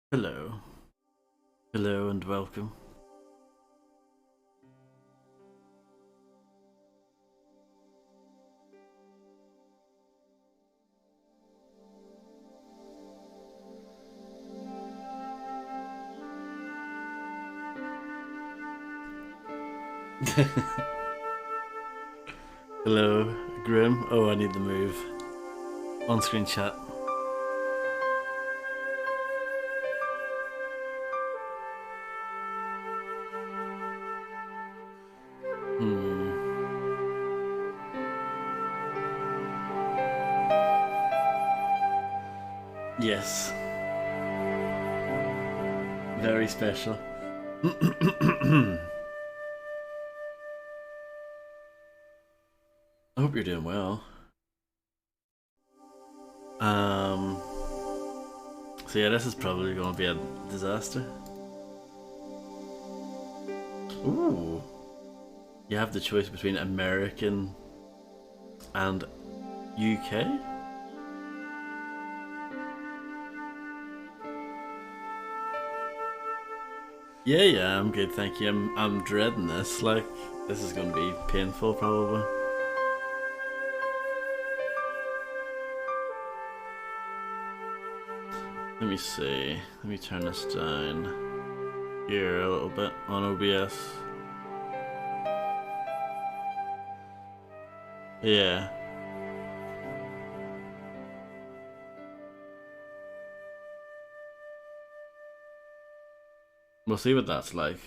Hello. Hello and welcome. Hello, Grim. Oh, I need the move. On screen chat. Hmm. Yes. Very special. I hope you're doing well. Um. So yeah, this is probably going to be a disaster. Ooh. You have the choice between American and UK? Yeah, I'm good, thank you. I'm dreading this. Like, this is going to be painful, probably. Let me see. Let me turn this down here a little bit on OBS. Yeah. We'll see what that's like.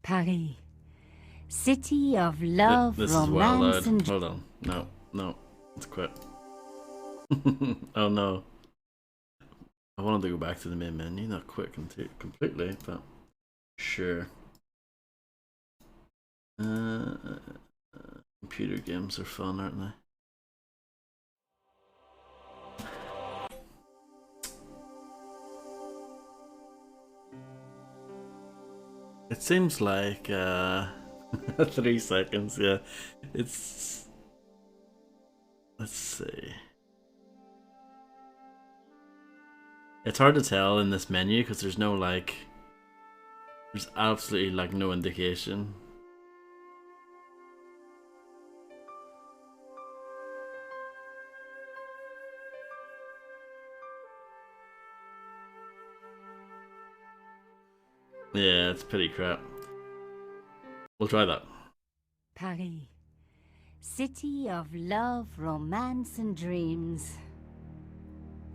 Paris, city of love, This is well romance, loud. and Hold on. No. Let's quit. Oh no. I wanted to go back to the main menu, not quit completely, but sure. Computer games are fun, aren't they? It seems like 3 seconds, yeah. It's let's see. It's hard to tell in this menu because there's no like there's absolutely like no indication. Yeah, it's pretty crap. We'll try that. Paris, city of love, romance, and dreams.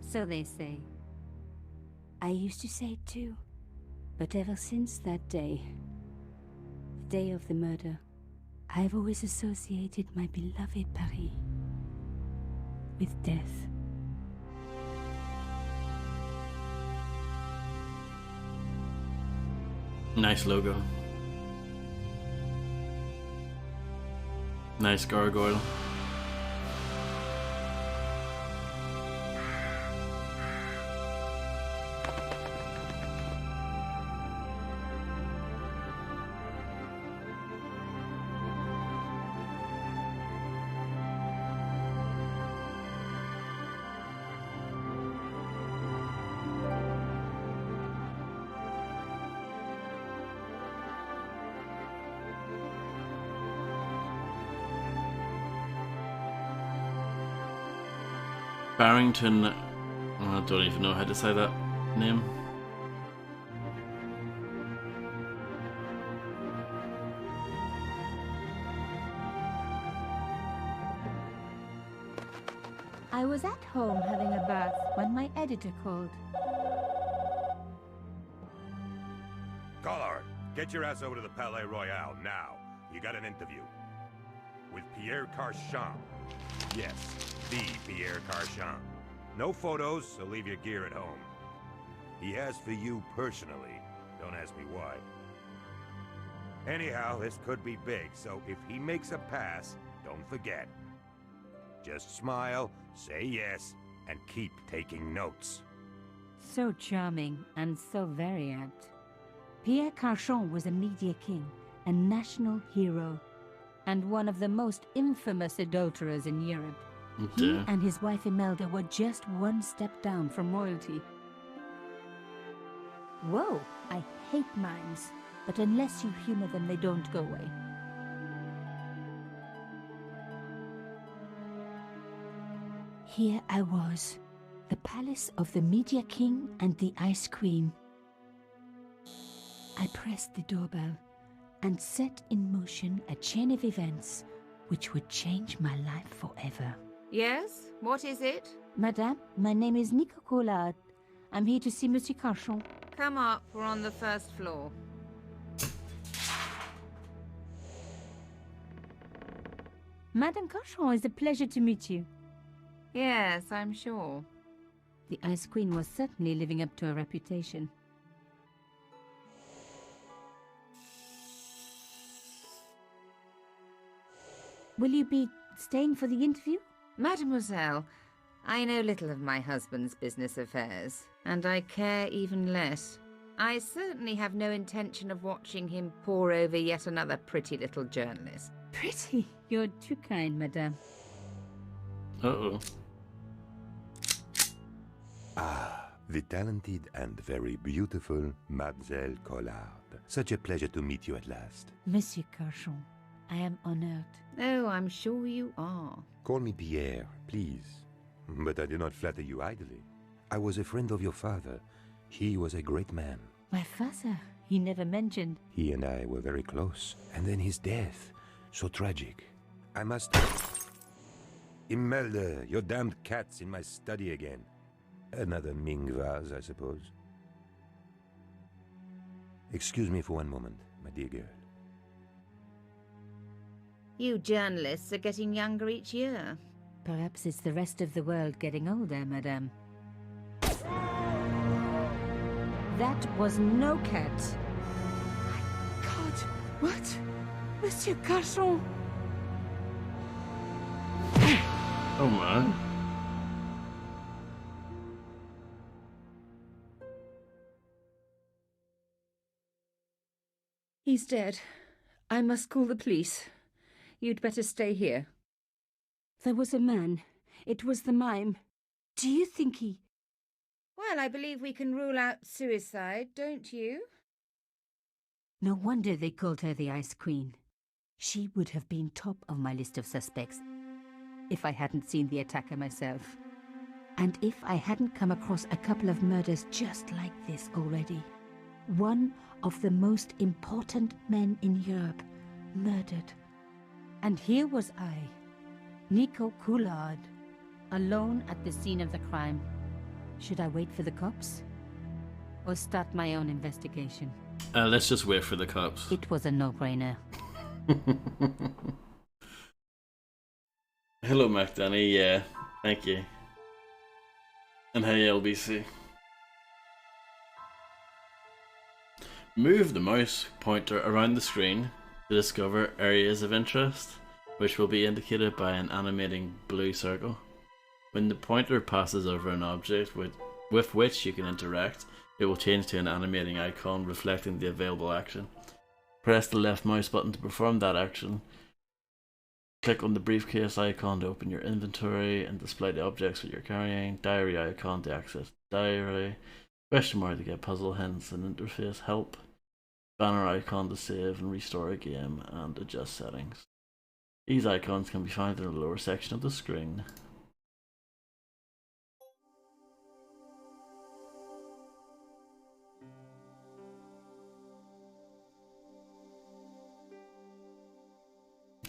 So they say. I used to say it too, but ever since that day, the day of the murder, I've always associated my beloved Paris with death. Nice logo. Nice gargoyle. Barrington. I don't even know how to say that name. I was at home having a bath when my editor called. Collard, get your ass over to the Palais Royal now. You got an interview. With Pierre Carchon. Yes, the Pierre Carchon. No photos, so leave your gear at home. He asked for you personally. Don't ask me why. Anyhow, this could be big, so if he makes a pass, don't forget. Just smile, say yes, and keep taking notes. So charming and so very apt. Pierre Carchon was a media king, a national hero, and one of the most infamous adulterers in Europe. He Okay. and his wife Imelda were just one step down from royalty. Whoa, I hate mimes, but unless you humor them, they don't go away. Here I was, the palace of the Media King and the Ice Queen. I pressed the doorbell and set in motion a chain of events which would change my life forever. Yes? What is it? Madame, my name is Nico Collard. I'm here to see Monsieur Carchon. Come up, we're on the first floor. Madame Carchon, it's a pleasure to meet you. Yes, I'm sure. The Ice Queen was certainly living up to her reputation. Will you be staying for the interview? Mademoiselle, I know little of my husband's business affairs, and I care even less. I certainly have no intention of watching him pore over yet another pretty little journalist. Pretty. You're too kind, madame. Uh-oh. Ah, the talented and very beautiful Mademoiselle Collard. Such a pleasure to meet you at last. Monsieur Carchon, I am honored. Oh, I'm sure you are. Call me Pierre, please. But I do not flatter you idly. I was a friend of your father. He was a great man. My father, he never mentioned. He and I were very close. And then his death. So tragic. I must... Imelda, your damned cat's in my study again. Another Ming vase, I suppose. Excuse me for one moment, my dear girl. You journalists are getting younger each year. Perhaps it's the rest of the world getting older, madame. That was no cat. My God, what? Monsieur Carchon! Oh man. He's dead. I must call the police. You'd better stay here. There was a man. It was the mime. Do you think he... Well, I believe we can rule out suicide, don't you? No wonder they called her the Ice Queen. She would have been top of my list of suspects if I hadn't seen the attacker myself. And if I hadn't come across a couple of murders just like this already. One of the most important men in Europe murdered. And here was I, Nico Collard, alone at the scene of the crime. Should I wait for the cops? Or start my own investigation? Let's just wait for the cops. It was a no-brainer. Hello, MacDanny. Yeah, thank you. And hey, LBC. Move the mouse pointer around the screen to discover areas of interest, which will be indicated by an animating blue circle. When the pointer passes over an object with which you can interact, it will change to an animating icon reflecting the available action. Press the left mouse button to perform that action. Click on the briefcase icon to open your inventory and display the objects that you're carrying. Diary icon to access the diary. Question mark to get puzzle hints and interface help. Banner icon to save and restore a game and adjust settings. These icons can be found in the lower section of the screen.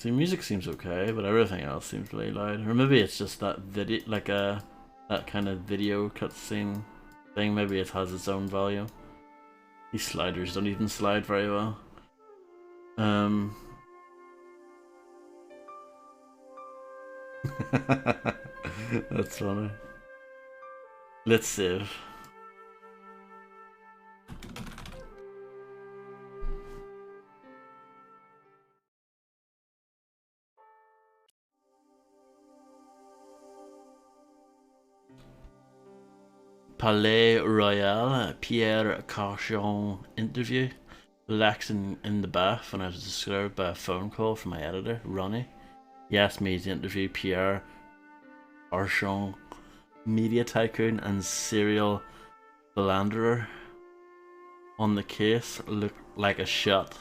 The music seems okay, but everything else seems really loud. Or maybe it's just that video, like that kind of video cutscene thing. Maybe it has its own volume. These sliders don't even slide very well. That's funny. Let's save. Palais Royal, Pierre Carchon interview. Relaxing in the bath when I was disturbed by a phone call from my editor, Ronnie. He asked me to interview Pierre Archon, media tycoon and serial philanderer. On the case looked like a shot.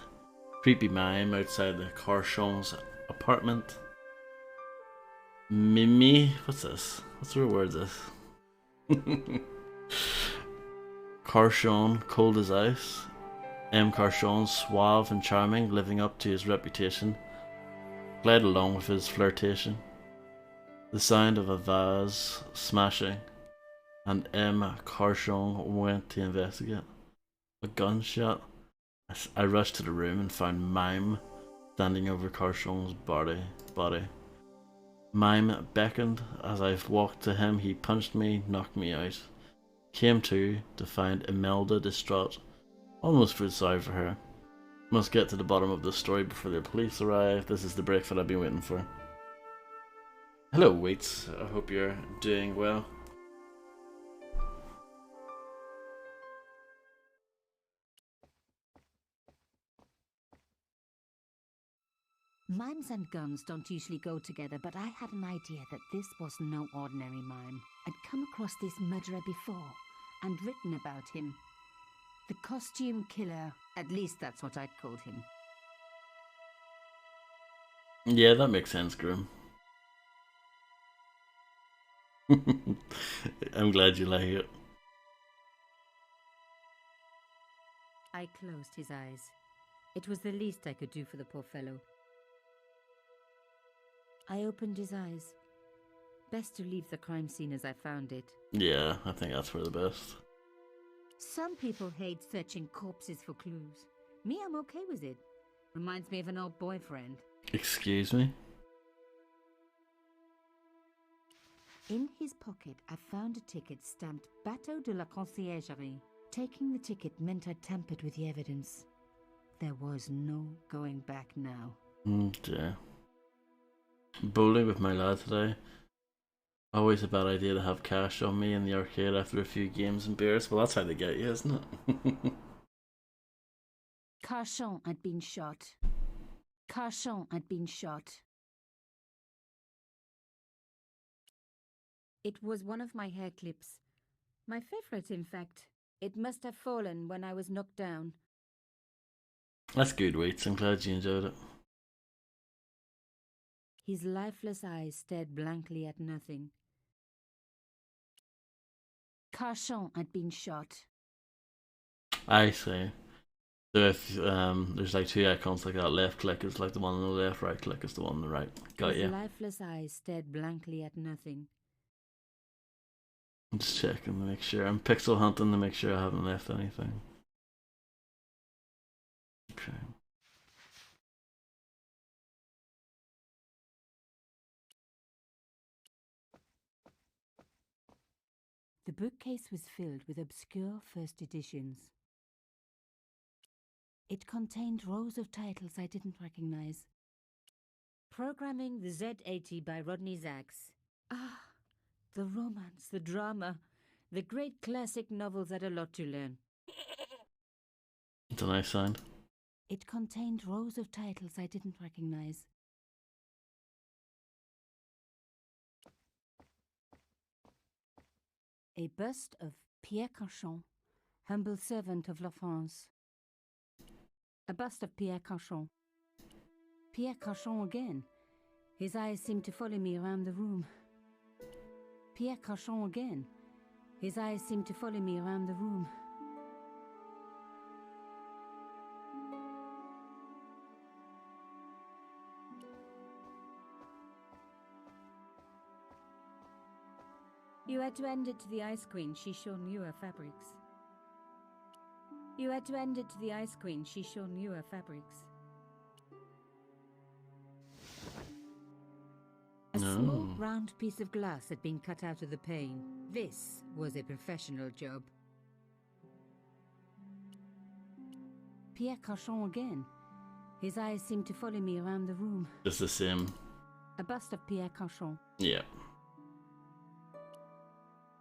Creepy mime outside the Carchon's apartment. Mimi, what's this? What sort of word is this? Carchon, cold as ice. M. Carchon, suave and charming, living up to his reputation, played along with his flirtation. The sound of a vase smashing, and M. Carchon went to investigate. A gunshot. I rushed to the room and found Mime standing over Carchon's body. Mime beckoned. As I walked to him, he punched me, knocked me out. Came to find Imelda distraught. Almost feel sorry for her. Must get to the bottom of the story before the police arrive. This is the break that I've been waiting for. Hello, Waits. I hope you're doing well. Mimes and guns don't usually go together, but I had an idea that this was no ordinary mime. I'd come across this murderer before and written about him. The costume killer. At least that's what I'd called him. Yeah, that makes sense, Grim. I'm glad you like it. I closed his eyes. It was the least I could do for the poor fellow. I opened his eyes. Best to leave the crime scene as I found it. Yeah, I think that's for the best. Some people hate searching corpses for clues. Me, I'm okay with it. Reminds me of an old boyfriend. Excuse me? In his pocket, I found a ticket stamped Bateau de la Conciergerie. Taking the ticket meant I tampered with the evidence. There was no going back now. Dear. Bowling with my lad today. Always a bad idea to have cash on me in the arcade after a few games and beers. Well, that's how they get you, isn't it? Carchon had been shot. Carchon had been shot. It was one of my hair clips. My favorite, in fact. It must have fallen when I was knocked down. That's good, Waits. I'm glad you enjoyed it. His lifeless eyes stared blankly at nothing. Carchon had been shot. I see. So if there's like two icons like that, left click is like the one on the left, right click is the one on the right. Got His you. lifeless eyes stared blankly at nothing. I'm just checking to make sure. I'm pixel hunting to make sure I haven't left anything. Okay. The bookcase was filled with obscure first editions. It contained rows of titles I didn't recognize. Programming the Z80 by Rodney Zacks. Ah, the romance, the drama, the great classic novels had a lot to learn. It's a nice sound. It contained rows of titles I didn't recognize. A bust of Pierre Carchon, humble servant of La France. A bust of Pierre Carchon. Pierre Carchon again. His eyes seemed to follow me around the room. Pierre Carchon again. His eyes seemed to follow me around the room. You had to end it to the Ice Queen, she shone newer fabrics. You had to end it to the Ice Queen, she shone newer fabrics. A small round piece of glass had been cut out of the pane. This was a professional job. Pierre Carchon again. His eyes seemed to follow me around the room. Just the same. A bust of Pierre Carchon. Yeah.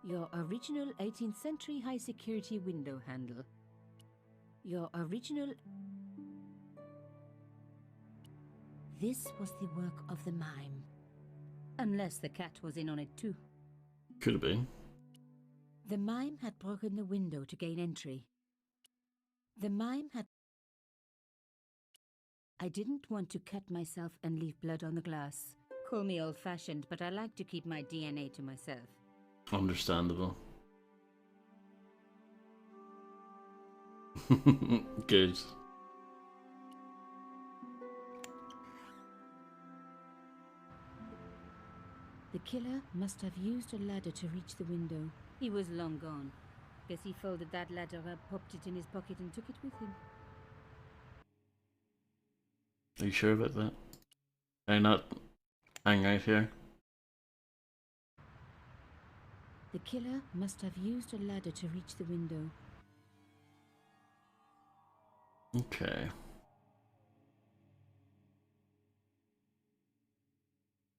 Your original 18th century high security window handle. Your original... This was the work of the mime. Unless the cat was in on it too. Could have been. The mime had broken the window to gain entry. The mime had... I didn't want to cut myself and leave blood on the glass. Call me old-fashioned, but I like to keep my DNA to myself. Understandable. Good. The killer must have used a ladder to reach the window. He was long gone. Guess he folded that ladder up, popped it in his pocket and took it with him. Are you sure about that? Are you not hang out here? The killer must have used a ladder to reach the window. Okay.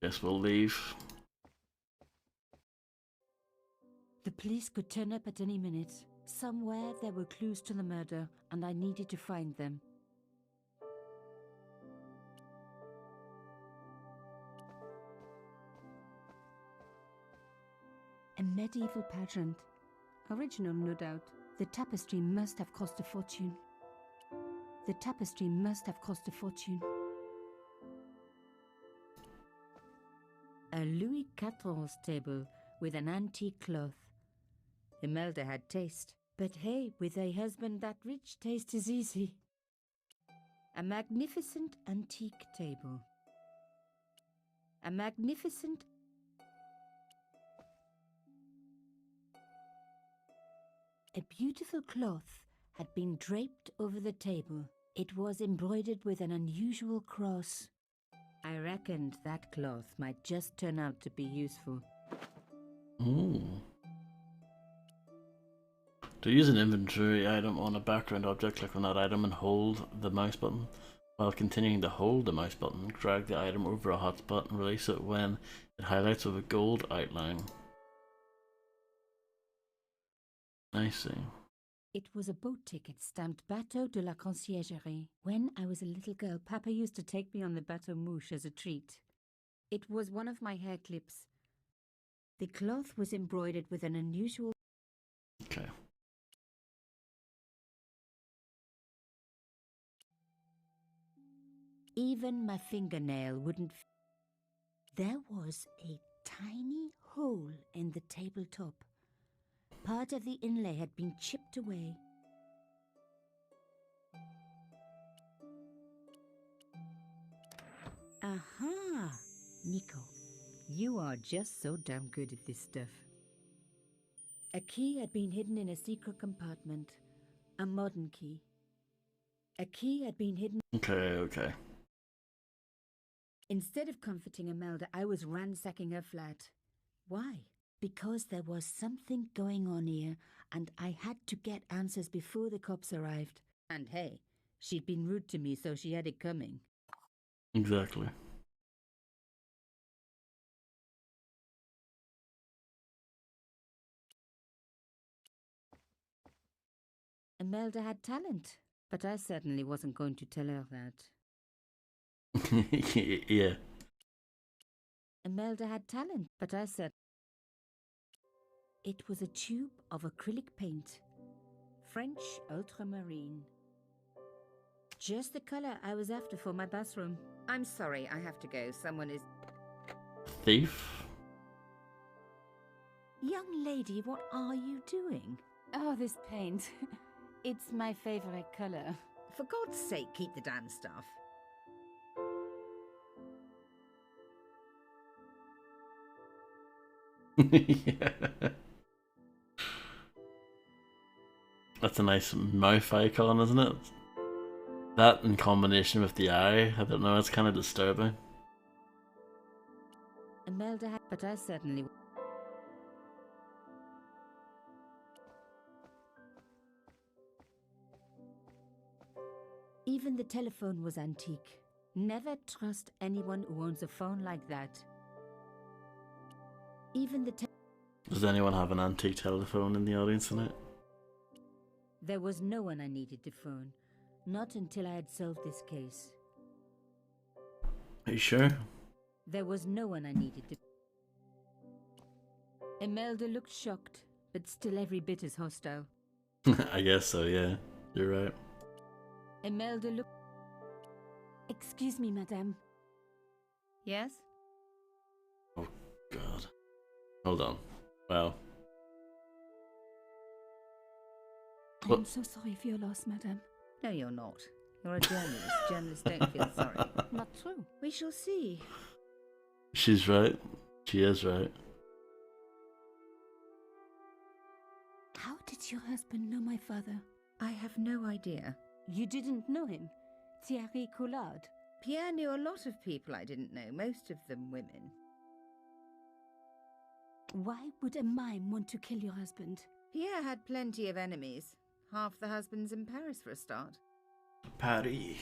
Guess we'll leave. The police could turn up at any minute. Somewhere there were clues to the murder, and I needed to find them. A medieval pageant. Original, no doubt. The tapestry must have cost a fortune. The tapestry must have cost a fortune. A Louis XIV table with an antique cloth. Imelda had taste. But hey, with a husband that rich, taste is easy. A magnificent antique table. A magnificent... A beautiful cloth had been draped over the table. It was embroidered with an unusual cross. I reckoned that cloth might just turn out to be useful. Ooh. To use an inventory item on a background object, click on that item and hold the mouse button. While continuing to hold the mouse button, drag the item over a hotspot and release it when it highlights with a gold outline. I see. It was a boat ticket stamped Bateau de la Conciergerie. When I was a little girl, Papa used to take me on the Bateau Mouche as a treat. It was one of my hair clips. The cloth was embroidered with an unusual... Okay. Even my fingernail wouldn't... There was a tiny hole in the tabletop. Part of the inlay had been chipped away. Aha! Nico, you are just so damn good at this stuff. A key had been hidden in a secret compartment. A modern key. A key had been hidden... Okay. Instead of comforting Imelda, I was ransacking her flat. Why? Because there was something going on here, and I had to get answers before the cops arrived. And hey, she'd been rude to me, so she had it coming. Exactly. Imelda had talent, but I certainly wasn't going to tell her that. Yeah. Imelda had talent, but I said... It was a tube of acrylic paint. French ultramarine. Just the color I was after for my bathroom. I'm sorry, I have to go. Someone is... Thief? Young lady, what are you doing? Oh, this paint. It's my favorite color. For God's sake, keep the damn stuff. Yeah. That's a nice mouth icon, isn't it? That in combination with the eye, I don't know, it's kind of disturbing. Imelda had, but I certainly... Even the telephone was antique. Never trust anyone who owns a phone like that. Even the Does anyone have an antique telephone in the audience tonight? There was no one I needed to phone. Not until I had solved this case. Are you sure? There was no one I needed to... Imelda looked shocked, but still every bit as hostile. I guess so, yeah. You're right. Imelda looked... Excuse me, madame. Yes? Oh, God. Hold on. Wow. I'm so sorry for your loss, madame. No, you're not. You're a journalist. Journalists don't feel sorry. Not true. We shall see. She's right. She is right. How did your husband know my father? I have no idea. You didn't know him? Thierry Coulard? Pierre knew a lot of people I didn't know, most of them women. Why would a mime want to kill your husband? Pierre had plenty of enemies. Half the husbands in Paris for a start. Paris.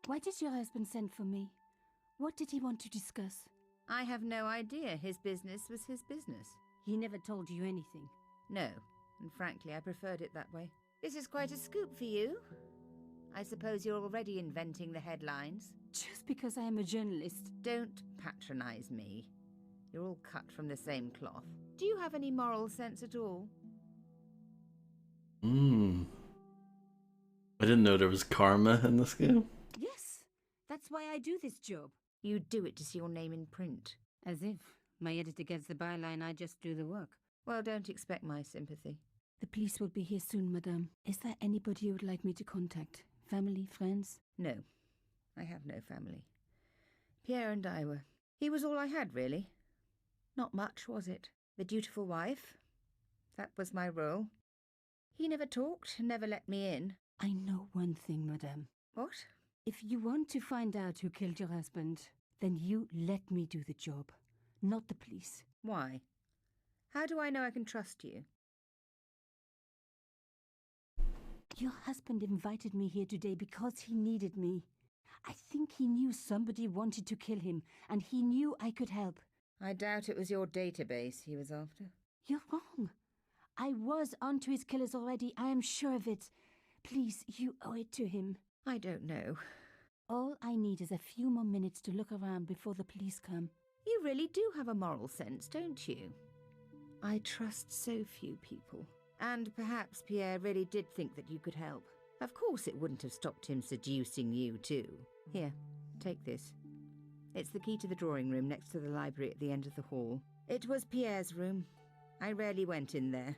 Why did your husband send for me? What did he want to discuss? I have no idea. His business was his business. He never told you anything. No, and frankly I preferred it that way. This is quite a scoop for you. I suppose you're already inventing the headlines. Just because I am a journalist. Don't patronize me. You're all cut from the same cloth. Do you have any moral sense at all? I didn't know there was karma in this game. Yes, that's why I do this job. You do it to see your name in print. As if my editor gets the byline, I just do the work. Well, don't expect my sympathy. The police will be here soon, madame. Is there anybody you would like me to contact? Family, friends? No, I have no family. Pierre and I were... He was all I had, really. Not much, was it? The dutiful wife. That was my role. He never talked, never let me in. I know one thing, madame. What? If you want to find out who killed your husband, then you let me do the job, not the police. Why? How do I know I can trust you? Your husband invited me here today because he needed me. I think he knew somebody wanted to kill him, and he knew I could help. I doubt it was your database he was after. You're wrong. I was onto his killers already, I am sure of it. Please, you owe it to him. I don't know. All I need is a few more minutes to look around before the police come. You really do have a moral sense, don't you? I trust so few people. And perhaps Pierre really did think that you could help. Of course it wouldn't have stopped him seducing you too. Here, take this. It's the key to the drawing room next to the library at the end of the hall. It was Pierre's room. I rarely went in there.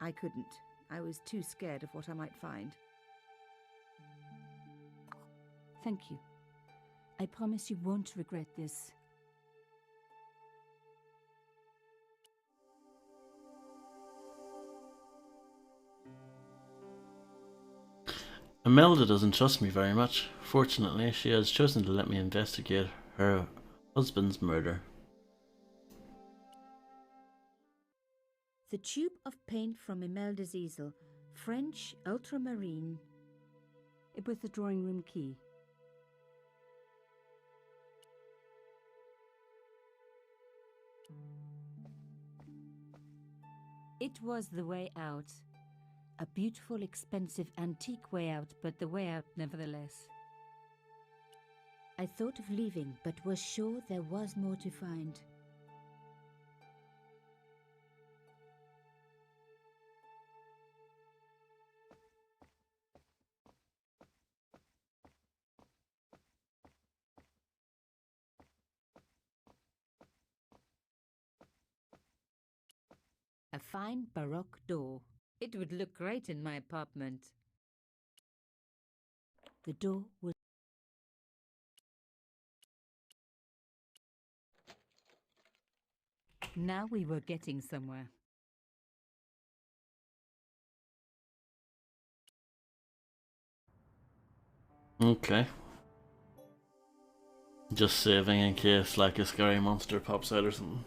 I couldn't. I was too scared of what I might find. Thank you. I promise you won't regret this. Imelda doesn't trust me very much. Fortunately, she has chosen to let me investigate her husband's murder. The tube of paint from Imelda's easel, French ultramarine. It was the drawing room key. It was the way out. A beautiful, expensive, antique way out, but the way out nevertheless. I thought of leaving, but was sure there was more to find. A fine Baroque door. It would look great in my apartment. The door was... Now we were getting somewhere. Okay. Just saving in case like a scary monster pops out or something.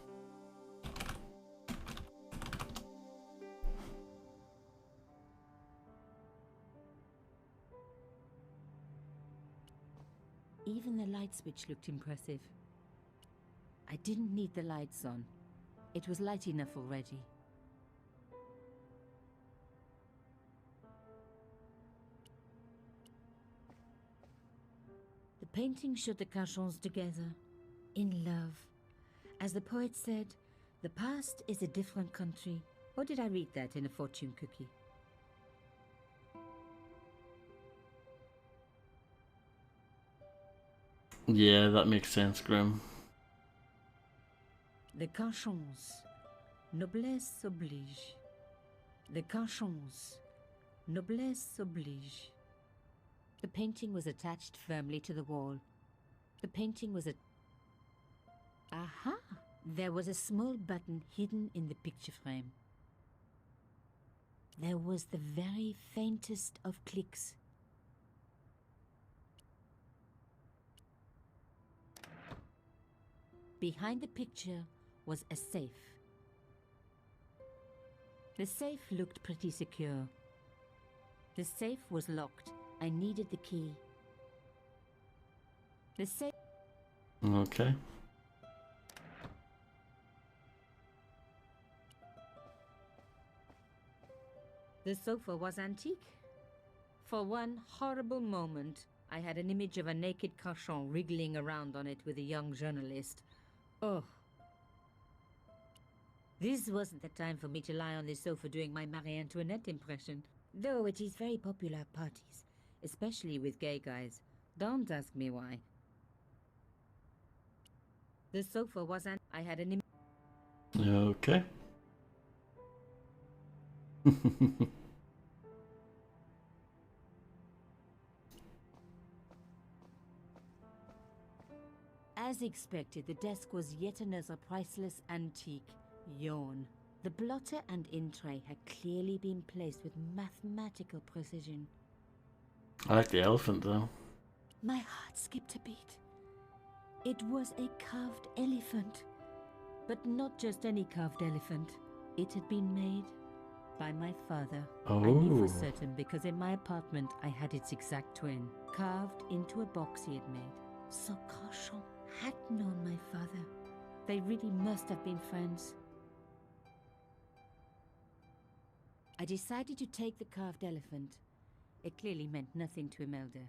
Even the light switch looked impressive. I didn't need the lights on. It was light enough already. The painting showed the Cachons together, in love. As the poet said, The past is a different country. Or did I read that in a fortune cookie? Yeah, that makes sense, Grim. The Cachons. Noblesse oblige. The Cachons. Noblesse oblige. The painting was attached firmly to the wall. The painting was Aha! There was a small button hidden in the picture frame. There was the very faintest of clicks. Behind the picture was a safe. The safe looked pretty secure. The safe was locked. I needed the key. The safe... Okay. The sofa was antique. For one horrible moment, I had an image of a naked Cachon wriggling around on it with a young journalist. Oh. This wasn't the time for me to lie on the sofa doing my Marie Antoinette impression, though it is very popular at parties, especially with gay guys. Don't ask me why. The sofa was I had an image... Okay. As expected, the desk was yet another priceless antique. Yawn. The blotter and in tray had clearly been placed with mathematical precision. I like the elephant though. My heart skipped a beat. It was a carved elephant. But not just any carved elephant. It had been made by my father. Oh. I knew for certain because in my apartment I had its exact twin, carved into a box he had made. So Cauchon had known my father. They really must have been friends. I decided to take the carved elephant. It clearly meant nothing to Imelda.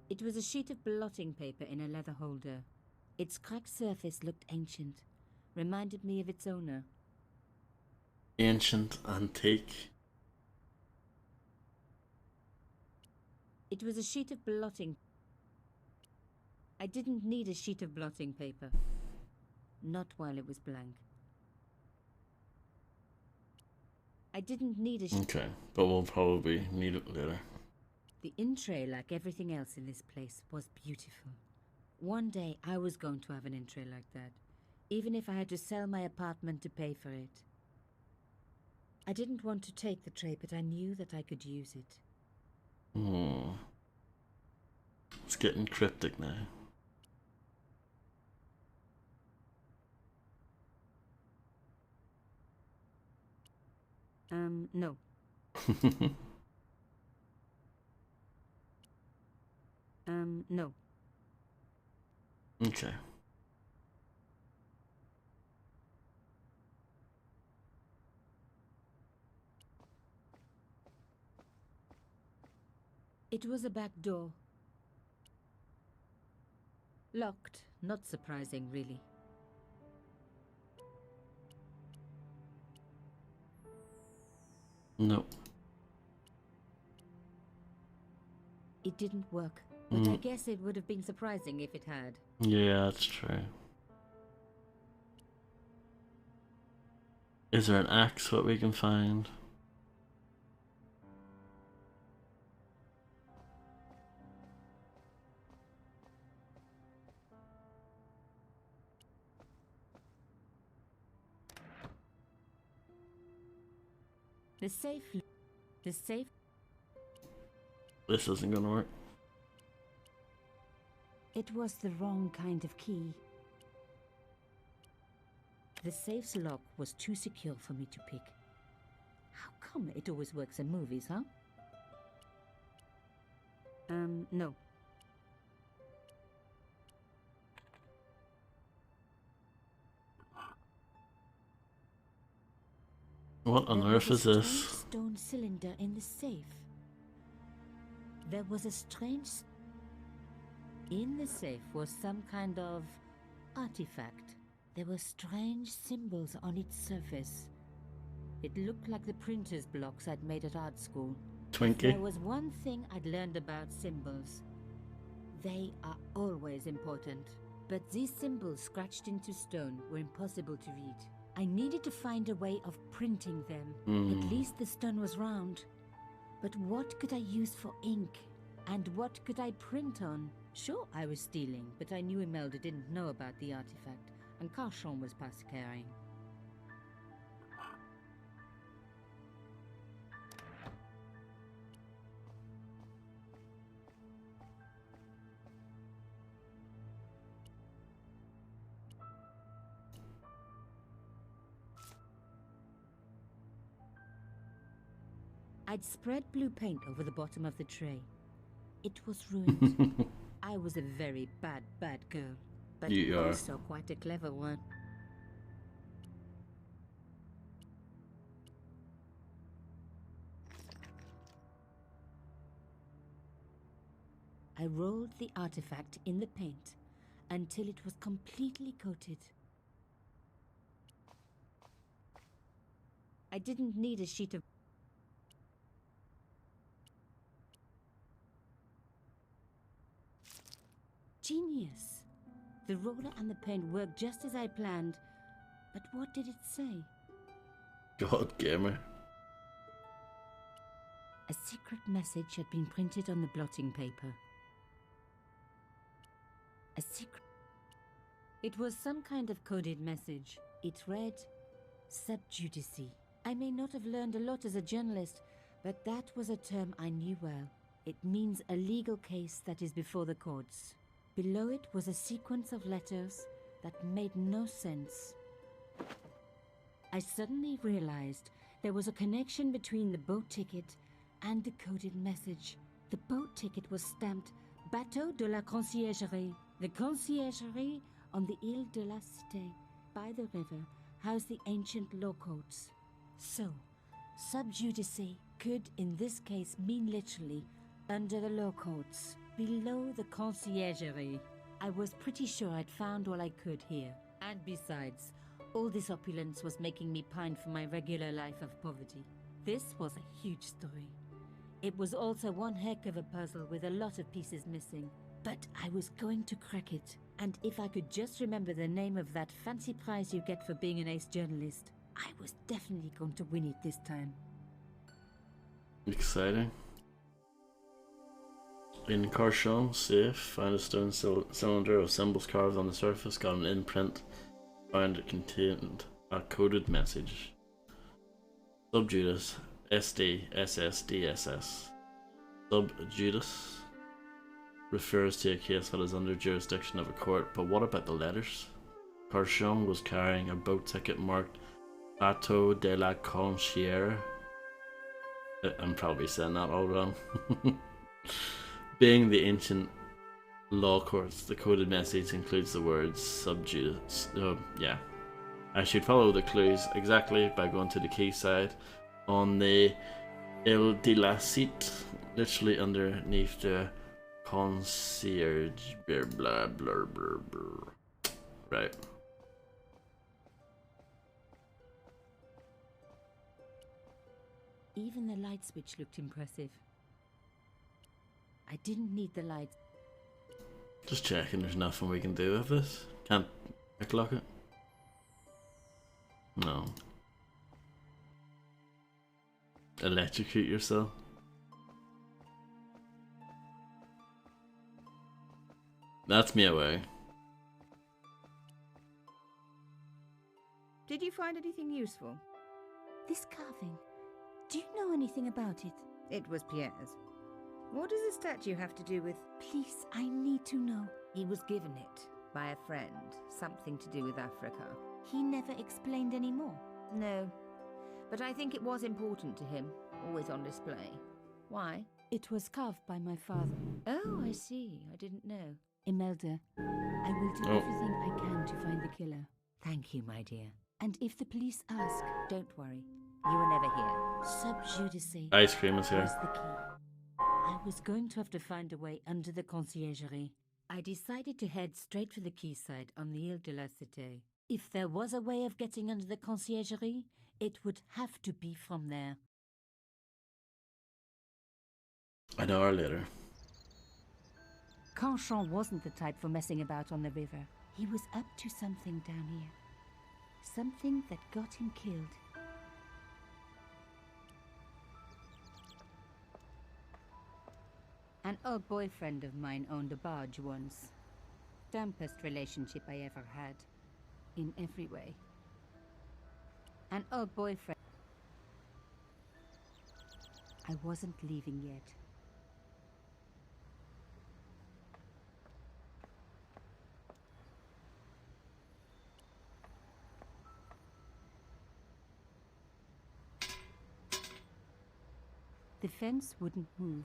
It was a sheet of blotting paper in a leather holder. Its cracked surface looked ancient, reminded me of its owner. Ancient, antique. It was a sheet of blotting. I didn't need a sheet of blotting paper. Not while it was blank. I didn't need a sheet. Okay, but we'll probably need it later. The in-tray, like everything else in this place, was beautiful. One day I was going to have an in-tray like that, even if I had to sell my apartment to pay for it. I didn't want to take the tray, but I knew that I could use it. It's getting cryptic now. No. No. Okay. It was a back door. Locked. Not surprising, really. No. It didn't work, but I guess it would have been surprising if it had. Yeah, that's true. Is there an axe what we can find? The safe. This isn't gonna work. It was the wrong kind of key. The safe's lock was too secure for me to pick. How come it always works in movies, huh? No. What on There earth was is a this? strange stone cylinder in the safe. There was a strange... In the safe was some kind of artifact. There were strange symbols on its surface. It looked like the printer's blocks I'd made at art school. Twinkie. There was one thing I'd learned about symbols. They are always important. But these symbols scratched into stone were impossible to read. I needed to find a way of printing them. At least the stone was round. But what could I use for ink? And what could I print on? Sure, I was stealing, but I knew Imelda didn't know about the artifact, and Carchon was past caring. I'd spread blue paint over the bottom of the tray. It was ruined. I was a very bad girl, but You are. also quite a clever one. I rolled the artifact in the paint until it was completely coated. I didn't need a sheet of... Genius! The roller and the paint worked just as I planned. But what did it say? God, gamer. A secret message had been printed on the blotting paper. A secret... It was some kind of coded message. It read, sub judice. I may not have learned a lot as a journalist, but that was a term I knew well. It means a legal case that is before the courts. Below it was a sequence of letters that made no sense. I suddenly realized there was a connection between the boat ticket and the coded message. The boat ticket was stamped Bateau de la Conciergerie. The conciergerie on the Ile de la Cité, by the river, housed the ancient law courts. So, sub judice could in this case mean literally under the law courts, below the conciergerie. I was pretty sure I'd found all I could here. And besides, all this opulence was making me pine for my regular life of poverty. This was a huge story. It was also one heck of a puzzle with a lot of pieces missing. But I was going to crack it. And if I could just remember the name of that fancy prize you get for being an ace journalist, I was definitely going to win it this time. Exciting. In Carchon's safe, found a stone cylinder of symbols carved on the surface, got an imprint, found it contained a coded message. Subjudice SDSSDSS. Subjudice refers to a case that is under jurisdiction of a court, but what about the letters? Carchon was carrying a boat ticket marked Bateau de la Concierge. I'm probably saying that all wrong. Being the ancient law courts, the coded message includes the words subjudice. Oh, yeah. I should follow the clues exactly by going to the quayside on the Ile de la Cite, literally underneath the concierge. Blah, blah, blah, blah, blah. Right. Even the light switch looked impressive. I didn't need the lights. Just checking there's nothing we can do with this. Can't picklock it? No. Electrocute yourself? That's me away. Did you find anything useful? This carving, do you know anything about it? It was Pierre's. What does the statue have to do with... Please, I need to know. He was given it by a friend. Something to do with Africa. He never explained any more. No. But I think it was important to him. Always on display. Why? It was carved by my father. Oh, I see. I didn't know. Imelda, I will do everything I can to find the killer. Thank you, my dear. And if the police ask, Don't worry. You were never here. sub judice Ice cream is is here. the key. I was going to have to find a way under the conciergerie. I decided to head straight for the quayside on the Ile de la Cité. If there was a way of getting under the conciergerie, it would have to be from there. An hour later. Carchon wasn't the type for messing about on the river. He was up to something down here. Something that got him killed. An old boyfriend of mine owned a barge once. Dampest relationship I ever had. In every way. An old boyfriend. I wasn't leaving yet. The fence wouldn't move.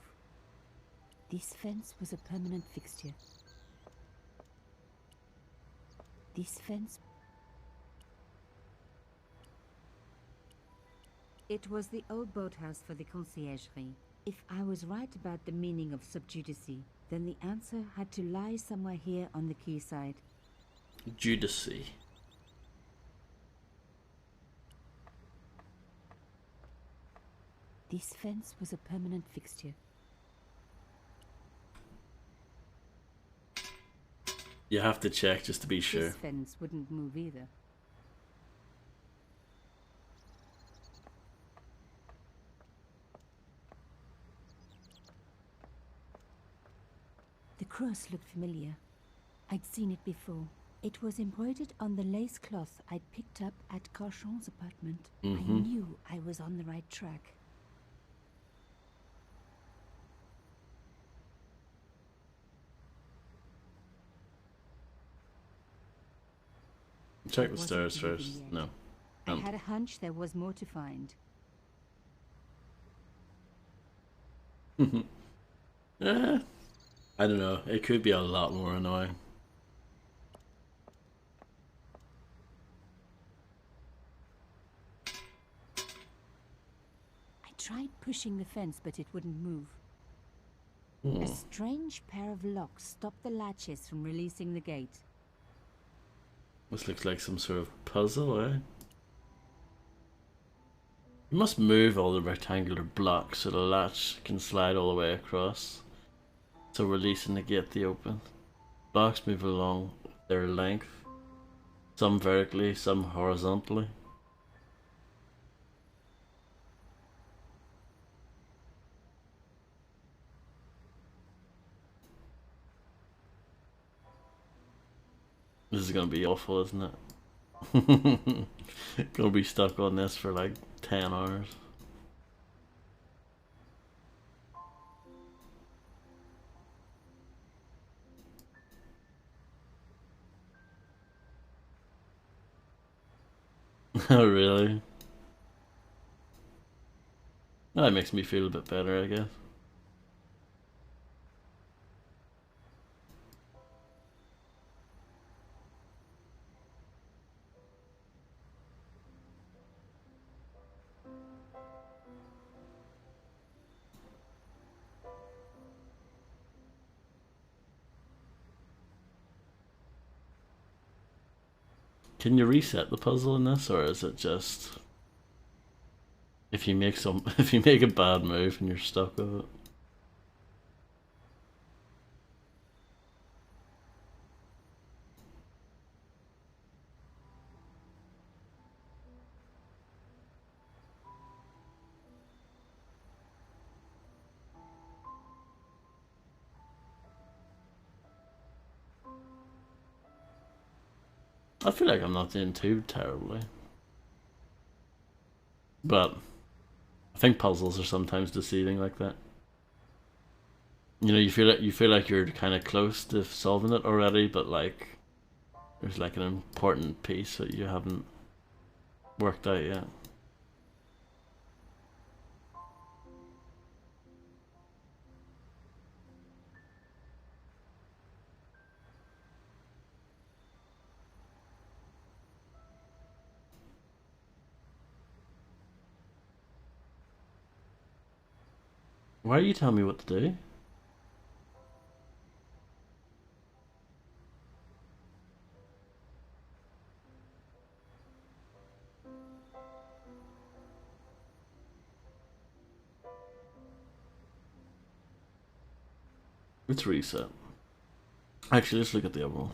This fence was a permanent fixture. This fence... It was the old boathouse for the conciergerie. If I was right about the meaning of subjudice, then the answer had to lie somewhere here on the quayside. Judici. This fence was a permanent fixture. You have to check just to be sure. This fence wouldn't move either. The cross looked familiar. I'd seen it before. It was embroidered on the lace cloth I'd picked up at Carchon's apartment. I knew I was on the right track. Check the stairs first. No. I had a hunch there was more to find. I don't know. It could be a lot more annoying. I tried pushing the fence, but it wouldn't move. A strange pair of locks stopped the latches from releasing the gate. This looks like some sort of puzzle, eh? You must move all the rectangular blocks so the latch can slide all the way across. So releasing the gate to open. Blocks move along their length. Some vertically, some horizontally. This is gonna be awful, isn't it? Gonna be stuck on this for like 10 hours. Oh, really? That makes me feel a bit better, I guess. Can you reset the puzzle in this, or is it just if you make if you make a bad move and you're stuck with it? I feel like I'm not doing too terribly, but I think puzzles are sometimes deceiving like that. You know, you feel like you're kind of close to solving it already, but like there's like an important piece that you haven't worked out yet. Why are you telling me what to do? Let's reset. Actually, let's look at the other one.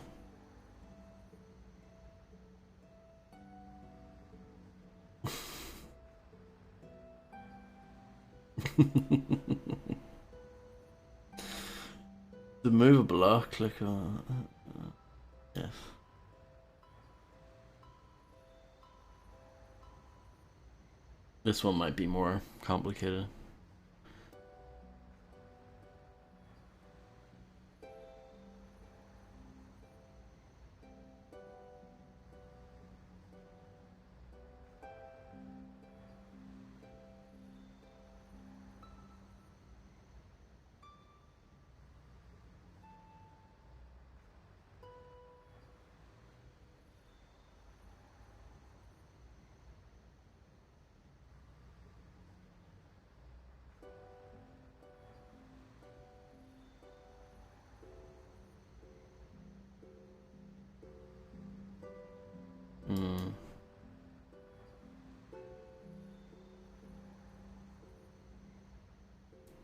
To move a block, click on. Yes. This one might be more complicated.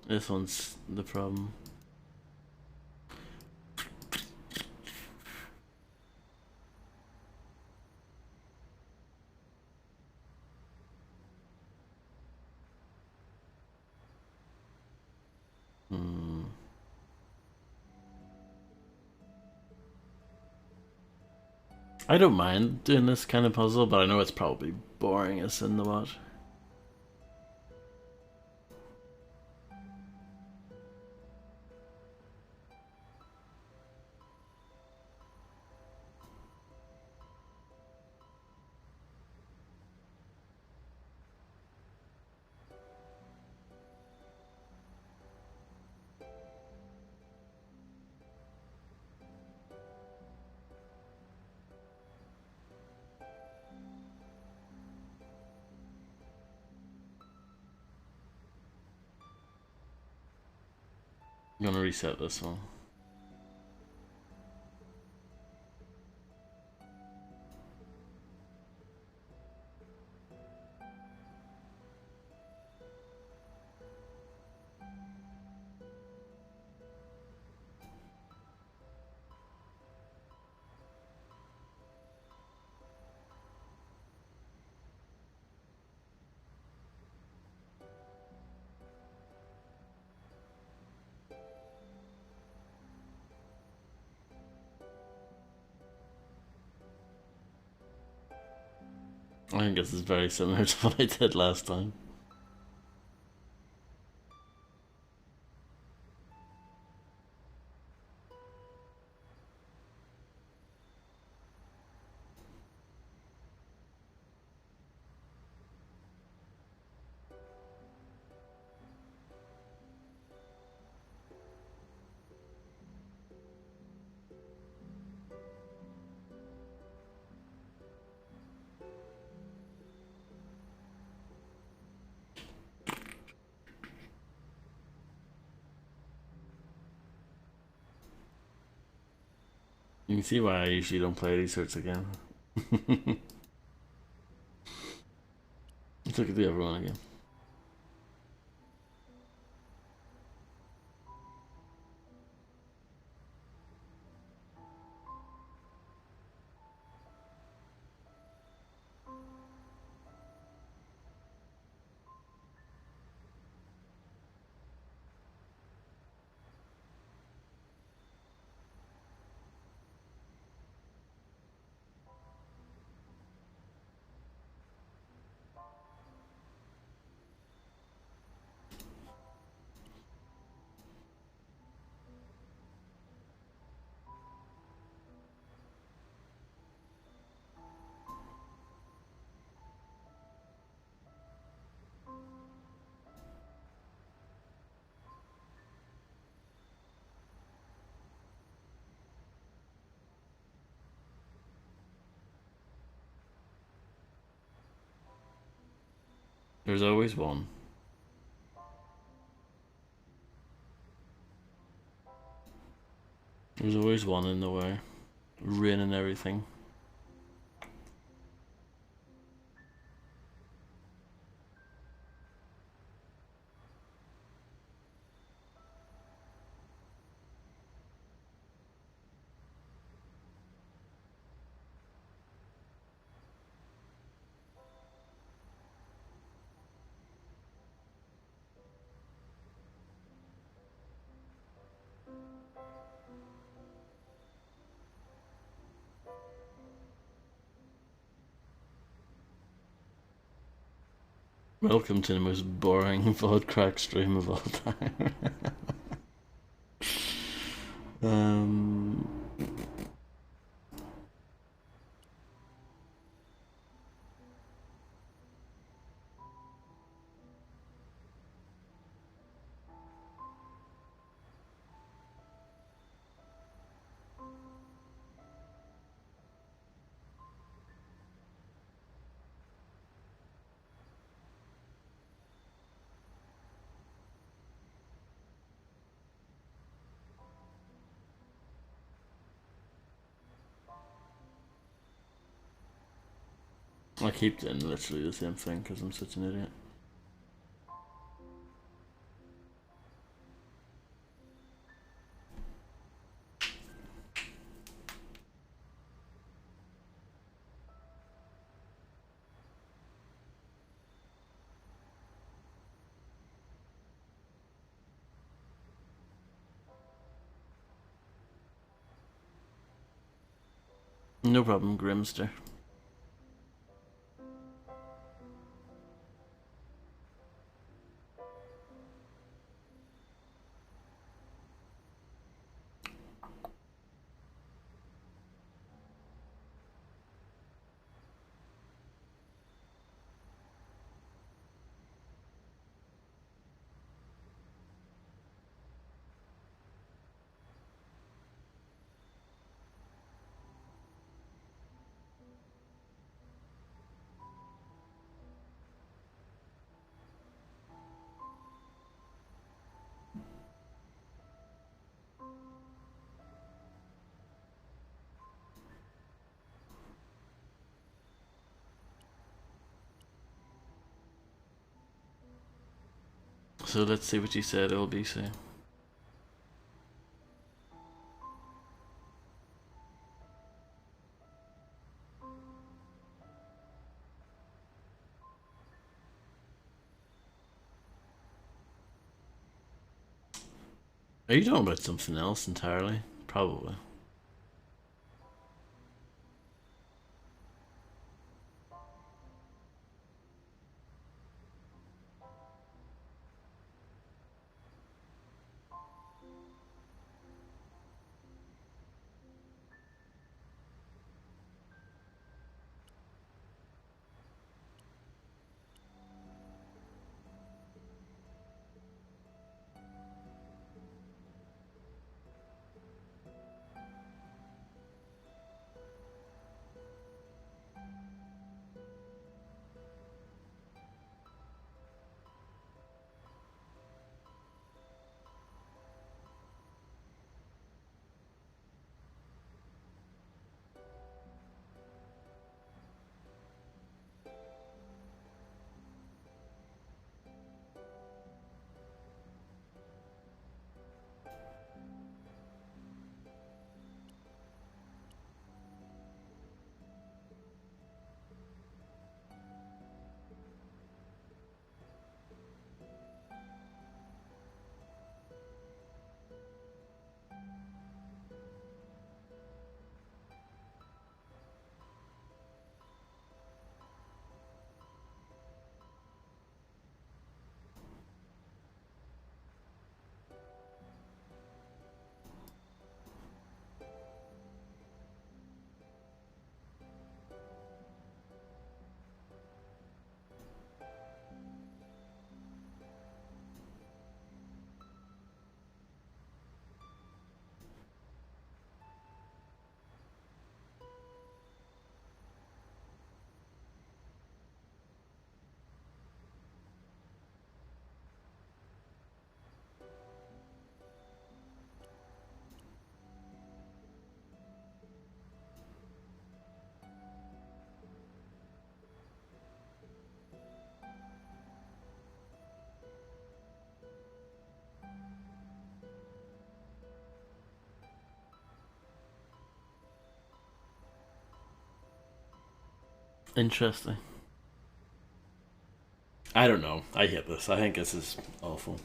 This one's the problem. I don't mind doing this kind of puzzle, but I know it's probably boring as in the what. I'm gonna reset this one. I think this is very similar to what I did last time. You can see why I usually don't play these sorts again. Let's look at the other one again. There's always one. There's always one in the way, ruining everything. Welcome to the most boring VOD crack stream of all time. I keep doing literally the same thing because I'm such an idiot. No problem, Grimster. So let's see what you said, LBC. Are you talking about something else entirely? Probably. Interesting. I don't know. I hate this. I think this is awful.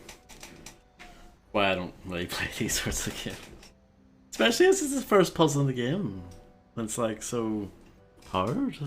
Why I don't really play these sorts of games. Especially as this is the first puzzle in the game. It's like so hard.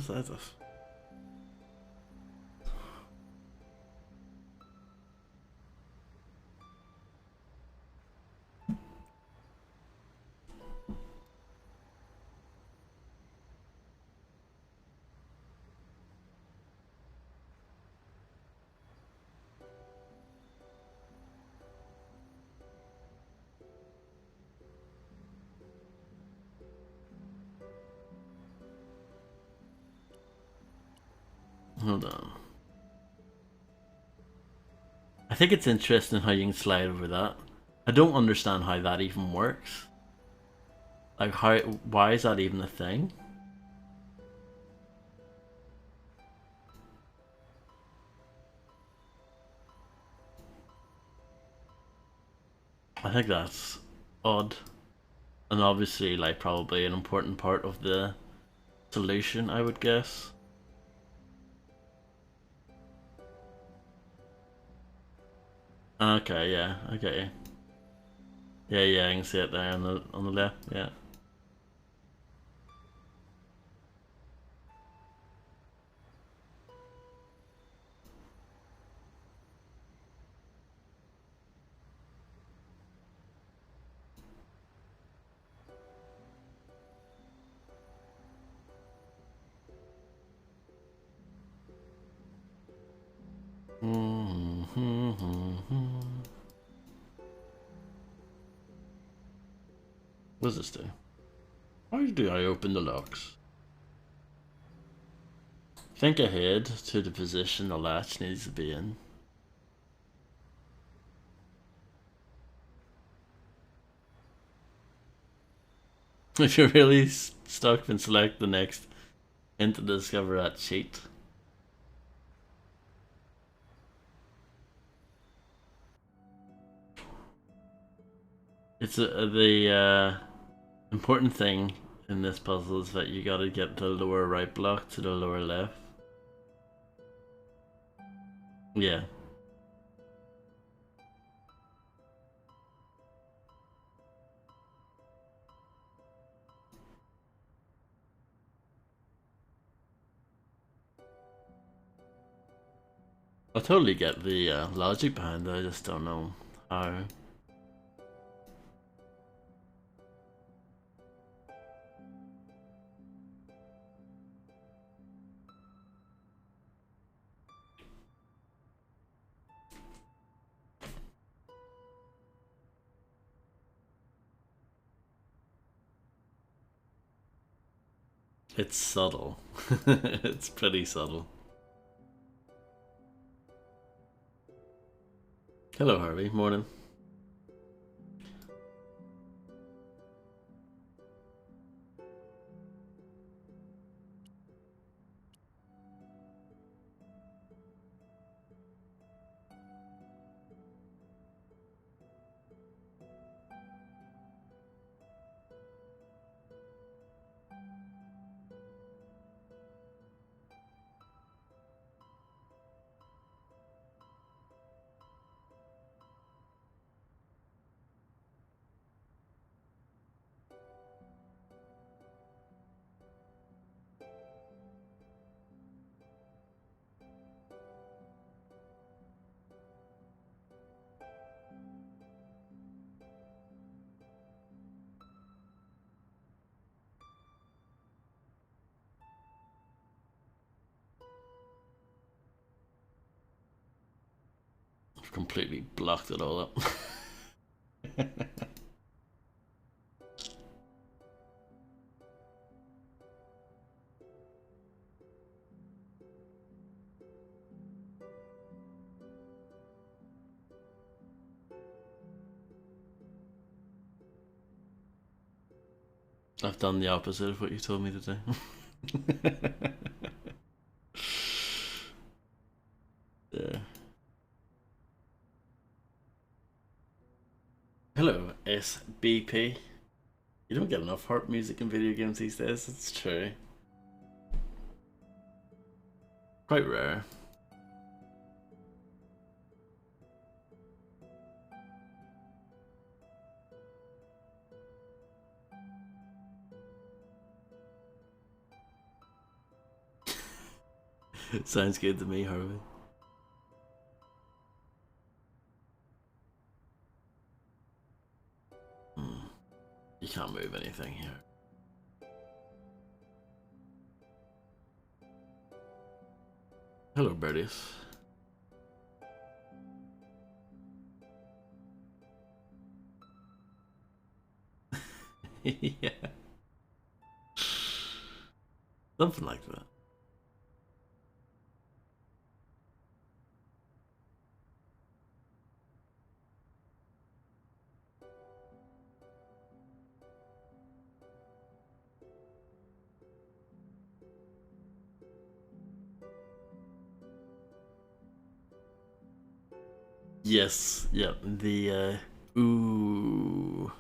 Hold on. I think it's interesting how you can slide over that. I don't understand how that even works. Like, why is that even a thing? I think that's odd. And obviously, like, probably an important part of the solution, I would guess. Okay, yeah, I get you. Yeah, I can see it there on the left, yeah. What does this do? How do I open the locks? Think ahead to the position the latch needs to be in. If you're really stuck, then select the next hint to discover that cheat. It's the important thing in this puzzle is that you gotta get the lower right block to the lower left. Yeah. I totally get the logic behind it, I just don't know how. It's subtle. It's pretty subtle. Hello, Harvey. Morning. I've completely blocked it all up. I've done the opposite of what you told me to do. Yeah. Hello, SBP. You don't get enough harp music in video games these days, it's true. Quite rare. Sounds good to me, Harvey. You can't move anything here. Hello, birdies. Yeah. Something like that. Yes, yeah, ooh.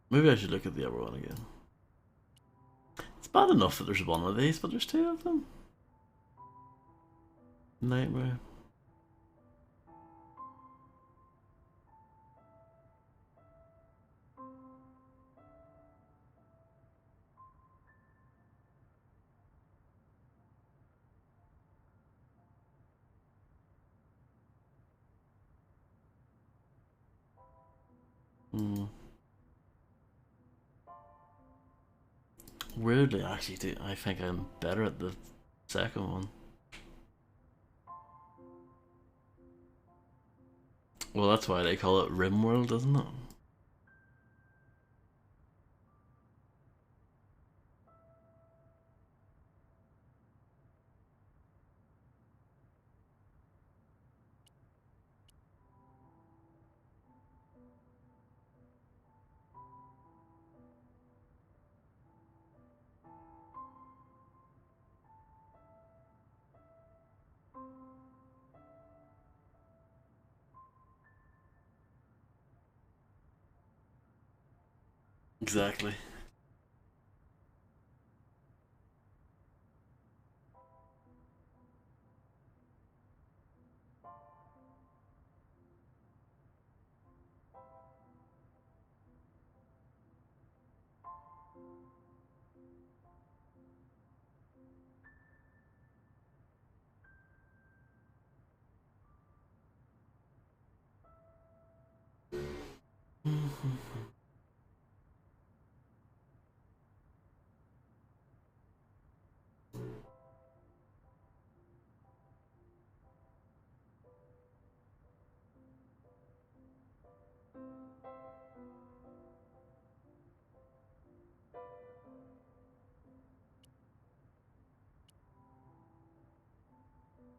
Maybe I should look at the other one again. It's bad enough that there's one of these, but there's two of them. Nightmare. Hmm. Weirdly, actually, I think I'm better at the second one. Well, that's why they call it RimWorld, isn't it? Exactly.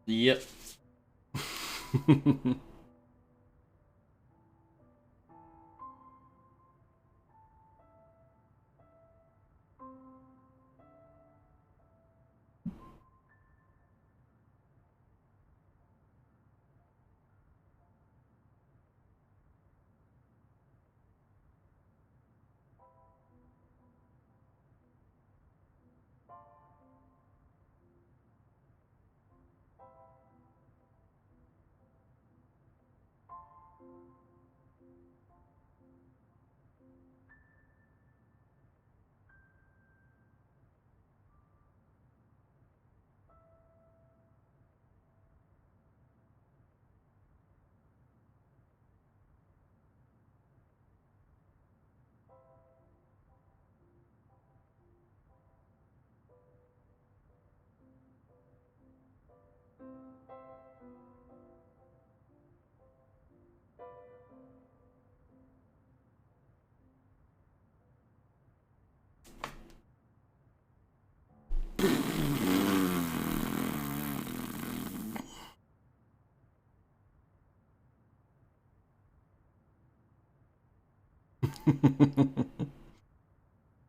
Yep.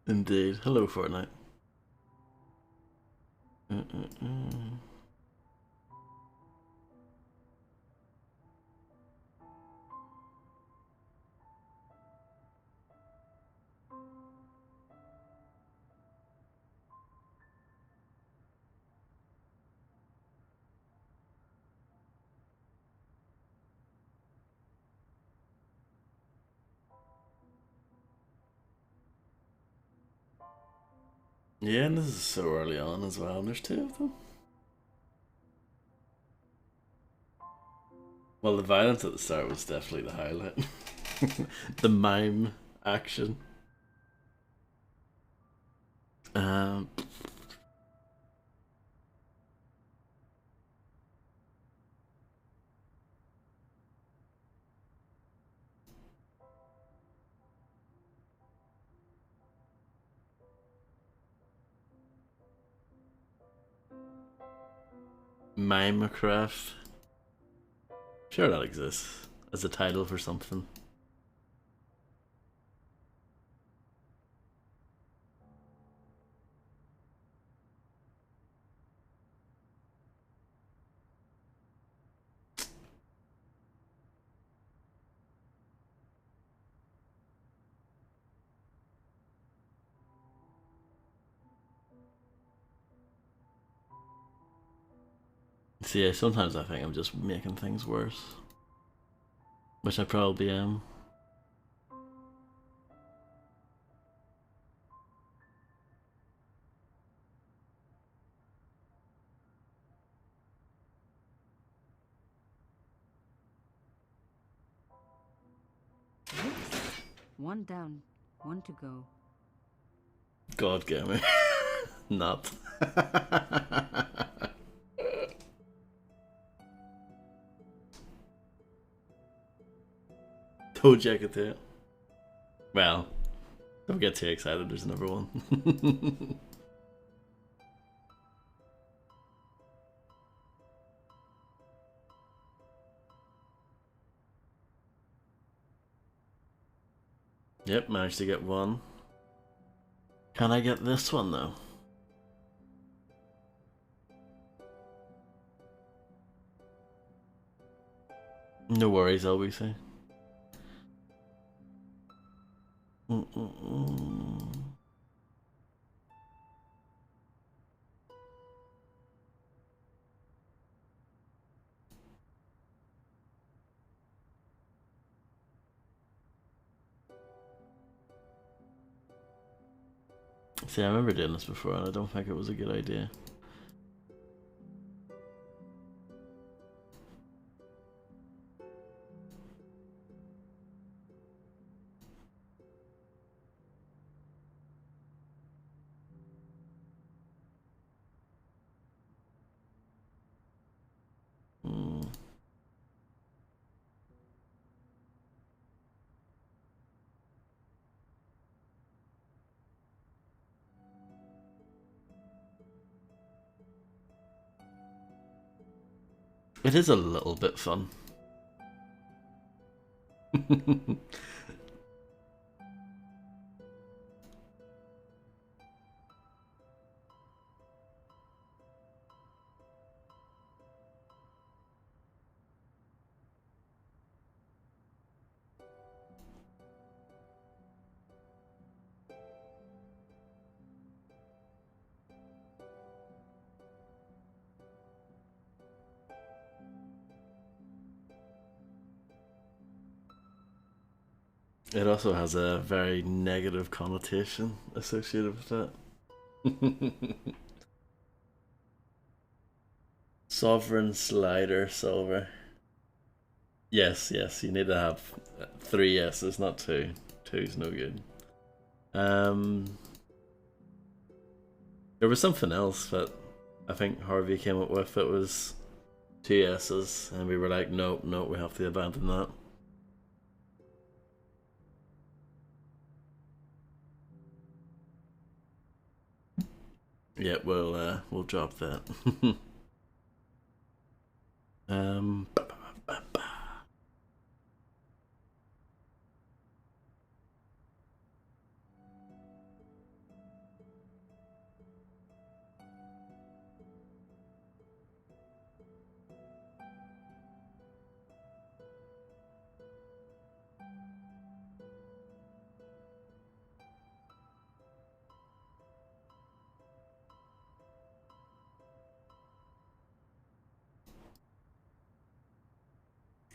Indeed. Hello, Fortnite. Mm-mm-mm. Yeah, and this is so early on as well, and there's two of them. Well, the violence at the start was definitely the highlight. The mime action. Um, Mimecraft. Sure, that exists. as a title for something. See, yeah, sometimes I think I'm just making things worse. Which I probably am. One down, one to go. God damn it. Not. Told you I could do it. Well, don't get too excited, there's another one. Yep, managed to get one. Can I get this one though? No worries, LBC. See, I remember doing this before and I don't think it was a good idea. It is a little bit fun. It also has a very negative connotation associated with that. Sovereign Slider Silver. Yes, yes, you need to have 3 S's, not 2. 2's no good. There was something else that I think Harvey came up with that was 2 S's, and we were like, nope, nope, we have to abandon that. Yeah, we'll drop that. Ba, ba, ba, ba.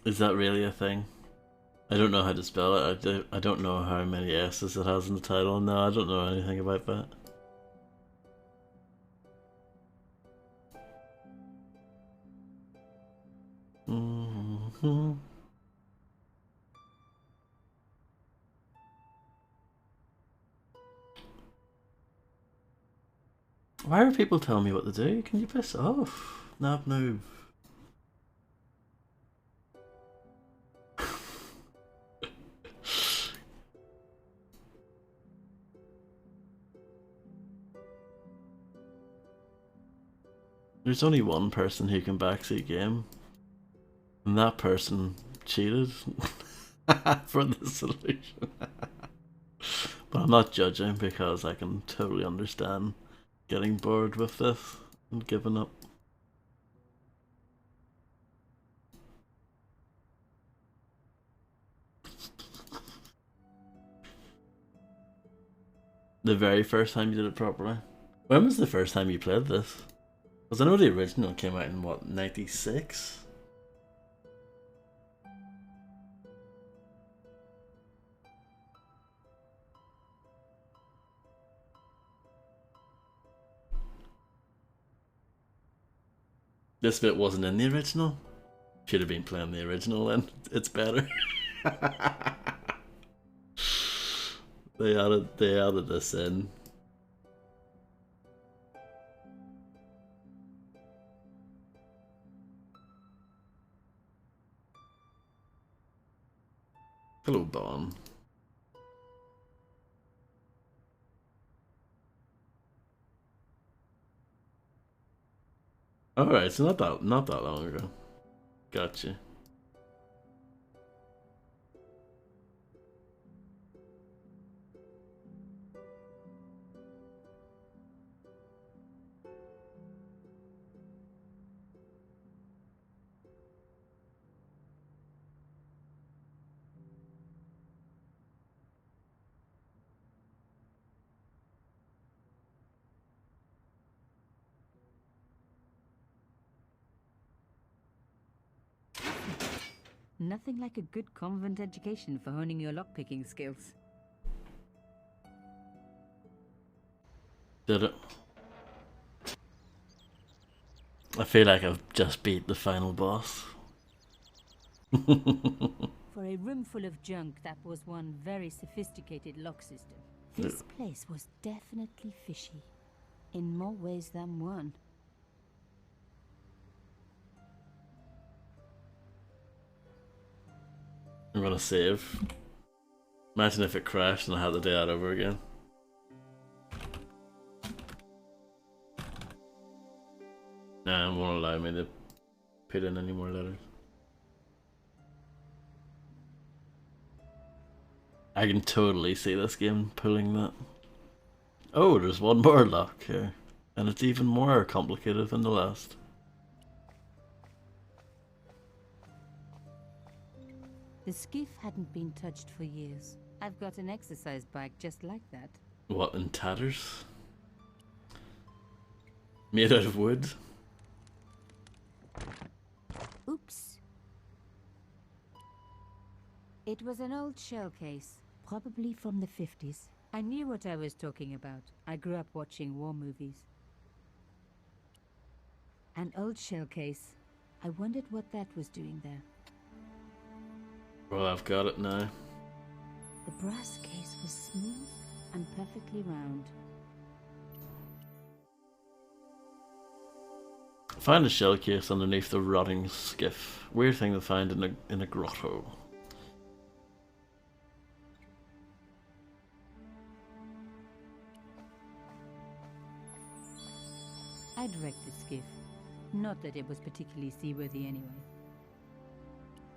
Is that really a thing? I don't know how to spell it. I don't know how many S's it has in the title. No, I don't know anything about that. Why are people telling me what to do? Can you piss off? Nab noob. There's only one person who can backseat game, and that person cheated for the solution. But I'm not judging because I can totally understand getting bored with this and giving up. The very first time you did it properly? When was the first time you played this? Because I know the original came out in what, 96? This bit wasn't in the original? Should have been playing the original then. It's better. They added this in. Hello, Bon. Alright, so not that long ago. Gotcha. Nothing like a good convent education for honing your lockpicking skills. Did it? I feel like I've just beat the final boss. For a room full of junk, that was one very sophisticated lock system. This place was definitely fishy, in more ways than one. I'm gonna save. Imagine if it crashed and I had to do that over again. Nah, it won't allow me to put in any more letters. I can totally see this game pulling that. Oh, there's one more lock here. And it's even more complicated than the last. The skiff hadn't been touched for years. I've got an exercise bike just like that. What, in tatters? Made out of wood? Oops. It was an old shell case, probably from the 50s. I knew what I was talking about. I grew up watching war movies. An old shell case. I wondered what that was doing there. Well, I've got it now. The brass case was smooth and perfectly round. Find a shell case underneath the rotting skiff. Weird thing to find in a grotto. I'd wrecked the skiff. Not that it was particularly seaworthy anyway.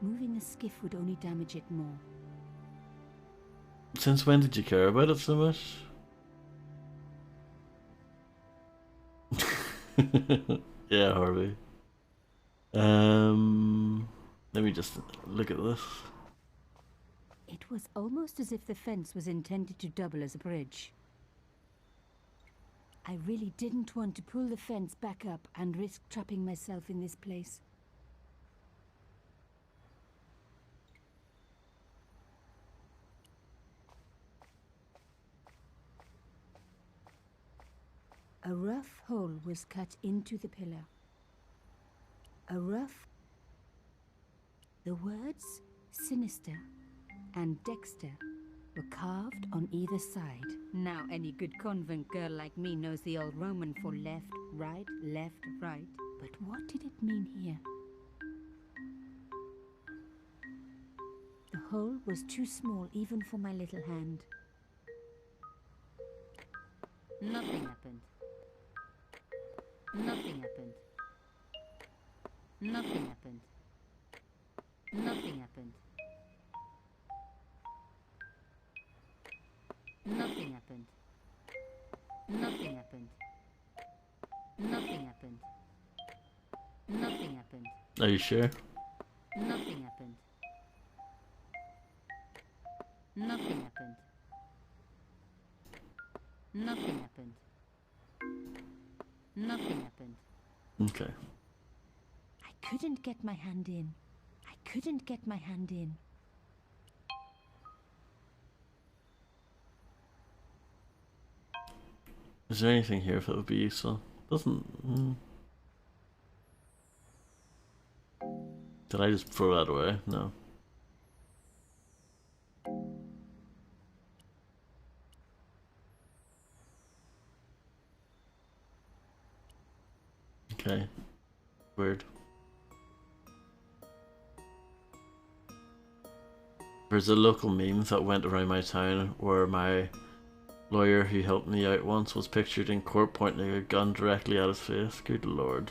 Moving the skiff would only damage it more. Since when did you care about it so much? Yeah, Harvey. Let me just look at this. It was almost as if the fence was intended to double as a bridge. I really didn't want to pull the fence back up and risk trapping myself in this place. A rough hole was cut into the pillar. The words sinister and Dexter were carved on either side. Now any good convent girl like me knows the old Roman for left, right, left, right. But what did it mean here? The hole was too small even for my little hand. Nothing happened. Nothing happened. Nothing happened. Nothing happened. Nothing happened. Nothing happened. Nothing happened. Nothing happened. Are you sure? Nothing happened. Nothing happened. Nothing happened. Nothing happened. Okay. I couldn't get my hand in. I couldn't get my hand in. Is there anything here that would be useful? Doesn't. Did I just throw that away? No. Okay. Weird. There's a local meme that went around my town where my lawyer who helped me out once was pictured in court pointing a gun directly at his face. Good lord.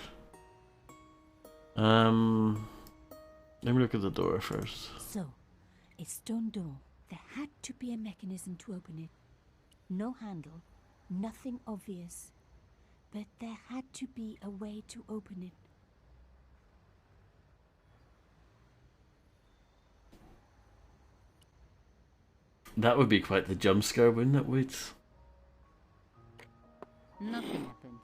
Let me look at the door first. So, a stone door. There had to be a mechanism to open it. No handle, nothing obvious. But there had to be a way to open it. That would be quite the jump scare, wouldn't it? Wait. Nothing happened.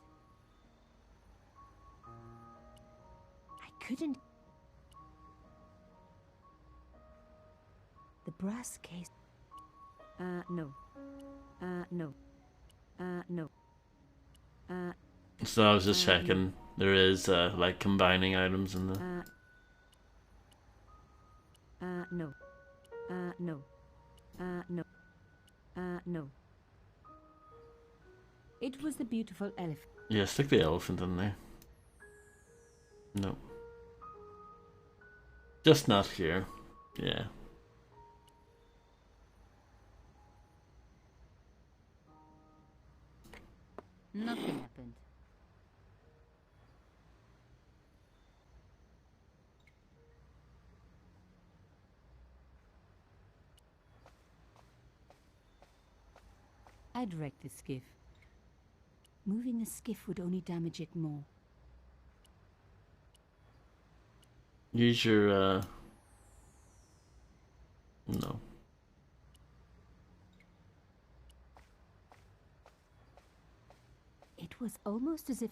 I couldn't. The brass case. No. No. No. So I was just checking. There is like combining items in the. No. No. No. No. It was the beautiful elephant. Yeah, stick the elephant in there. No. Just not here. Yeah. Nothing happened. I'd wreck the skiff. Moving the skiff would only damage it more. Use your no. It was almost as if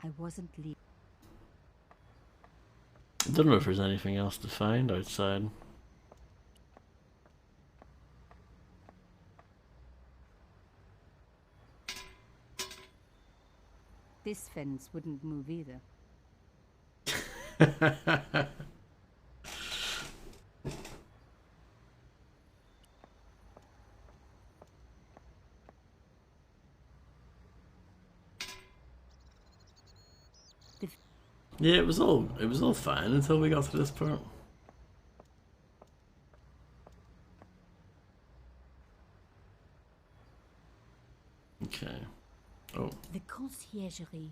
I wasn't leaving. I don't know if there's anything else to find outside. This fence wouldn't move either. Yeah, it was all fine until we got to this part. Okay. Oh. The conciergerie,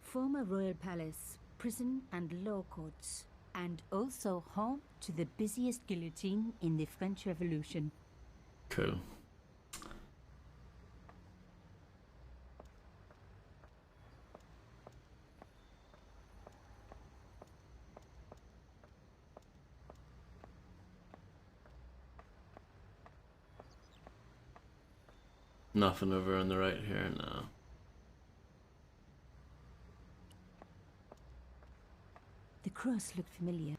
former royal palace, prison and law courts, and also home to the busiest guillotine in the French Revolution. Cool. Nothing over on the right here, no. The cross looked familiar.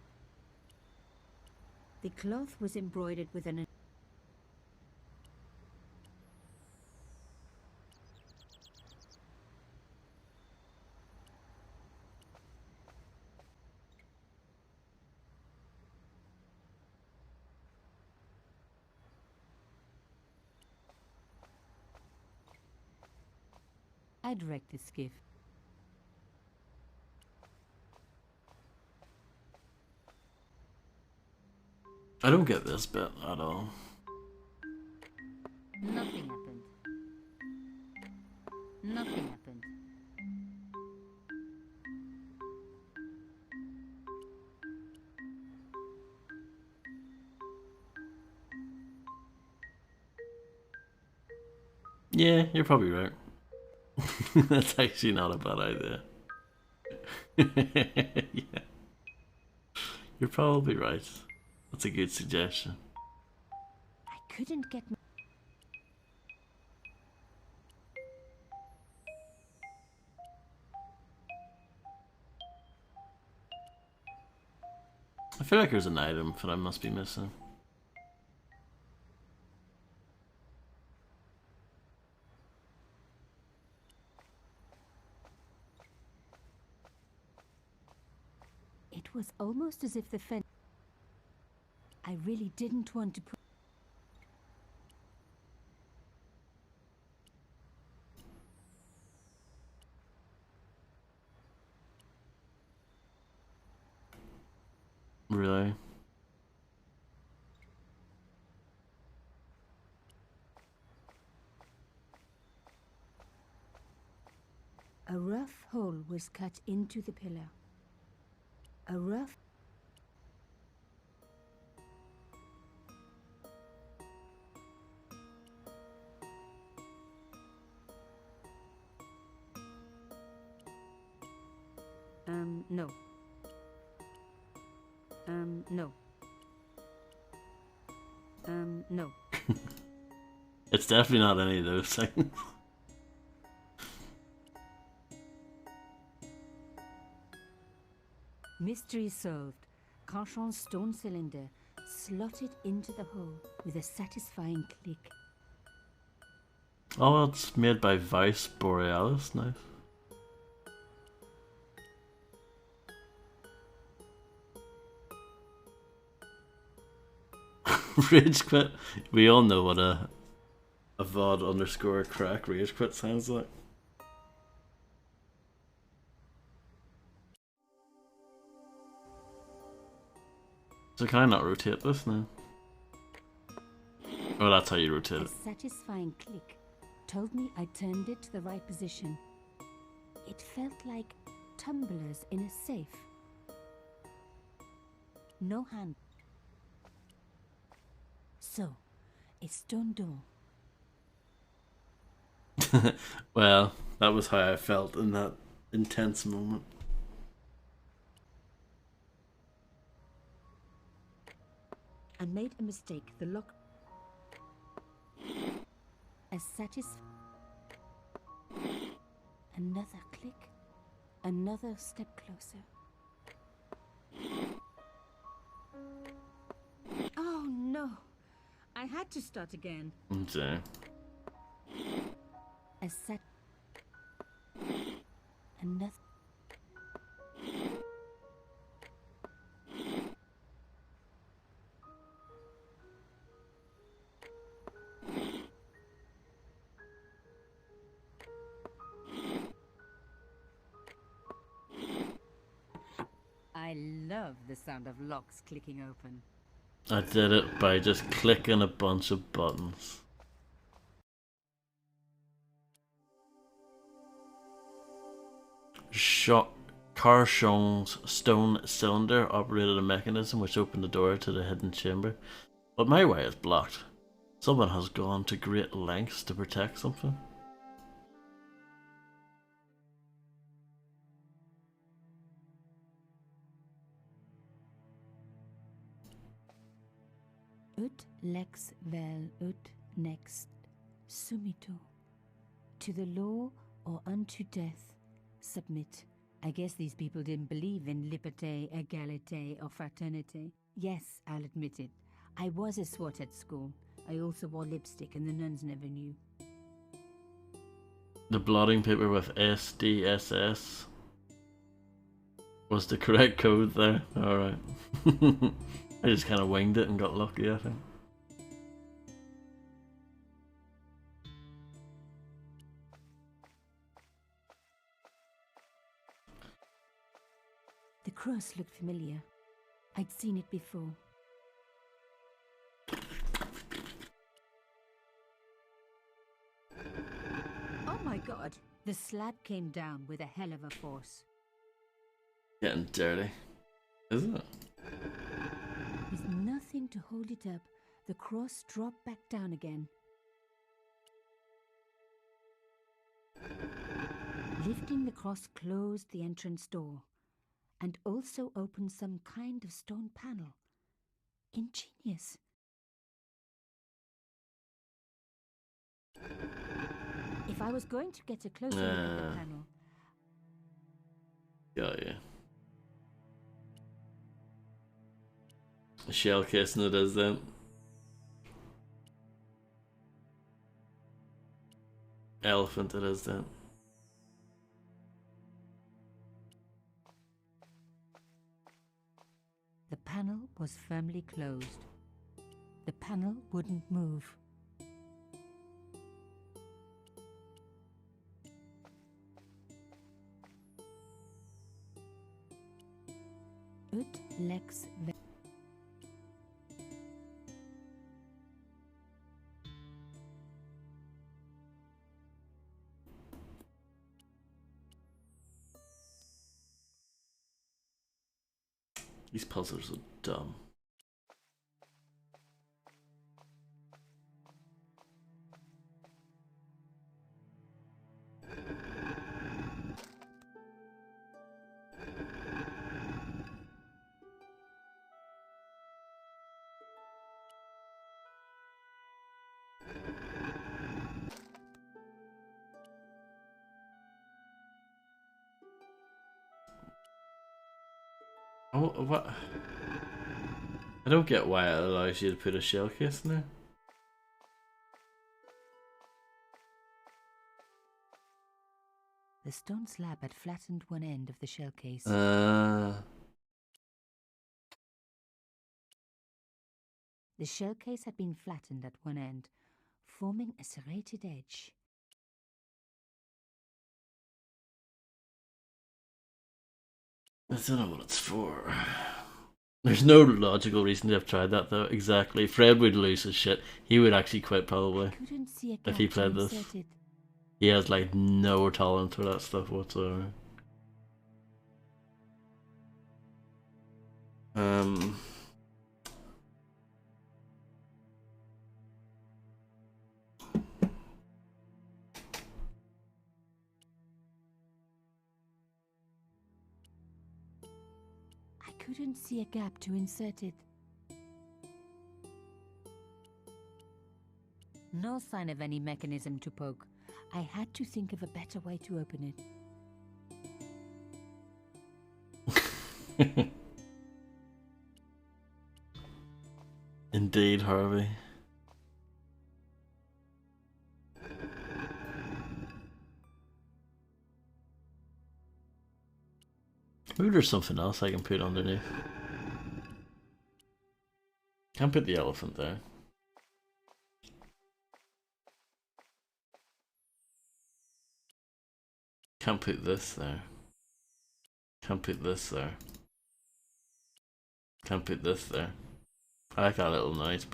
The cloth was embroidered with an... I'd wreck the skiff. I don't get this bit at all. Nothing happened. Nothing happened. Yeah, you're probably right. That's actually not a bad idea. Yeah, you're probably right. That's a good suggestion. I couldn't get my... I feel like there's an item that I must be missing. It was almost as if the fence... I really didn't want to put... Really? A rough hole was cut into the pillar. A rough... no. No. No. It's definitely not any of those things. Mystery solved. Carchon's stone cylinder slotted into the hole with a satisfying click. Oh, it's made by Vice Borealis. Nice. Rage quit. We all know what a VOD underscore crack rage quit sounds like. So can I not rotate this now? Oh, that's how you rotate A it. satisfying click told me I turned it to the right position. It felt like tumblers in a safe. No hand. So, a stone door. Well, that was how I felt in that intense moment. I made a mistake. The lock... A Another click. Another step closer. Oh no! I had to start again. Okay. Another... I love the sound of locks clicking open. I did it by just clicking a bunch of buttons. Carchon's stone cylinder operated a mechanism which opened the door to the hidden chamber. But my way is blocked. Someone has gone to great lengths to protect something. Ut lex vel ut next sumito. To the law or unto death submit. I guess these people didn't believe in liberté, égalité, or fraternité. Yes, I'll admit it. I was a swot at school. I also wore lipstick and the nuns never knew. The blotting paper with SDSS was the correct code there. Alright. I just kind of winged it and got lucky, I think. The cross looked familiar. I'd seen it before. Oh my god! The slab came down with a hell of a force. Getting dirty. Is it? With nothing to hold it up, the cross dropped back down again. Lifting the cross closed the entrance door and also opened some kind of stone panel. Ingenious. If I was going to get a closer look at the panel... Yeah. A shell casing it is then. Elephant it is then. The panel was firmly closed. The panel wouldn't move. Ut lex ve- These puzzles are dumb. Oh, what? I don't get why it allows you to put a shell case in there. The stone slab had flattened one end of the shell case. Uh, The shell case had been flattened at one end, forming a serrated edge. I don't know what it's for. There's no logical reason to have tried that though. Exactly. Fred would lose his shit. He would actually quit probably Couldn't see a if he gap played this. inserted. He has like no tolerance for that stuff whatsoever. I couldn't see a gap to insert it. No sign of any mechanism to poke. I had to think of a better way to open it. Indeed, Harvey. Maybe there's something else I can put underneath. Can't put the elephant there. Can't put this there. Can't put this there. Can't put this there. I like that little noise.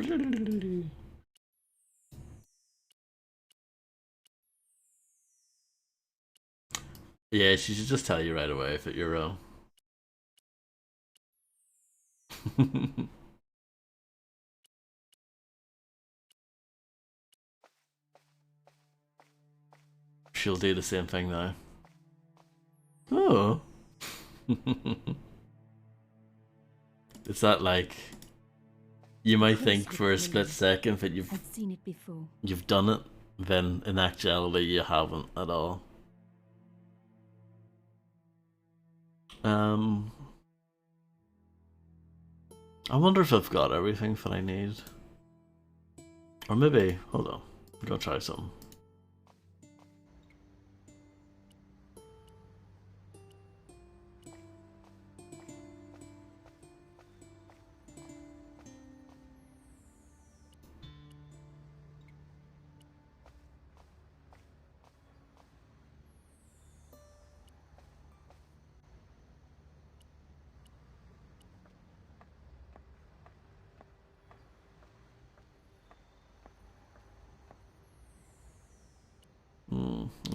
Yeah, she should just tell you right away if you're wrong. She'll do the same thing now. Oh. Is that like... You might think for a split second that I've seen it before. you've done it, then in actuality you haven't at all. I wonder if I've got everything that I need. Or maybe, hold on, I'm gonna try something.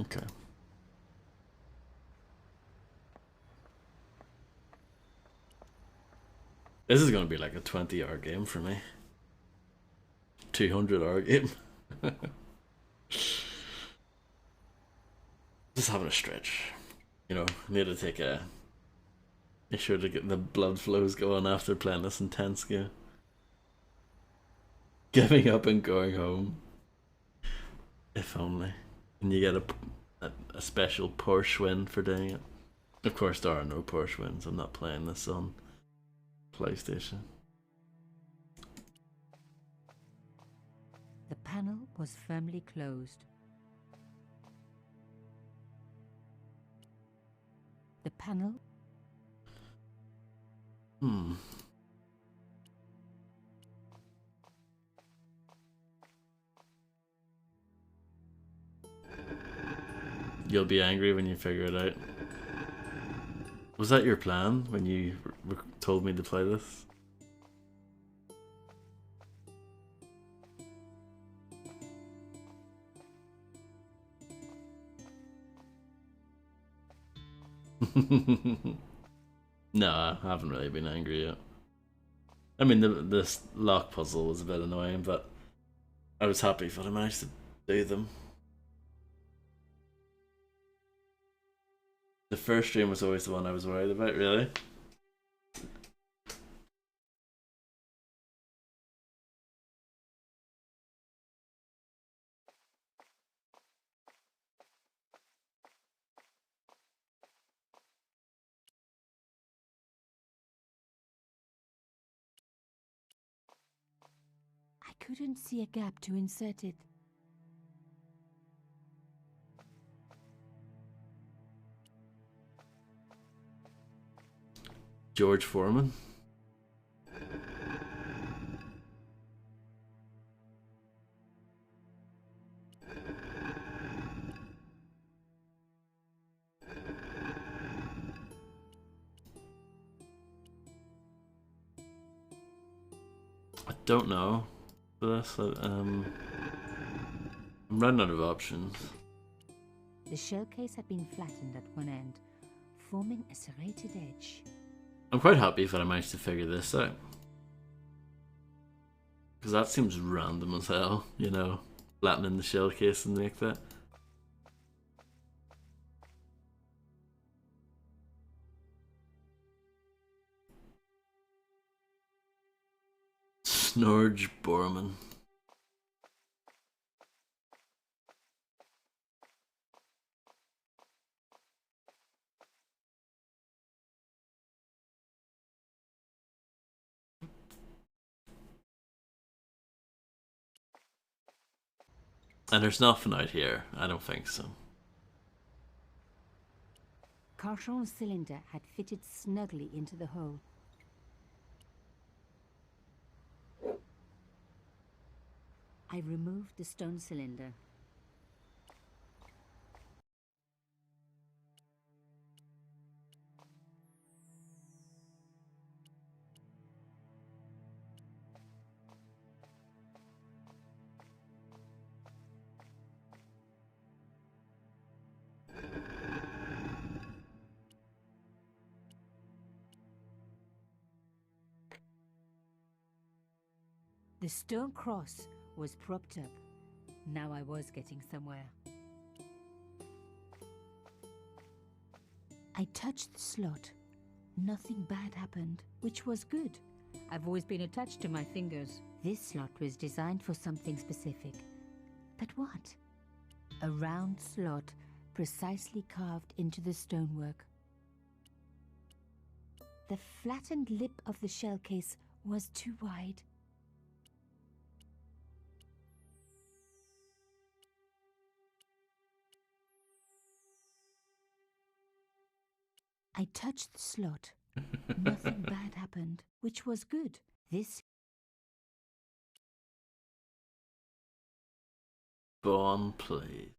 Okay. This is gonna be like a 20-hour game for me. 200-hour game. Just having a stretch. You know, need to take a. Make sure to get the blood flows going after playing this intense game. Giving up and going home. If only. And you get a special Porsche win for doing it. Of course, there are no Porsche wins. I'm not playing this on PlayStation. The panel was firmly closed. The panel. You'll be angry when you figure it out. Was that your plan when you told me to play this? No, I haven't really been angry yet. I mean, this lock puzzle was a bit annoying, but I was happy that I managed to do them. The first stream was always the one I was worried about, really. I couldn't see a gap to insert it. George Foreman. I don't know for this. I'm running out of options. The shell case had been flattened at one end, forming a serrated edge. I'm quite happy that I managed to figure this out. Because that seems random as hell, you know, flattening the shell case and like that. Snorge Borman. And there's nothing out here. I don't think so. Carchon's cylinder had fitted snugly into the hole. I removed the stone cylinder. The stone cross was propped up. Now I was getting somewhere. I touched the slot. Nothing bad happened, which was good. I've always been attached to my fingers. This slot was designed for something specific. But what? A round slot precisely carved into the stonework. The flattened lip of the shell case was too wide. I touched the slot. Nothing bad happened, which was good. This Born, please.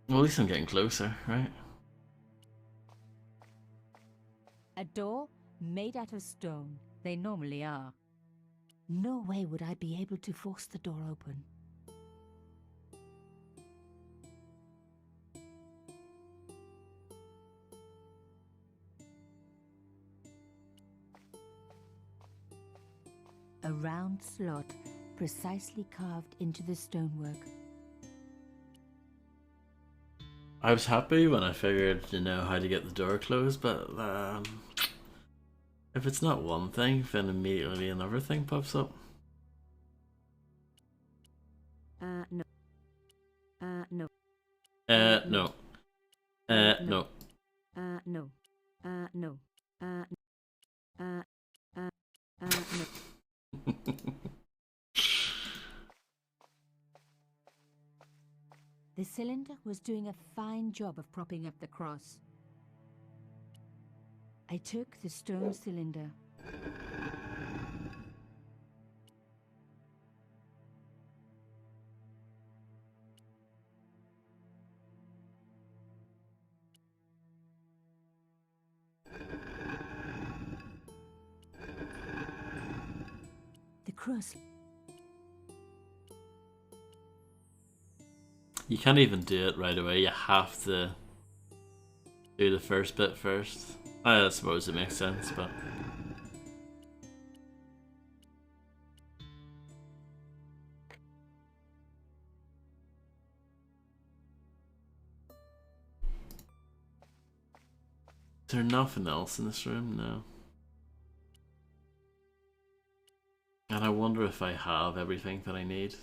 Well, at least I'm getting closer, right? a door made out of stone. They normally are. No way would I be able to force the door open. a round slot precisely carved into the stonework. I was happy when I figured how to get the door closed, but if it's not one thing, then immediately another thing pops up. No. No. No. No. No. No. No. No. The cylinder was doing a fine job of propping up the cross. I took the stone cylinder. The cross. You can't even do it right away. You have to do the first bit first. I suppose it makes sense, but is there nothing else in this room? No. And I wonder if I have everything that I need.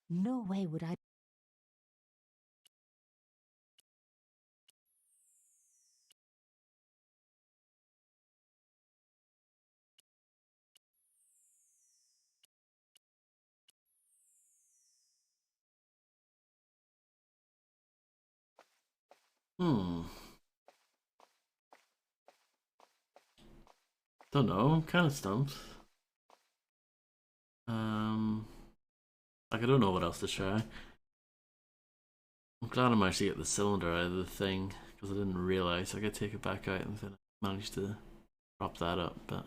No way would I. Don't know, I'm kind of stumped. Like I don't know what else to try. I'm glad I managed to get the cylinder out of the thing, because I didn't realise I could take it back out and then I managed to prop that up, but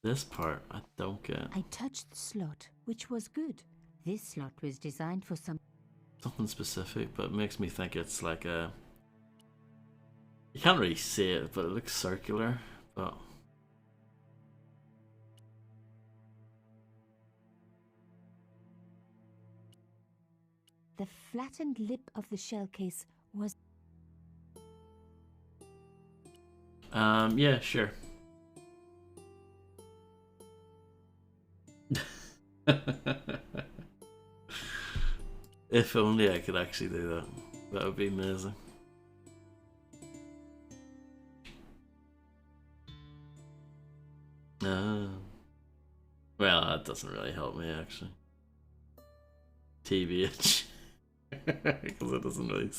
this part I don't get. I touched the slot, which was good. This slot was designed for Something specific, but it makes me think it's like a... You can't really see it, but it looks circular, but... The flattened lip of the shell case was... Yeah, sure. If only I could actually do that. That would be amazing. Well, that doesn't really help me, actually. TBH. Because it doesn't really...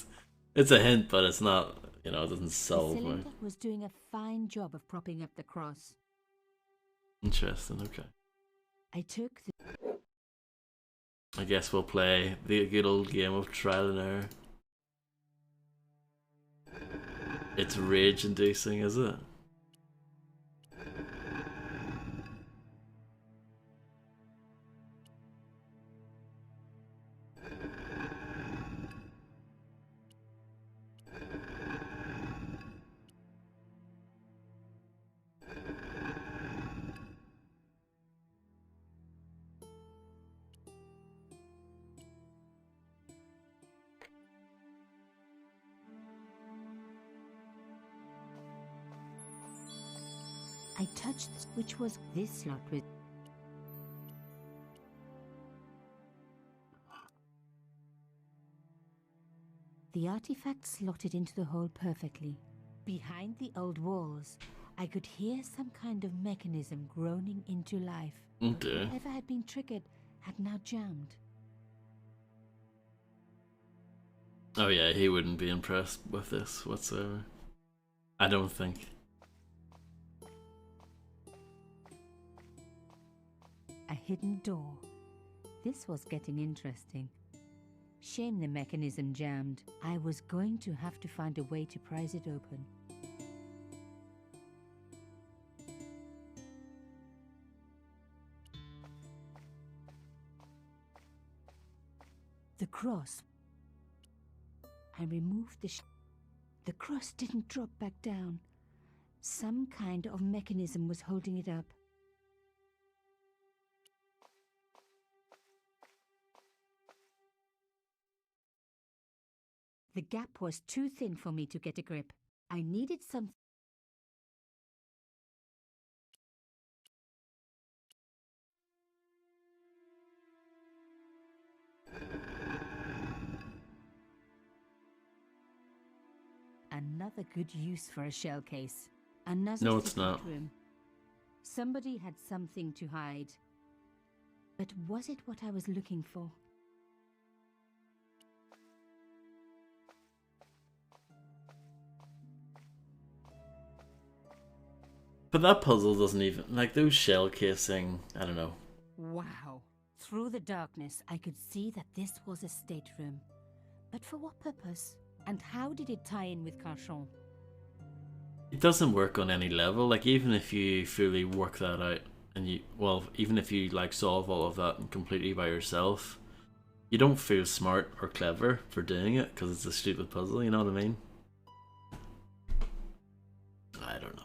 It's a hint, but it's not, it doesn't solve The me. cylinder was doing a fine job of propping up the cross. Interesting, okay. I took the... I guess we'll play the good old game of trial and error. It's rage-inducing, is it? I touched, which was this slot with... The artifact slotted into the hole perfectly. Behind the old walls, I could hear some kind of mechanism groaning into life. Okay. Whatever had been triggered had now jammed. Oh yeah, he wouldn't be impressed with this whatsoever. I don't think. A hidden door. This was getting interesting. Shame the mechanism jammed. I was going to have to find a way to prise it open. The cross. I removed the cross didn't drop back down. Some kind of mechanism was holding it up. The gap was too thin for me to get a grip. I needed something. Another good use for a shell case. Another No, it's secret not. room. Somebody had something to hide. But was it what I was looking for? But that puzzle doesn't even, like those shell casing, I don't know. Wow. Through the darkness, I could see that this was a stateroom. But for what purpose? And how did it tie in with Carchon? It doesn't work on any level. Like, even if you fully work that out, and you, well, even if you like solve all of that completely by yourself, you don't feel smart or clever for doing it because it's a stupid puzzle, you know what I mean? I don't know.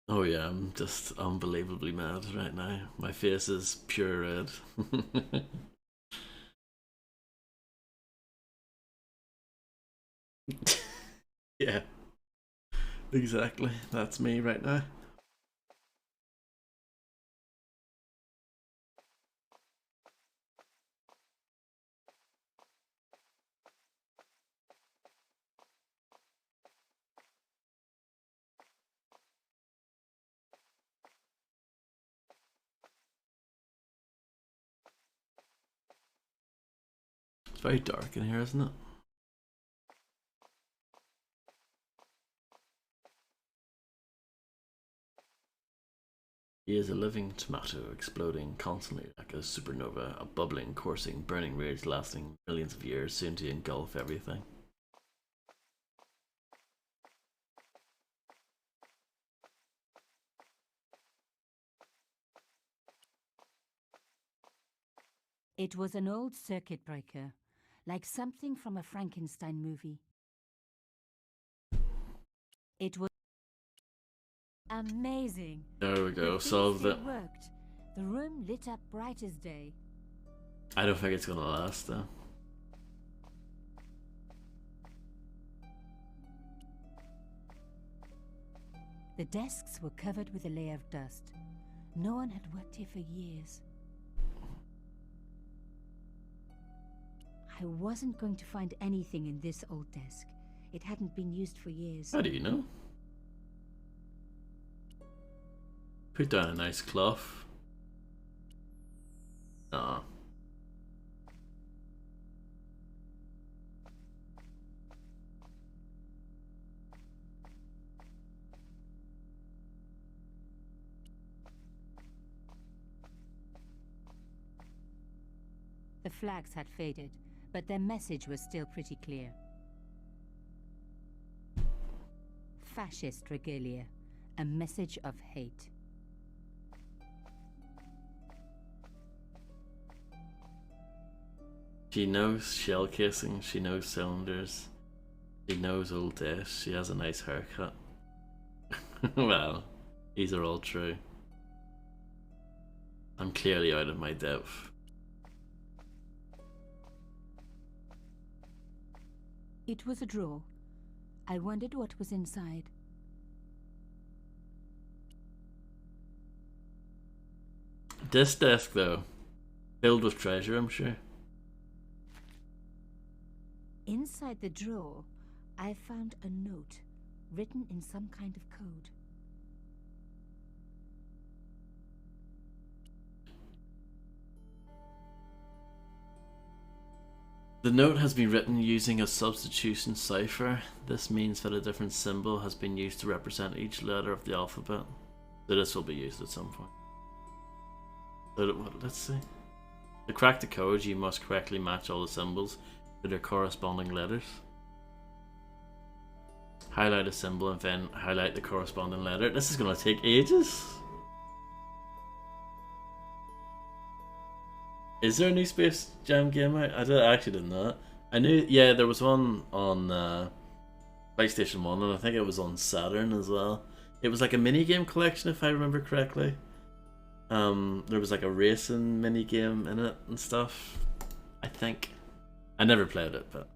Oh yeah, I'm just unbelievably mad right now. My face is pure red. Yeah, exactly. That's me right now. It's very dark in here, isn't it? He is a living tomato, exploding constantly like a supernova, a bubbling, coursing, burning rage lasting millions of years, soon to engulf everything. It was an old circuit breaker, like something from a Frankenstein movie. It was amazing. There we go, The thing solved still it. worked. The room lit up bright as day. I don't think it's gonna last though. The desks were covered with a layer of dust. No one had worked here for years. I wasn't going to find anything in this old desk. It hadn't been used for years. How do you know? Put down a nice cloth. Aw. The flags had faded, but their message was still pretty clear. Fascist regalia, a message of hate. She knows shell casing, she knows cylinders, she knows old desks, she has a nice haircut. Well, these are all true. I'm clearly out of my depth. It was a drawer. I wondered what was inside. This desk, though, filled with treasure, I'm sure. Inside the drawer, I found a note written in some kind of code. The note has been written using a substitution cipher. This means that a different symbol has been used to represent each letter of the alphabet. So this will be used at some point. Let's see. To crack the code, you must correctly match all the symbols to their corresponding letters. Highlight a symbol and then highlight the corresponding letter. This is going to take ages. Is there a new Space Jam game out? I actually didn't know that. I knew, yeah, there was one on PlayStation 1, and I think it was on Saturn as well. It was like a mini game collection, if I remember correctly. There was like a racing mini game in it and stuff. I think. I never played it, but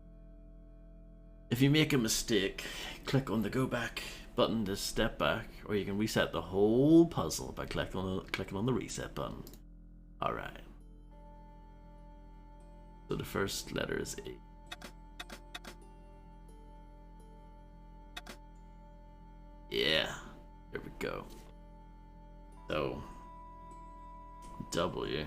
if you make a mistake, click on the go back button to step back, or you can reset the whole puzzle by clicking on the reset button. Alright. So the first letter is E. Yeah, here we go. So, W.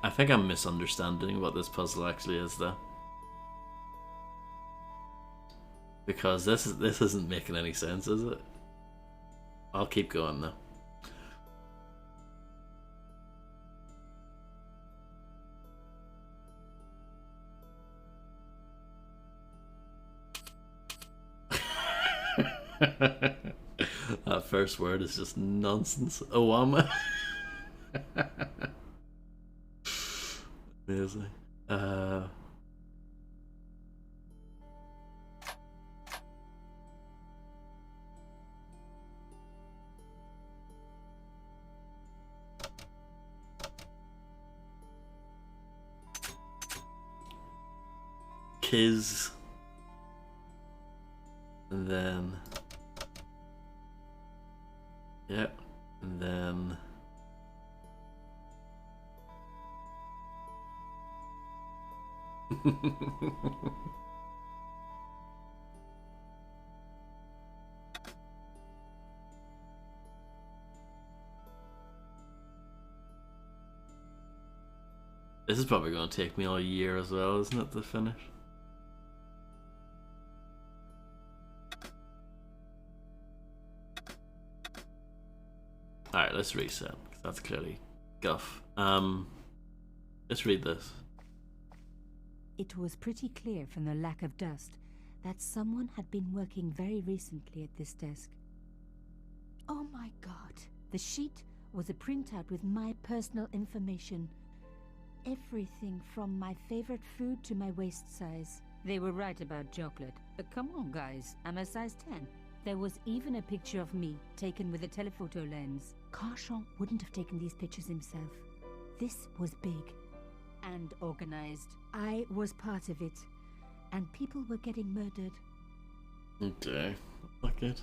I think I'm misunderstanding what this puzzle actually is, though, because this isn't making any sense, is it? I'll keep going though. That first word is just nonsense. Owama. Amazing. Kiz. And then, yep, and then this is probably going to take me all year as well, isn't it, to finish? Alright, let's reset, because that's clearly guff. Let's read this. It was pretty clear from the lack of dust that someone had been working very recently at this desk. Oh my god. The sheet was a printout with my personal information. Everything from my favorite food to my waist size. They were right about chocolate. But come on, guys, I'm a size 10. There was even a picture of me, taken with a telephoto lens. Carchon wouldn't have taken these pictures himself. This was big and organized. I was part of it, and people were getting murdered. Okay, not good.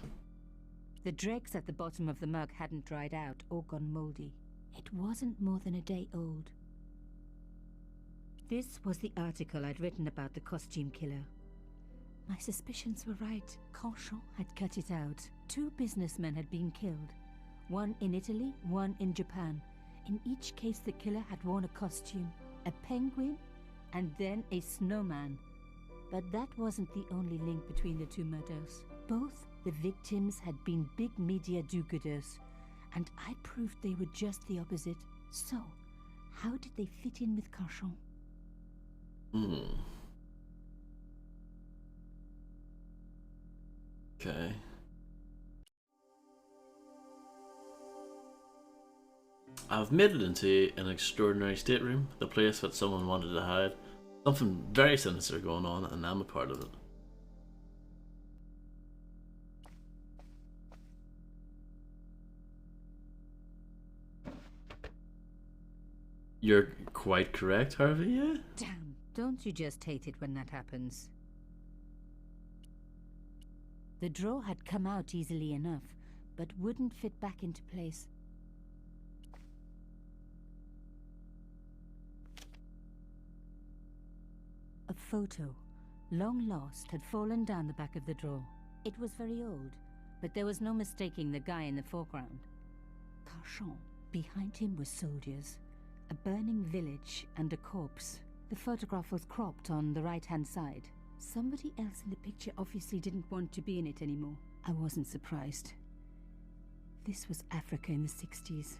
The dregs at the bottom of the mug hadn't dried out or gone moldy. It wasn't more than a day old. This was the article I'd written about the costume killer. My suspicions were right. Carchon had cut it out. 2 businessmen had been killed. One in Italy, one in Japan. In each case, the killer had worn a costume. A penguin, and then a snowman. But that wasn't the only link between the 2 murders. Both the victims had been big media do-gooders, and I proved they were just the opposite. So, how did they fit in with Carchon? Okay. I've made it into an extraordinary stateroom, the place that someone wanted to hide. Something very sinister going on, and I'm a part of it. You're quite correct, Harvey, yeah? Damn, don't you just hate it when that happens? The drawer had come out easily enough, but wouldn't fit back into place. A photo, long lost, had fallen down the back of the drawer. It was very old, but there was no mistaking the guy in the foreground. Carchon. Behind him were soldiers, a burning village, and a corpse. The photograph was cropped on the right-hand side. Somebody else in the picture obviously didn't want to be in it anymore. I wasn't surprised. This was Africa in the 60s.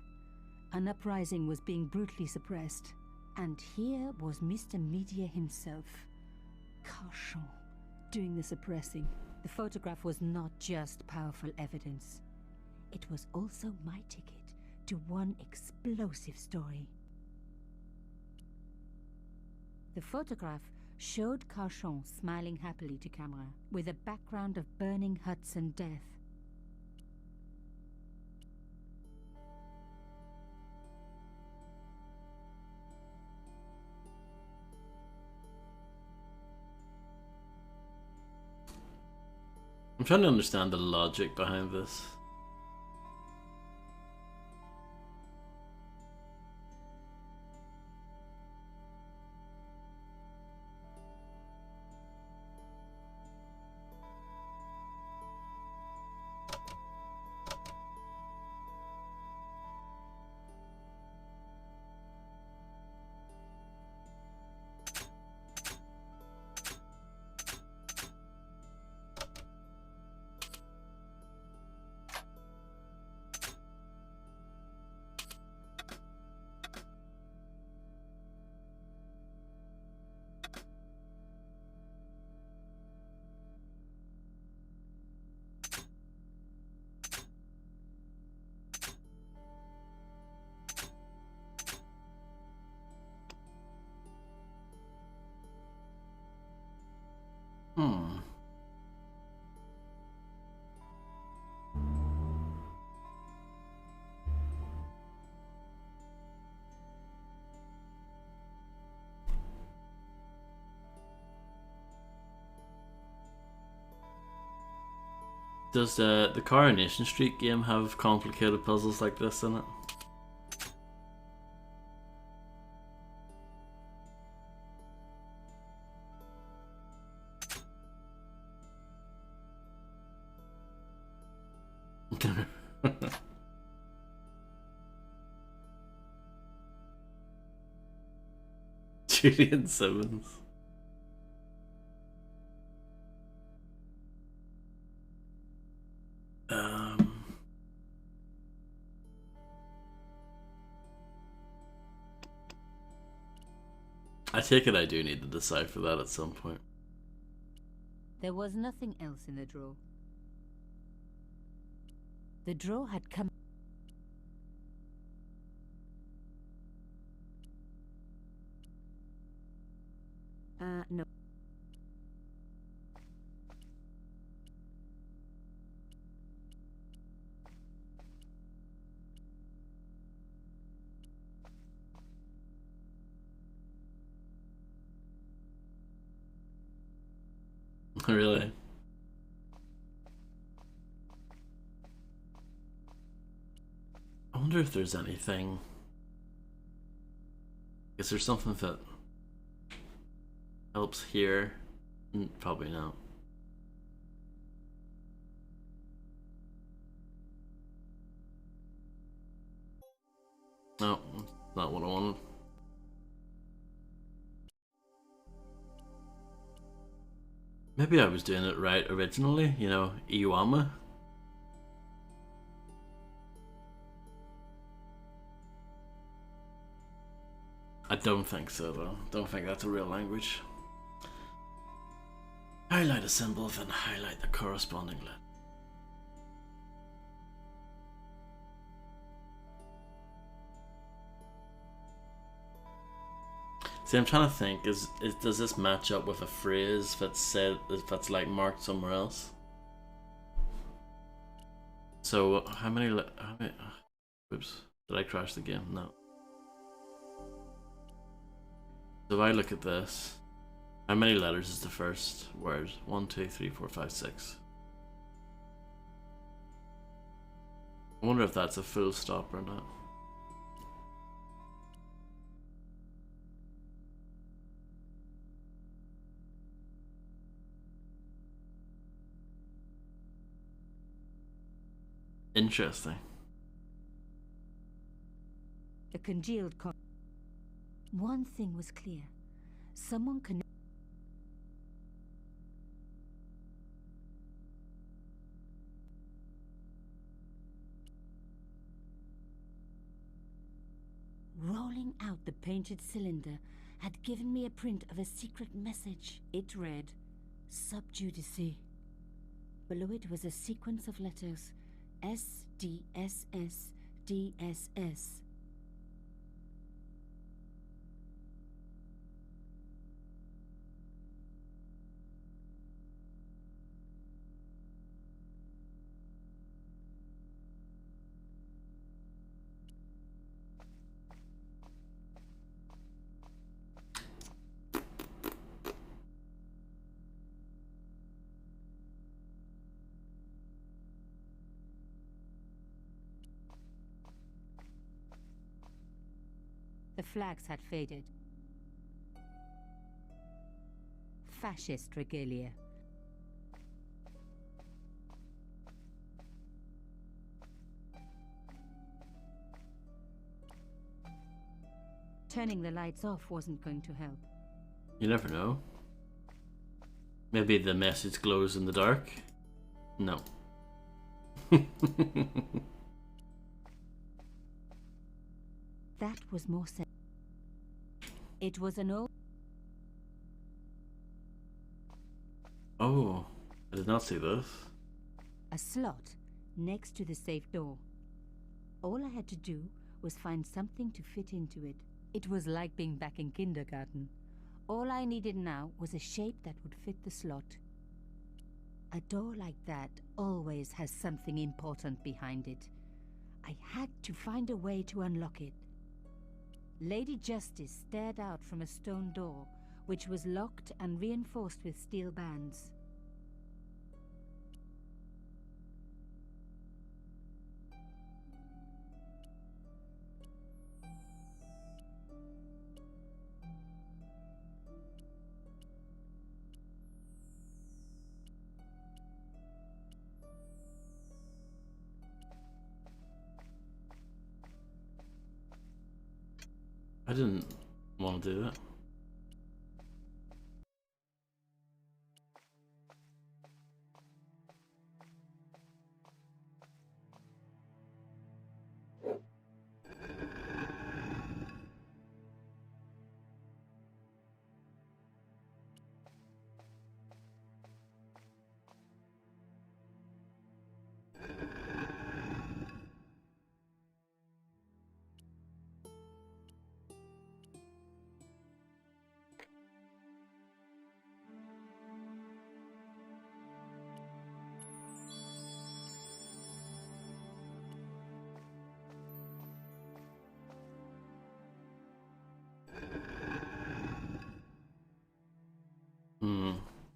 An uprising was being brutally suppressed. And here was Mr. Media himself, Carchon, doing the suppressing. The photograph was not just powerful evidence. it was also my ticket to one explosive story. The photograph showed Carchon smiling happily to camera, with a background of burning huts and death. I'm trying to understand the logic behind this. Does the Coronation Street game have complicated puzzles like this in it? Julian Simmons. I take it I do need to decipher that at some point. There was nothing else in the drawer. The drawer had come... no. Really? I wonder if there's anything. Is there something that helps here? Probably not. No, not what I wanted. Maybe I was doing it right originally, you know, Iwama. I don't think so though. Don't think that's a real language. Highlight a symbol, then highlight the corresponding letter. See, I'm trying to think, does this match up with a phrase that's said, that's like marked somewhere else? So, how many, oops, did I crash the game? No. So if I look at this, how many letters is the first word? 1, 2, 3, 4, 5, 6. I wonder if that's a full stop or not. Interesting. A congealed One thing was clear. Someone can... Rolling out the painted cylinder had given me a print of a secret message. It read, Sub Judice. Below it was a sequence of letters, SDSS. The flags had faded. Fascist regalia. Turning the lights off wasn't going to help. You never know. Maybe the message glows in the dark? No. That was more sense. It was an old... Oh, I did not see this. a slot next to the safe door. All I had to do was find something to fit into it. It was like being back in kindergarten. All I needed now was a shape that would fit the slot. A door like that always has something important behind it. I had to find a way to unlock it. Lady Justice stared out from a stone door, which was locked and reinforced with steel bands. I didn't want to do that.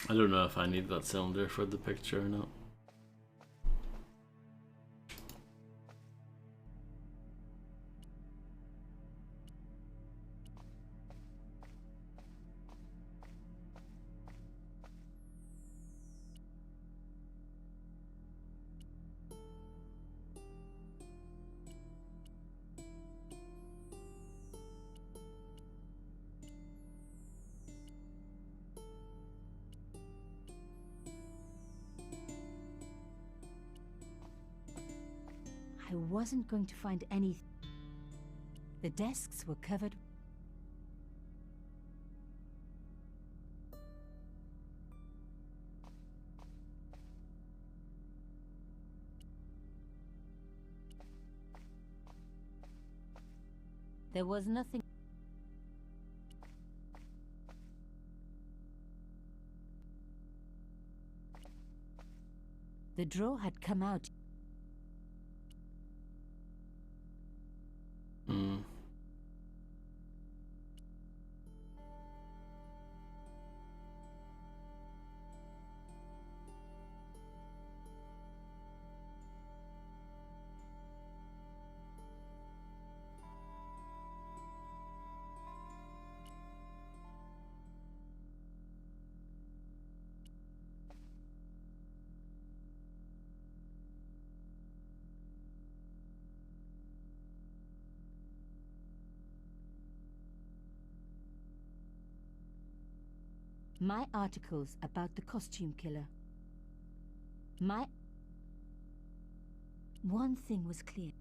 I don't know if I need that cylinder for the picture or not. I wasn't going to find anything. The desks were covered. There was nothing. The drawer had come out. My articles about the costume killer. One thing was clear.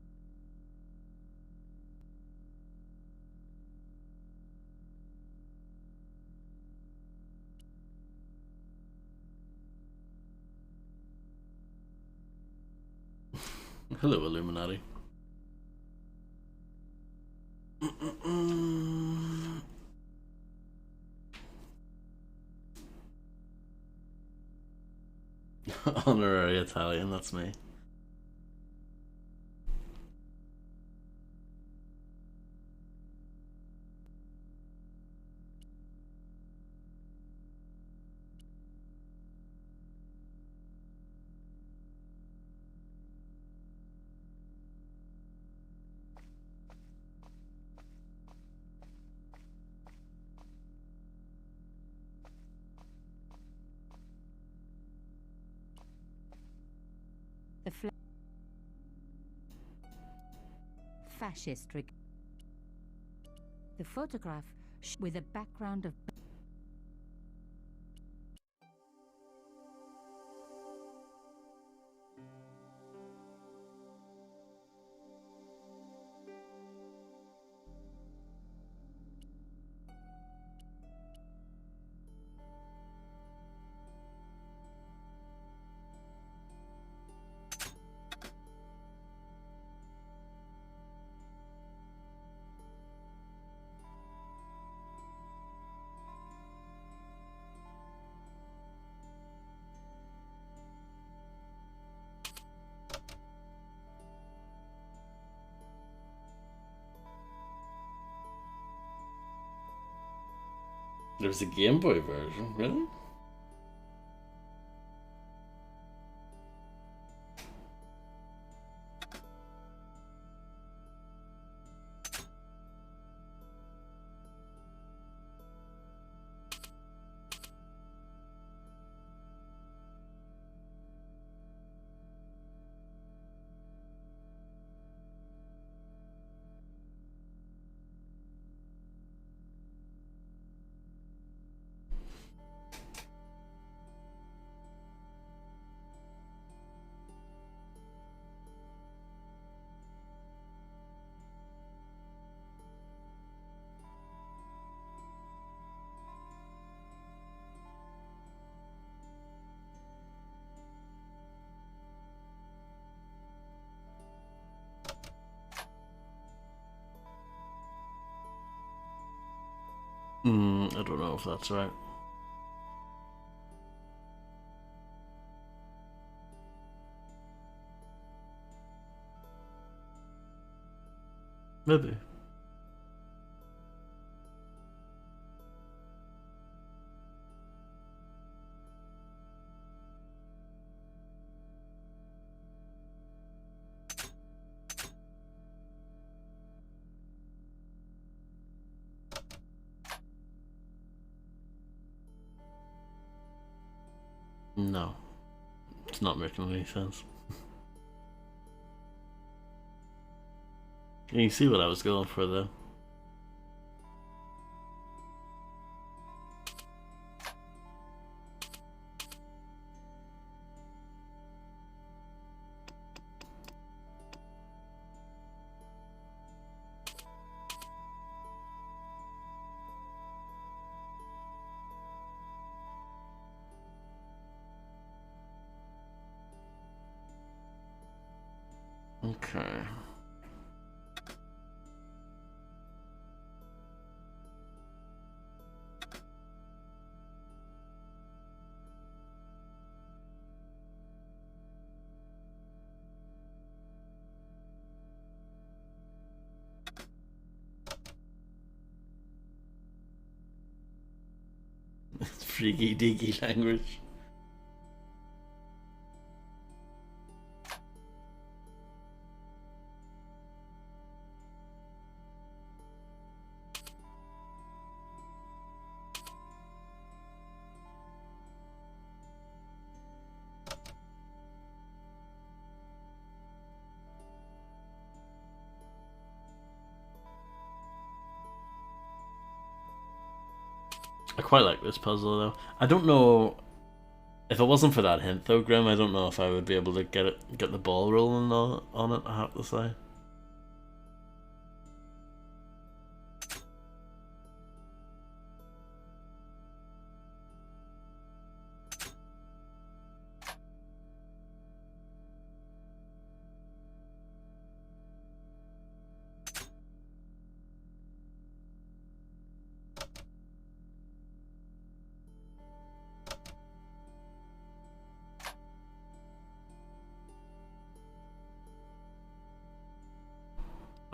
Hello, Illuminati. Honorary Italian, that's me. The fascist the photograph with a background of There's a Game Boy version, really? I don't know if that's right. Maybe. No. It's not making any sense. You can see what I was going for though. Okay. Freaky deaky language. I quite like this puzzle though. I don't know if it wasn't for that hint though, Grim. I don't know if I would be able to get the ball rolling on it. I have to say.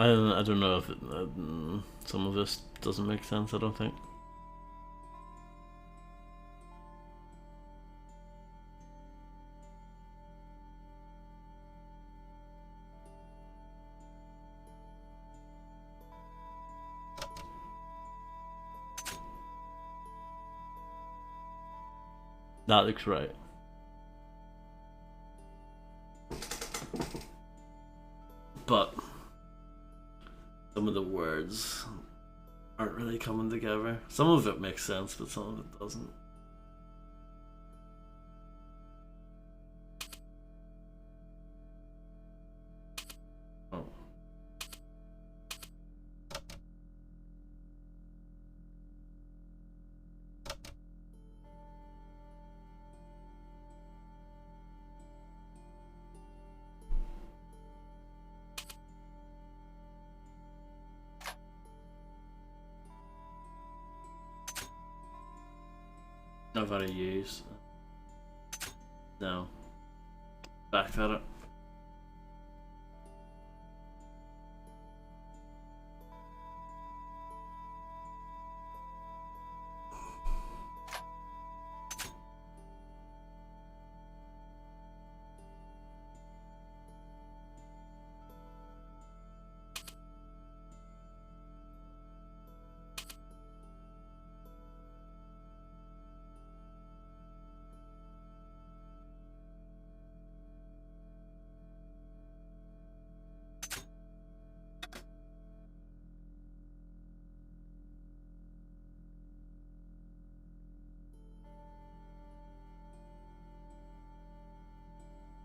I don't know if it, some of this doesn't make sense. I don't think. That looks right. But some of the words aren't really coming together. Some of it makes sense, but some of it doesn't. Oh. Not very use. No. Back at it.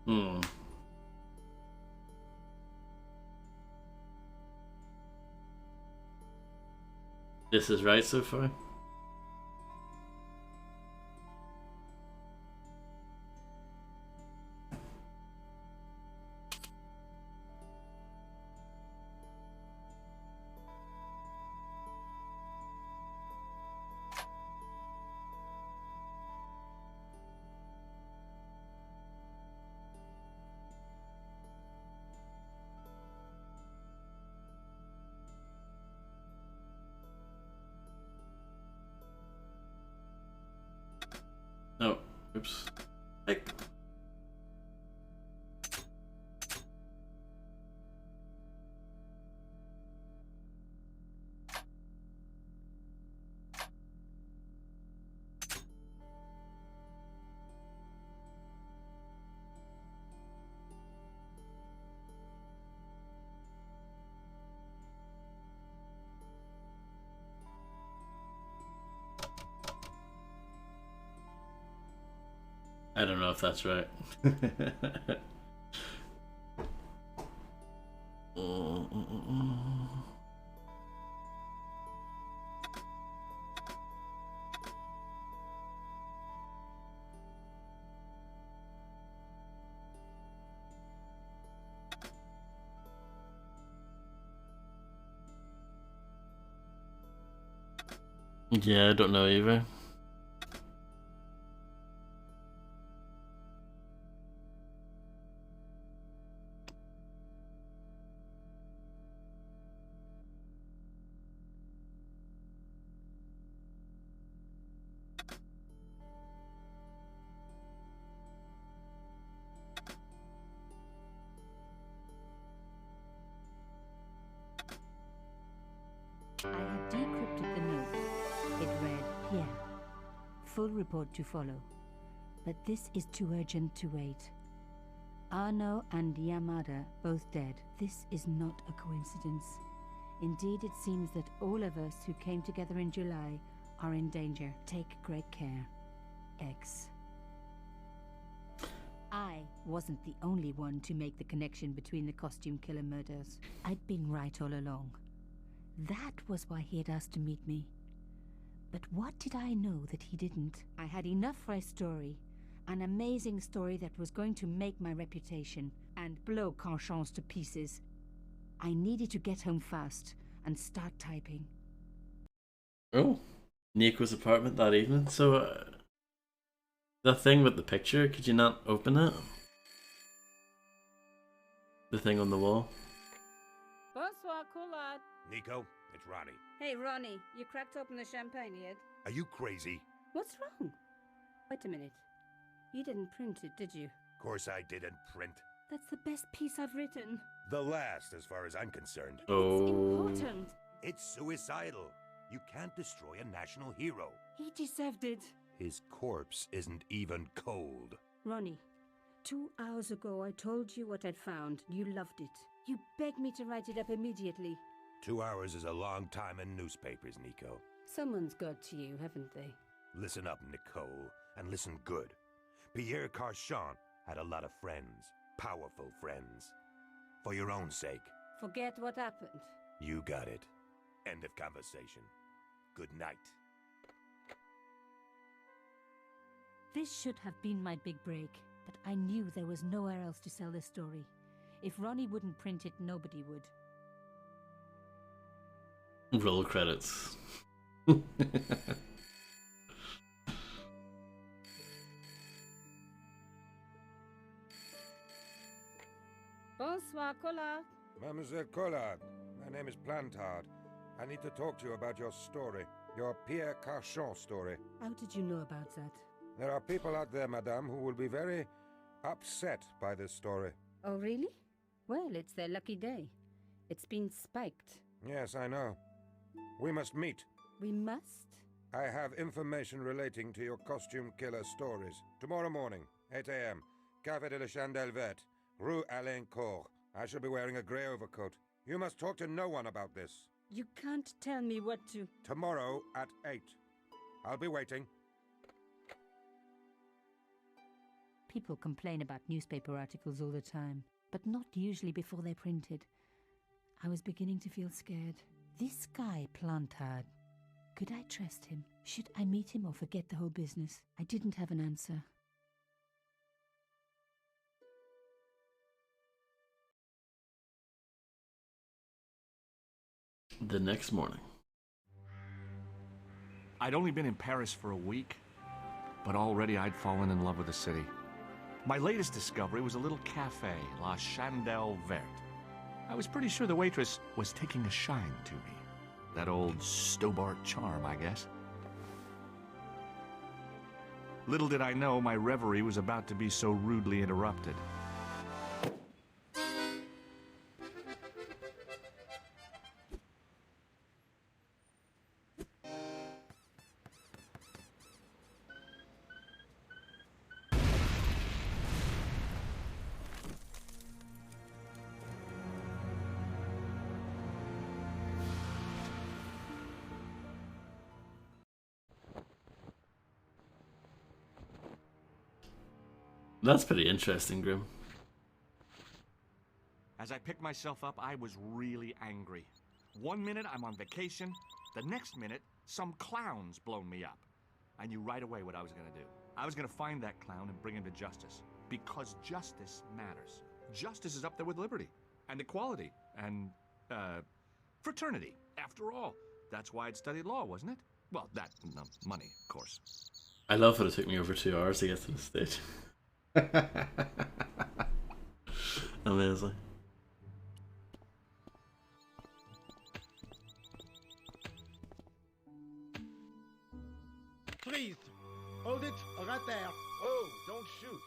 Hmm. This is right so far? No. Oops. Hey. I don't know if that's right. Yeah, I don't know either. I had decrypted the note. It read, Pierre, full report to follow. But this is too urgent to wait. Arno and Yamada both dead. This is not a coincidence. Indeed, it seems that all of us who came together in July are in danger. Take great care. X. I wasn't the only one to make the connection between the costume killer murders. I'd been right all along. That was why he had asked to meet me. But what did I know that he didn't? I had enough for a story. An amazing story that was going to make my reputation and blow Conchance to pieces. I needed to get home fast and start typing. Oh, Nico's apartment that evening. So, the thing with the picture, could you not open it? The thing on the wall. Bonsoir. Bonsoir, Collard. Nico, it's Ronnie. Hey, Ronnie, you cracked open the champagne yet? Are you crazy? What's wrong? Wait a minute. You didn't print it, did you? Course I didn't print. That's the best piece I've written. The last, as far as I'm concerned. Oh. It's important. It's suicidal. You can't destroy a national hero. He deserved it. His corpse isn't even cold. Ronnie, 2 hours ago I told you what I'd found. You loved it. You begged me to write it up immediately. 2 hours is a long time in newspapers, Nico. Someone's got to you, haven't they? Listen up, Nicole, and listen good. Pierre Carchon had a lot of friends. Powerful friends. For your own sake. Forget what happened. You got it. End of conversation. Good night. This should have been my big break, but I knew there was nowhere else to sell this story. If Ronnie wouldn't print it, nobody would. Roll credits. Bonsoir, Collard. Mademoiselle Collard, my name is Plantard. I need to talk to you about your story. Your Pierre Carchon story. How did you know about that? There are people out there, madame, who will be very upset by this story. Oh, really? Well, it's their lucky day. It's been spiked. Yes, I know. We must meet. We must? I have information relating to your costume killer stories. Tomorrow morning, 8 a.m., Café de la Chandelle Verte, Rue Alain Court. I shall be wearing a grey overcoat. You must talk to no one about this. You can't tell me what to... Tomorrow at 8. I'll be waiting. People complain about newspaper articles all the time, but not usually before they're printed. I was beginning to feel scared. This guy, Plantard, could I trust him? Should I meet him or forget the whole business? I didn't have an answer. The next morning. I'd only been in Paris for a week, but already I'd fallen in love with the city. My latest discovery was a little cafe, La Chandelle Verte. I was pretty sure the waitress was taking a shine to me. That old Stobart charm, I guess. Little did I know my reverie was about to be so rudely interrupted. That's pretty interesting, Grim. As I picked myself up, I was really angry. 1 minute I'm on vacation, the next minute some clown's blown me up. I knew right away what I was gonna do. I was gonna find that clown and bring him to justice. Because justice matters. Justice is up there with liberty, and equality, and, fraternity. After all, that's why I'd studied law, wasn't it? Well, that, no, money, of course. I love that it took me over 2 hours to get to the stage. Amazing. Freeze! Hold it, right there. Oh, don't shoot.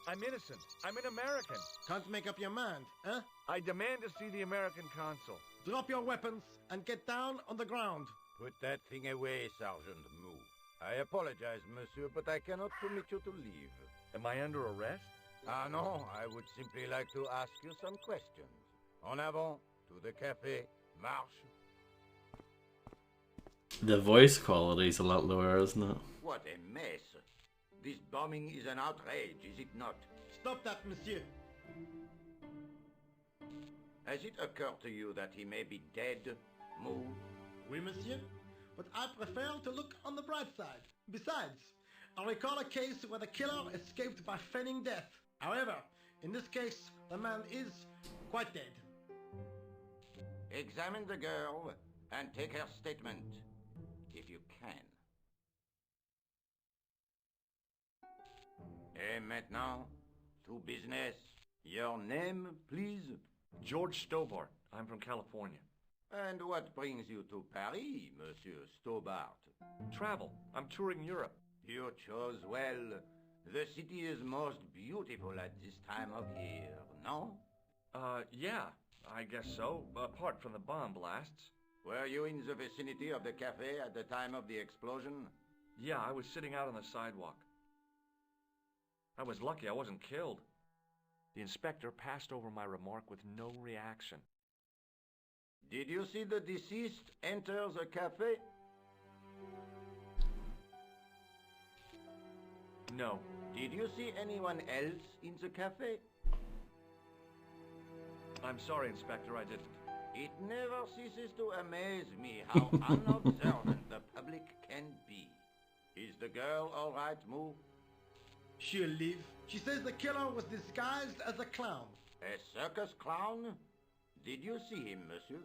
I'm innocent. I'm an American. Can't make up your mind, huh? I demand to see the American consul. Drop your weapons and get down on the ground. Put that thing away, Sergeant Mou. I apologize, monsieur, but I cannot permit you to leave. Am I under arrest? Ah, no, I would simply like to ask you some questions. En avant, to the café, marche. The voice quality is a lot lower, isn't it? What a mess. This bombing is an outrage, is it not? Stop that, monsieur. Has it occurred to you that he may be dead, Mou? Oui, monsieur. But I prefer to look on the bright side. Besides, I recall a case where the killer escaped by feigning death. However, in this case, the man is quite dead. Examine the girl and take her statement, if you can. Et maintenant, to business. Your name, please? George Stobart. I'm from California. And what brings you to Paris, Monsieur Stobart? Travel. I'm touring Europe. You chose well. The city is most beautiful at this time of year, no? Yeah, I guess so, apart from the bomb blasts. Were you in the vicinity of the cafe at the time of the explosion? Yeah, I was sitting out on the sidewalk. I was lucky I wasn't killed. The inspector passed over my remark with no reaction. Did you see the deceased enter the cafe? No. Did you see anyone else in the cafe? I'm sorry, Inspector, I didn't. It never ceases to amaze me how unobservant the public can be. Is the girl all right, Moo? She'll live. She says the killer was disguised as a clown. A circus clown? Did you see him, monsieur?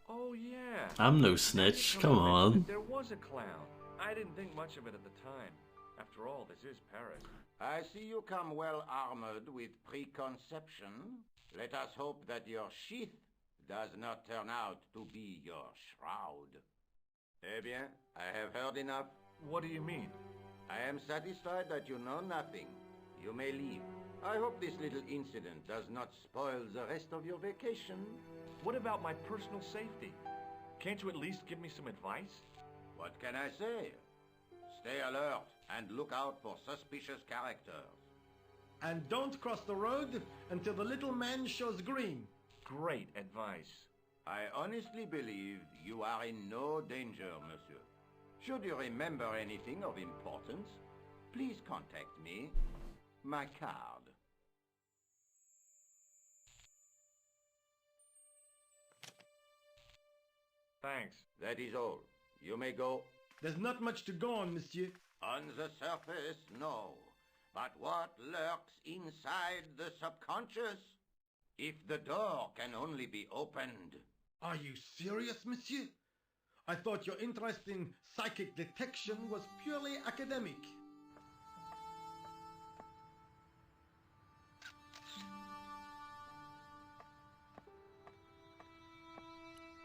Oh, yeah. I'm no snitch, come on. There was a clown. I didn't think much of it at the time. After all, this is Paris. I see you come well armored with preconception. Let us hope that your sheath does not turn out to be your shroud. Eh bien, I have heard enough. What do you mean? I am satisfied that you know nothing. You may leave. I hope this little incident does not spoil the rest of your vacation. What about my personal safety? Can't you at least give me some advice? What can I say? Stay alert and look out for suspicious characters. And don't cross the road until the little man shows green. Great advice. I honestly believe you are in no danger, monsieur. Should you remember anything of importance, please contact me. My card. Thanks. That is all. You may go. There's not much to go on, monsieur. On the surface, no. But what lurks inside the subconscious? If the door can only be opened... Are you serious, monsieur? I thought your interest in psychic detection was purely academic.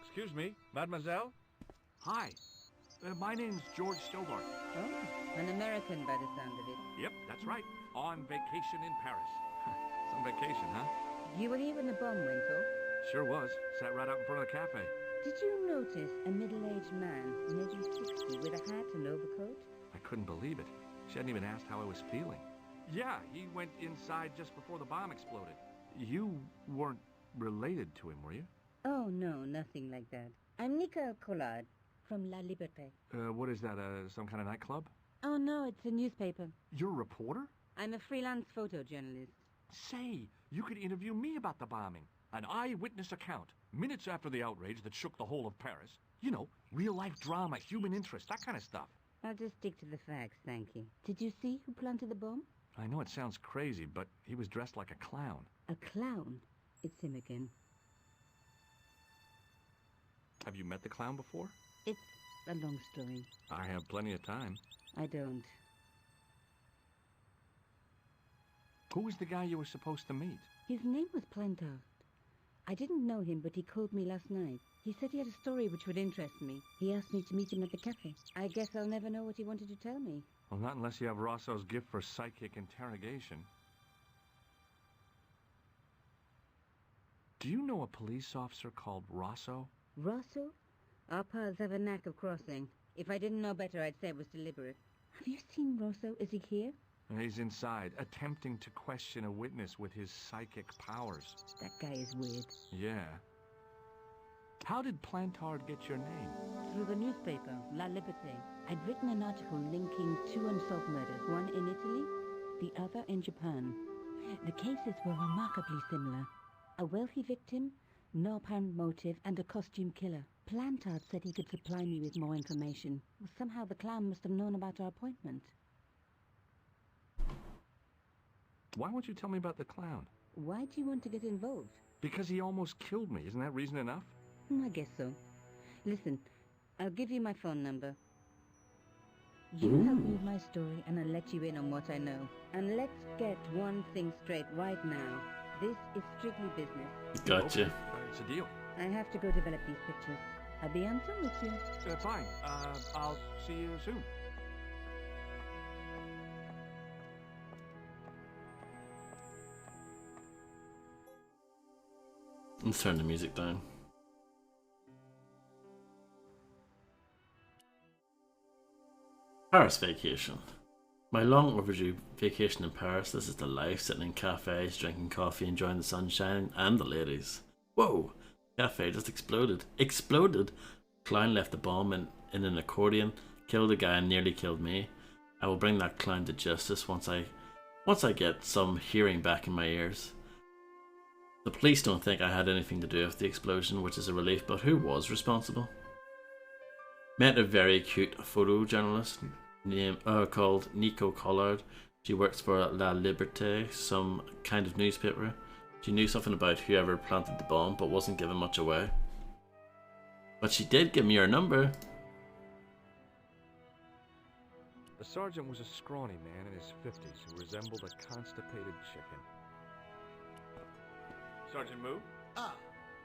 Excuse me, mademoiselle? Hi. My name's George Stobart. Oh, an American by the sound of it. Yep, that's right. On vacation in Paris. Some vacation, huh? You were here when the bomb went off? Sure was. Sat right out in front of the cafe. Did you notice a middle-aged man, maybe 60, with a hat and overcoat? I couldn't believe it. She hadn't even asked how I was feeling. Yeah, he went inside just before the bomb exploded. You weren't related to him, were you? Oh, no, nothing like that. I'm Nicole Collard from La Liberté. What is that, some kind of nightclub? Oh, no, it's a newspaper. You're a reporter? I'm a freelance photojournalist. Say, you could interview me about the bombing. An eyewitness account, minutes after the outrage that shook the whole of Paris. You know, real-life drama, human interest, that kind of stuff. I'll just stick to the facts, thank you. Did you see who planted the bomb? I know it sounds crazy, but he was dressed like a clown. A clown? It's him again. Have you met the clown before? It's a long story. I have plenty of time. I don't. Who was the guy you were supposed to meet? His name was Plantard. I didn't know him, but he called me last night. He said he had a story which would interest me. He asked me to meet him at the cafe. I guess I'll never know what he wanted to tell me. Well, not unless you have Rosso's gift for psychic interrogation. Do you know a police officer called Rosso? Rosso? Our paths have a knack of crossing. If I didn't know better, I'd say it was deliberate. Have you seen Rosso? Is he here? He's inside, attempting to question a witness with his psychic powers. That guy is weird. Yeah. How did Plantard get your name? Through the newspaper, La Liberté. I'd written an article linking two unsolved murders, one in Italy, the other in Japan. The cases were remarkably similar. A wealthy victim, no apparent motive, and a costume killer. Plantard said he could supply me with more information. Somehow the clown must have known about our appointment. Why won't you tell me about the clown? Why do you want to get involved? Because he almost killed me. Isn't that reason enough? I guess so. Listen, I'll give you my phone number. You help me with my story and I'll let you in on what I know. And let's get one thing straight right now. This is strictly business. Gotcha. It's a deal. I have to go develop these pictures. À bientôt, monsieur. Fine. I'll see you soon. Let's turn the music down. Paris vacation. My long overdue vacation in Paris. This is the life, sitting in cafes, drinking coffee, enjoying the sunshine and the ladies. Whoa! Cafe just exploded. Exploded! Clown left a bomb in an accordion, killed a guy and nearly killed me. I will bring that clown to justice once I get some hearing back in my ears. The police don't think I had anything to do with the explosion, which is a relief, but who was responsible? Met a very cute photojournalist called Nico Collard. She works for La Liberté, some kind of newspaper. She knew something about whoever planted the bomb, but wasn't giving much away. But she did give me her number. The sergeant was a scrawny man in his 50s who resembled a constipated chicken. Sergeant Moo? Ah,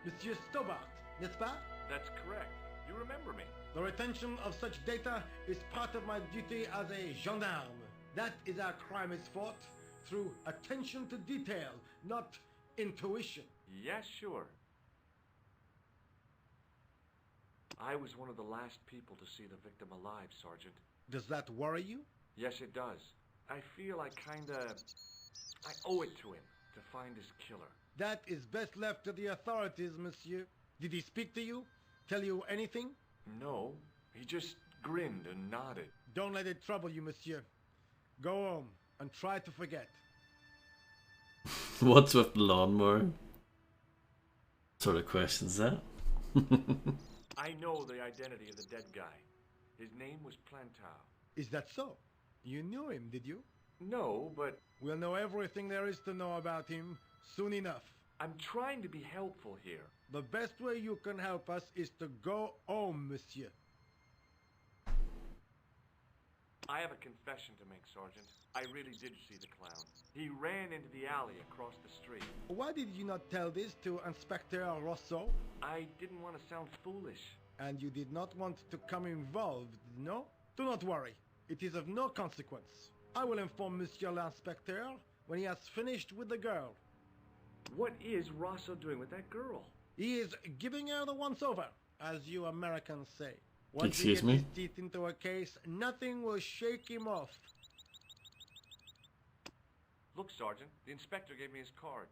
Monsieur Stobart, n'est-ce pas? That's correct. You remember me. The retention of such data is part of my duty as a gendarme. That is how crime is fought, through attention to detail, not intuition. Yes, sure. I was one of the last people to see the victim alive, Sergeant. Does that worry you? Yes, it does. I feel I owe it to him to find his killer. That is best left to the authorities, monsieur. Did he speak to you? Tell you anything? No, he just grinned and nodded. Don't let it trouble you, monsieur. Go home and try to forget. What's with the lawnmower? Sort of questions that. I know the identity of the dead guy. His name was Plantou. Is that so? You knew him, did you? No, but We'll know everything there is to know about him soon enough. I'm trying to be helpful here. The best way you can help us is to go home, monsieur. I have a confession to make, Sergeant. I really did see the clown. He ran into the alley across the street. Why did you not tell this to Inspector Rousseau? I didn't want to sound foolish. And you did not want to come involved, no? Do not worry. It is of no consequence. I will inform Monsieur l'Inspecteur when he has finished with the girl. What is Rosso doing with that girl? He is giving her the once-over, as you Americans say. Once Excuse he me? gets his teeth into a case, nothing will shake him off. Look, Sergeant, the inspector gave me his card.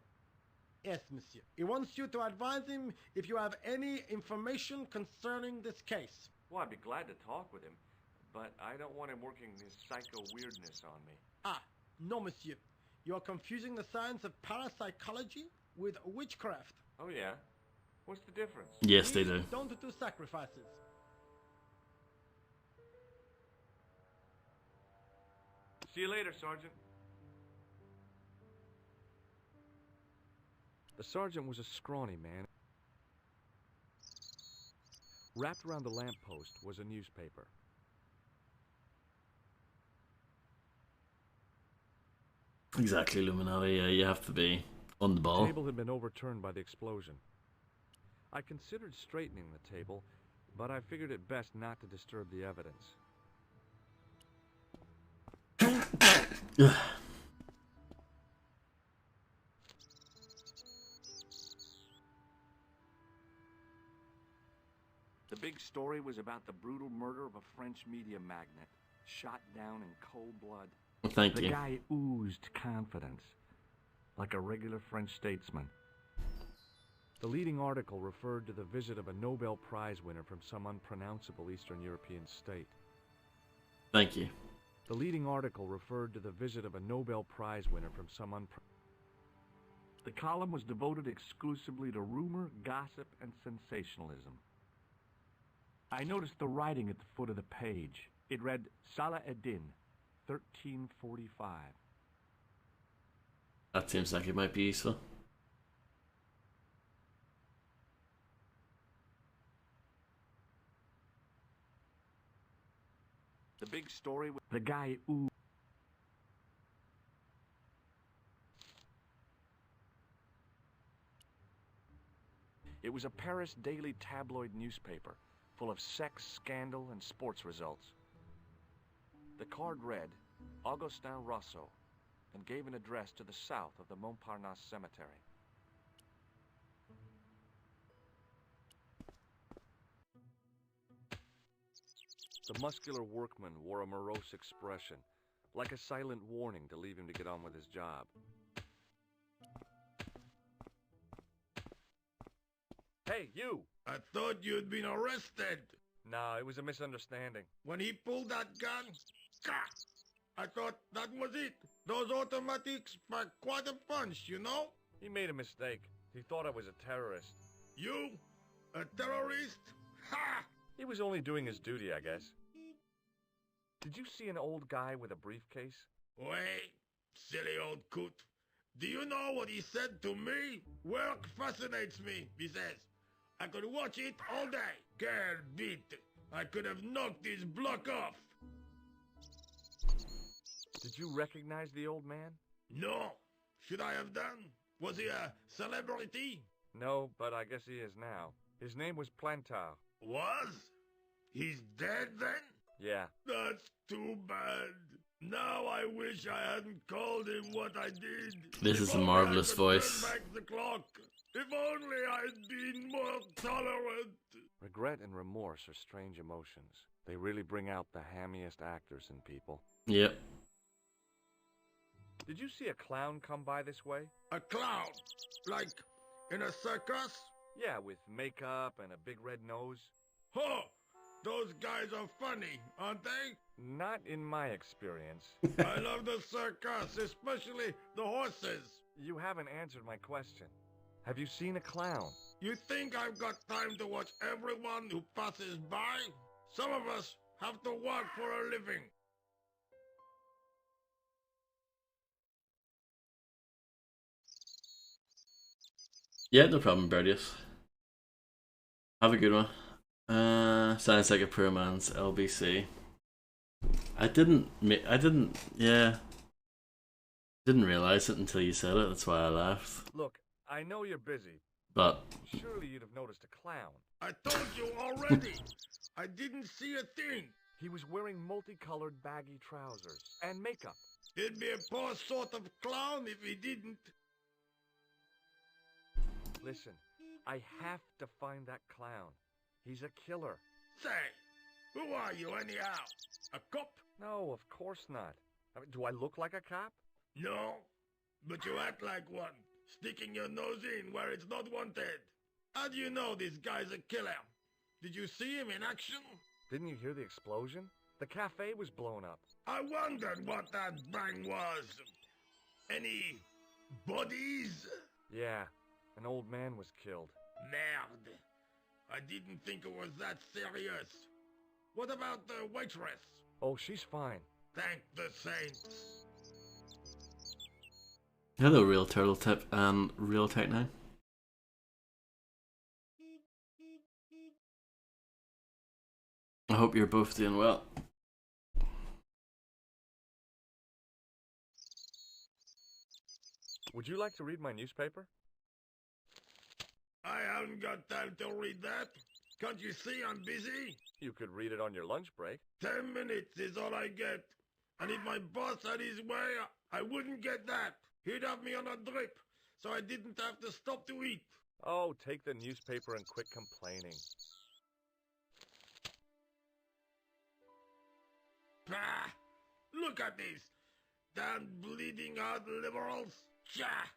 Yes, monsieur. He wants you to advise him if you have any information concerning this case. Well, I'd be glad to talk with him, but I don't want him working his psycho weirdness on me. Ah, no, monsieur. You are confusing the science of parapsychology with witchcraft. Oh, yeah? What's the difference? Yes, they do. Don't do sacrifices. See you later, Sergeant. The sergeant was a scrawny man. Wrapped around the lamppost was a newspaper. Exactly, Illuminati. Yeah, you have to be on the The ball. table had been overturned by the explosion. I considered straightening the table, but I figured it best not to disturb the evidence. The big story was about the brutal murder of a French media magnate, shot down in cold blood. Well, thank The you. guy oozed confidence, like a regular French statesman. The leading article referred to the visit of a Nobel Prize winner from some unpronounceable Eastern European state. Thank you. The leading article referred to the visit of a Nobel Prize winner from some The column was devoted exclusively to rumor, gossip, and sensationalism. I noticed the writing at the foot of the page. It read, Salah Eddin, 1345. That seems like it might be useful. The big story was the guy oozed. It was a Paris daily tabloid newspaper, full of sex, scandal, and sports results. The card read, Augustin Rousseau, and gave an address to the south of the Montparnasse Cemetery. The muscular workman wore a morose expression, like a silent warning to leave him to get on with his job. Hey, you! I thought you'd been arrested. No, it was a misunderstanding. When he pulled that gun, I thought that was it. Those automatics pack quite a punch, you know? He made a mistake. He thought I was a terrorist. You? A terrorist? Ha! He was only doing his duty, I guess. Did you see an old guy with a briefcase? Wait, silly old coot. Do you know what he said to me? Work fascinates me, he says. I could watch it all day. Quelle bite. I could have knocked his block off. Did you recognize the old man? No. Should I have done? Was he a celebrity? No, but I guess he is now. His name was Plantard. Was? He's dead then? Yeah. That's too bad. Now I wish I hadn't called him what I did. This is a marvelous voice. Turn back the clock. If only I'd been more tolerant. Regret and remorse are strange emotions. They really bring out the hammiest actors in people. Yep. Did you see a clown come by this way? A clown? Like in a circus? Yeah, with makeup and a big red nose. Huh! Those guys are funny, aren't they? Not in my experience. I love the circus, especially the horses. You haven't answered my question. Have you seen a clown? You think I've got time to watch everyone who passes by? Some of us have to work for a living. Yeah, no problem, Berdius. Have a good one. Sounds like a poor man's LBC. Didn't realize it until you said it. That's why I laughed. Look, I know you're busy. But surely you'd have noticed a clown. I told you already. I didn't see a thing. He was wearing multicolored baggy trousers and makeup. He'd be a poor sort of clown if he didn't. Listen, I have to find that clown. He's a killer. Say, who are you anyhow? A cop? No, of course not. I mean, do I look like a cop? No, but you act like one, sticking your nose in where it's not wanted. How do you know this guy's a killer? Did you see him in action? Didn't you hear the explosion? The cafe was blown up. I wondered what that bang was. Any bodies? Yeah, an old man was killed. Merde. I didn't think it was that serious. What about the waitress? Oh, she's fine. Thank the saints. hello, Real Turtle Tip and Real Tech 9. I hope you're both doing well. Would you like to read my newspaper? I haven't got time to read that. Can't you see I'm busy? You could read it on your lunch break. 10 minutes is all I get. And if my boss had his way, I wouldn't get that. He'd have me on a drip, so I didn't have to stop to eat. Oh, take the newspaper and quit complaining. Bah! Look at this. Damn bleeding heart liberals. Cha!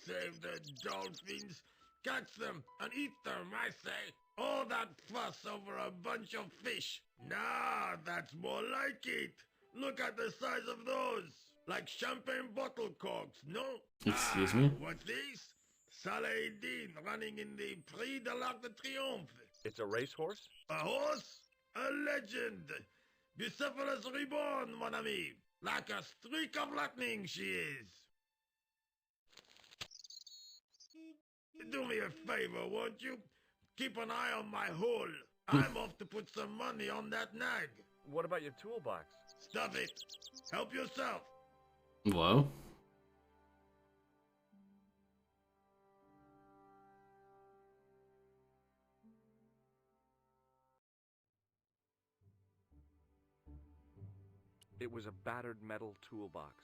Save the dolphins. Catch them and eat them, I say. All that fuss over a bunch of fish. Nah, that's more like it. Look at the size of those. Like champagne bottle corks, no? Excuse me? What's this? Saladin running in the Prix de l'Arc de Triomphe. It's a racehorse? A horse? A legend. Bucephalus reborn, mon ami. Like a streak of lightning she is. Do me a favor, won't you? Keep an eye on my hole. I'm off to put some money on that nag. What about your toolbox? Stuff it. Help yourself. Whoa. It was a battered metal toolbox.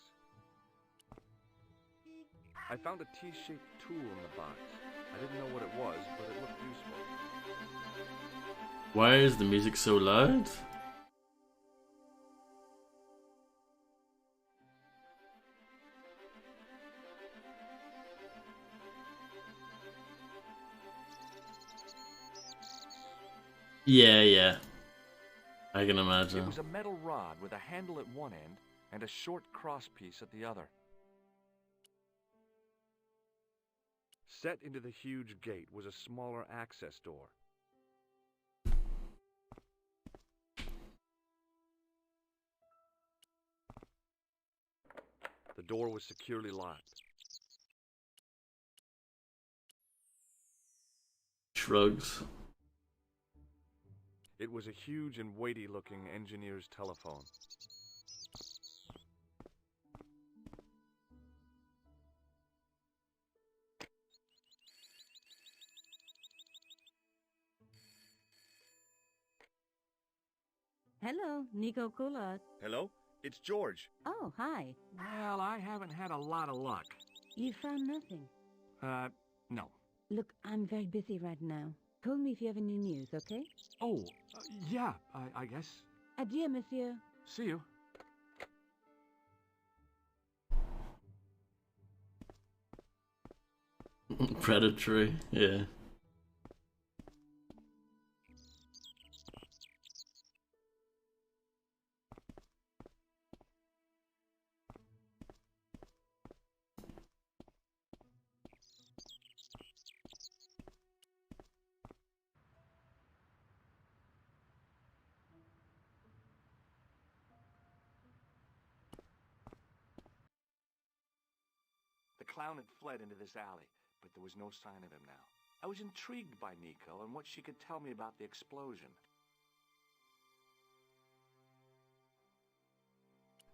I found a T-shaped tool in the box. I didn't know what it was, but it looked useful. Why is the music so loud? Yeah. I can imagine. It was a metal rod with a handle at one end and a short crosspiece at the other. Set into the huge gate was a smaller access door. The door was securely locked. Shrugs. It was a huge and weighty-looking engineer's telephone. Hello, Nico Coulard. Hello? It's George. Oh, hi. Well, I haven't had a lot of luck. You found nothing. No. Look, I'm very busy right now. Call me if you have any news, okay? Oh, yeah, I guess. Adieu, monsieur. See you. Predatory, yeah. The clown had fled into this alley, but there was no sign of him now. I was intrigued by Nico and what she could tell me about the explosion.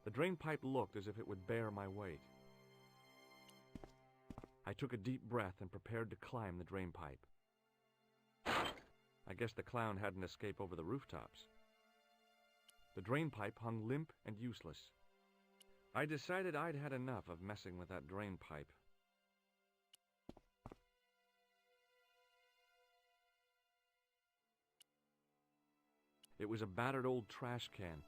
The drain pipe looked as if it would bear my weight. I took a deep breath and prepared to climb the drain pipe. I guess the clown had an escape over the rooftops. The drain pipe hung limp and useless. I decided I'd had enough of messing with that drain pipe. It was a battered old trash can.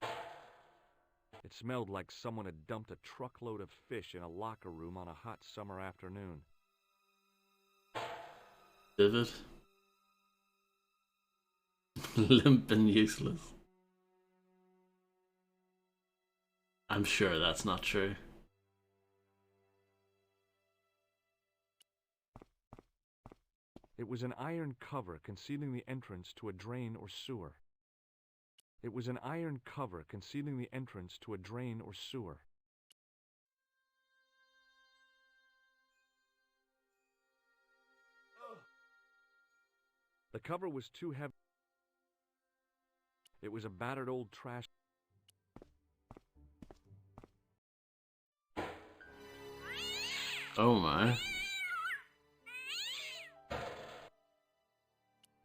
It smelled like someone had dumped a truckload of fish in a locker room on a hot summer afternoon. Vivid. Limp and useless. I'm sure that's not true. It was an iron cover concealing the entrance to a drain or sewer. It was an iron cover concealing the entrance to a drain or sewer. The cover was too heavy. It was a battered old trash. Oh my.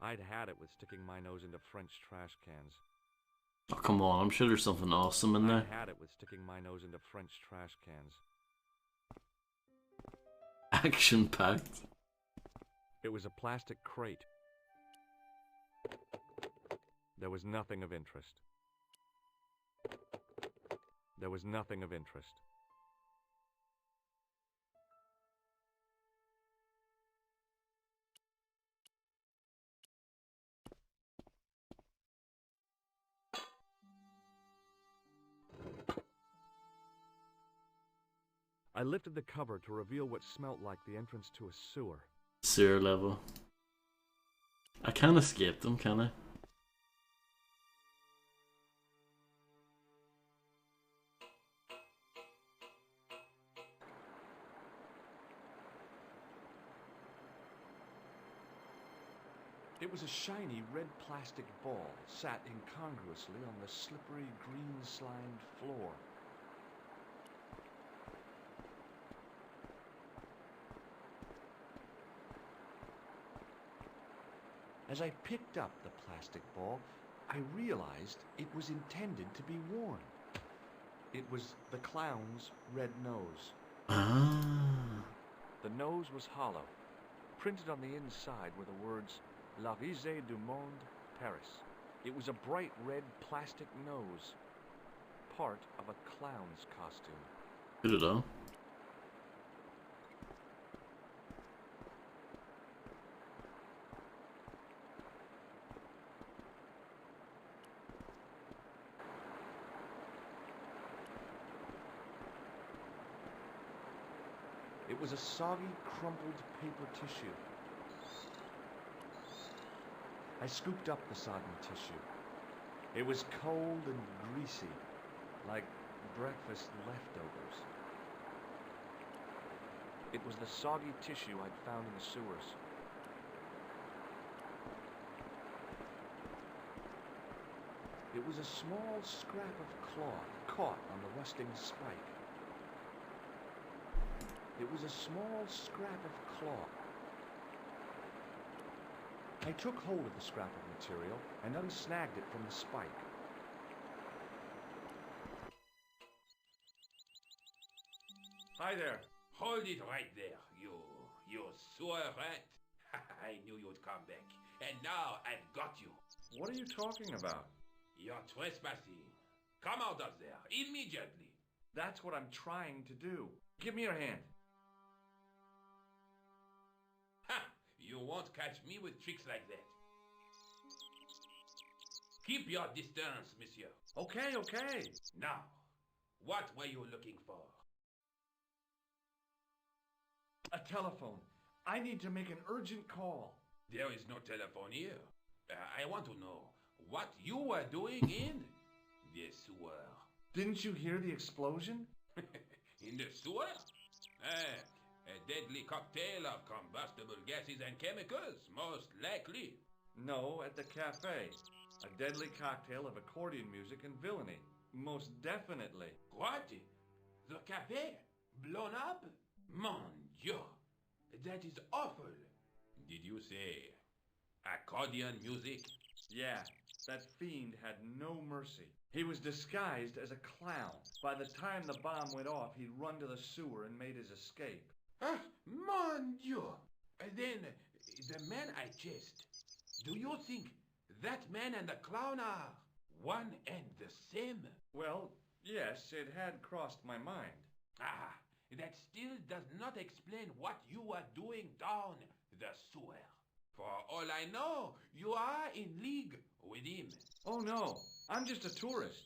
I'd had it with sticking my nose into French trash cans. Oh come on, I'm sure there's something awesome in there. I had it with sticking my nose into French trash cans. Action-packed. It was a plastic crate. There was nothing of interest. There was nothing of interest. I lifted the cover to reveal what smelt like the entrance to a sewer. Sewer level. I can't escape them, can I? It was a shiny red plastic ball sat incongruously on the slippery green-slimed floor. As I picked up the plastic ball, I realized it was intended to be worn. It was the clown's red nose. Ah. The nose was hollow. Printed on the inside were the words La Risée du Monde, Paris. It was a bright red plastic nose, part of a clown's costume. Good at all. It was a soggy, crumpled paper tissue. I scooped up the sodden tissue. It was cold and greasy, like breakfast leftovers. It was the soggy tissue I'd found in the sewers. It was a small scrap of cloth caught on the rusting spike. It was a small scrap of cloth. I took hold of the scrap of material and unsnagged it from the spike. Hi there. Hold it right there, you sewer rat. I knew you'd come back, and now I've got you. What are you talking about? You're trespassing. Come out of there, immediately. That's what I'm trying to do. Give me your hand. Ha! You won't catch me with tricks like that. Keep your distance, monsieur. Okay, okay. Now, what were you looking for? A telephone. I need to make an urgent call. There is no telephone here. I want to know what you were doing in the sewer. Didn't you hear the explosion? In the sewer? A deadly cocktail of combustible gases and chemicals, most likely. No, at the cafe. A deadly cocktail of accordion music and villainy. Most definitely. What? The cafe? Blown up? Mon Dieu! That is awful. Did you say accordion music? Yeah, that fiend had no mercy. He was disguised as a clown. By the time the bomb went off, he'd run to the sewer and made his escape. Ah, mon Dieu! Then, the man I chased, do you think that man and the clown are one and the same? Well, yes, it had crossed my mind. Ah, that still does not explain what you are doing down the sewer. For all I know, you are in league with him. Oh no, I'm just a tourist.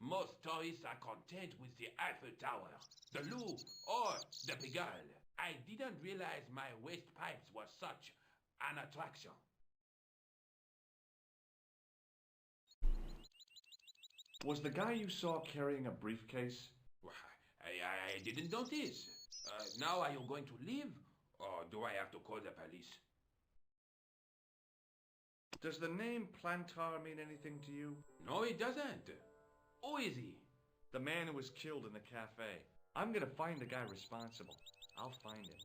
Most tourists are content with the Eiffel Tower, the Louvre, or the Pigalle. I didn't realize my waste pipes were such an attraction. Was the guy you saw carrying a briefcase? I didn't notice. Now are you going to leave, or do I have to call the police? Does the name Plantar mean anything to you? No, it doesn't. Who is he? The man who was killed in the cafe. I'm gonna find the guy responsible. I'll find him.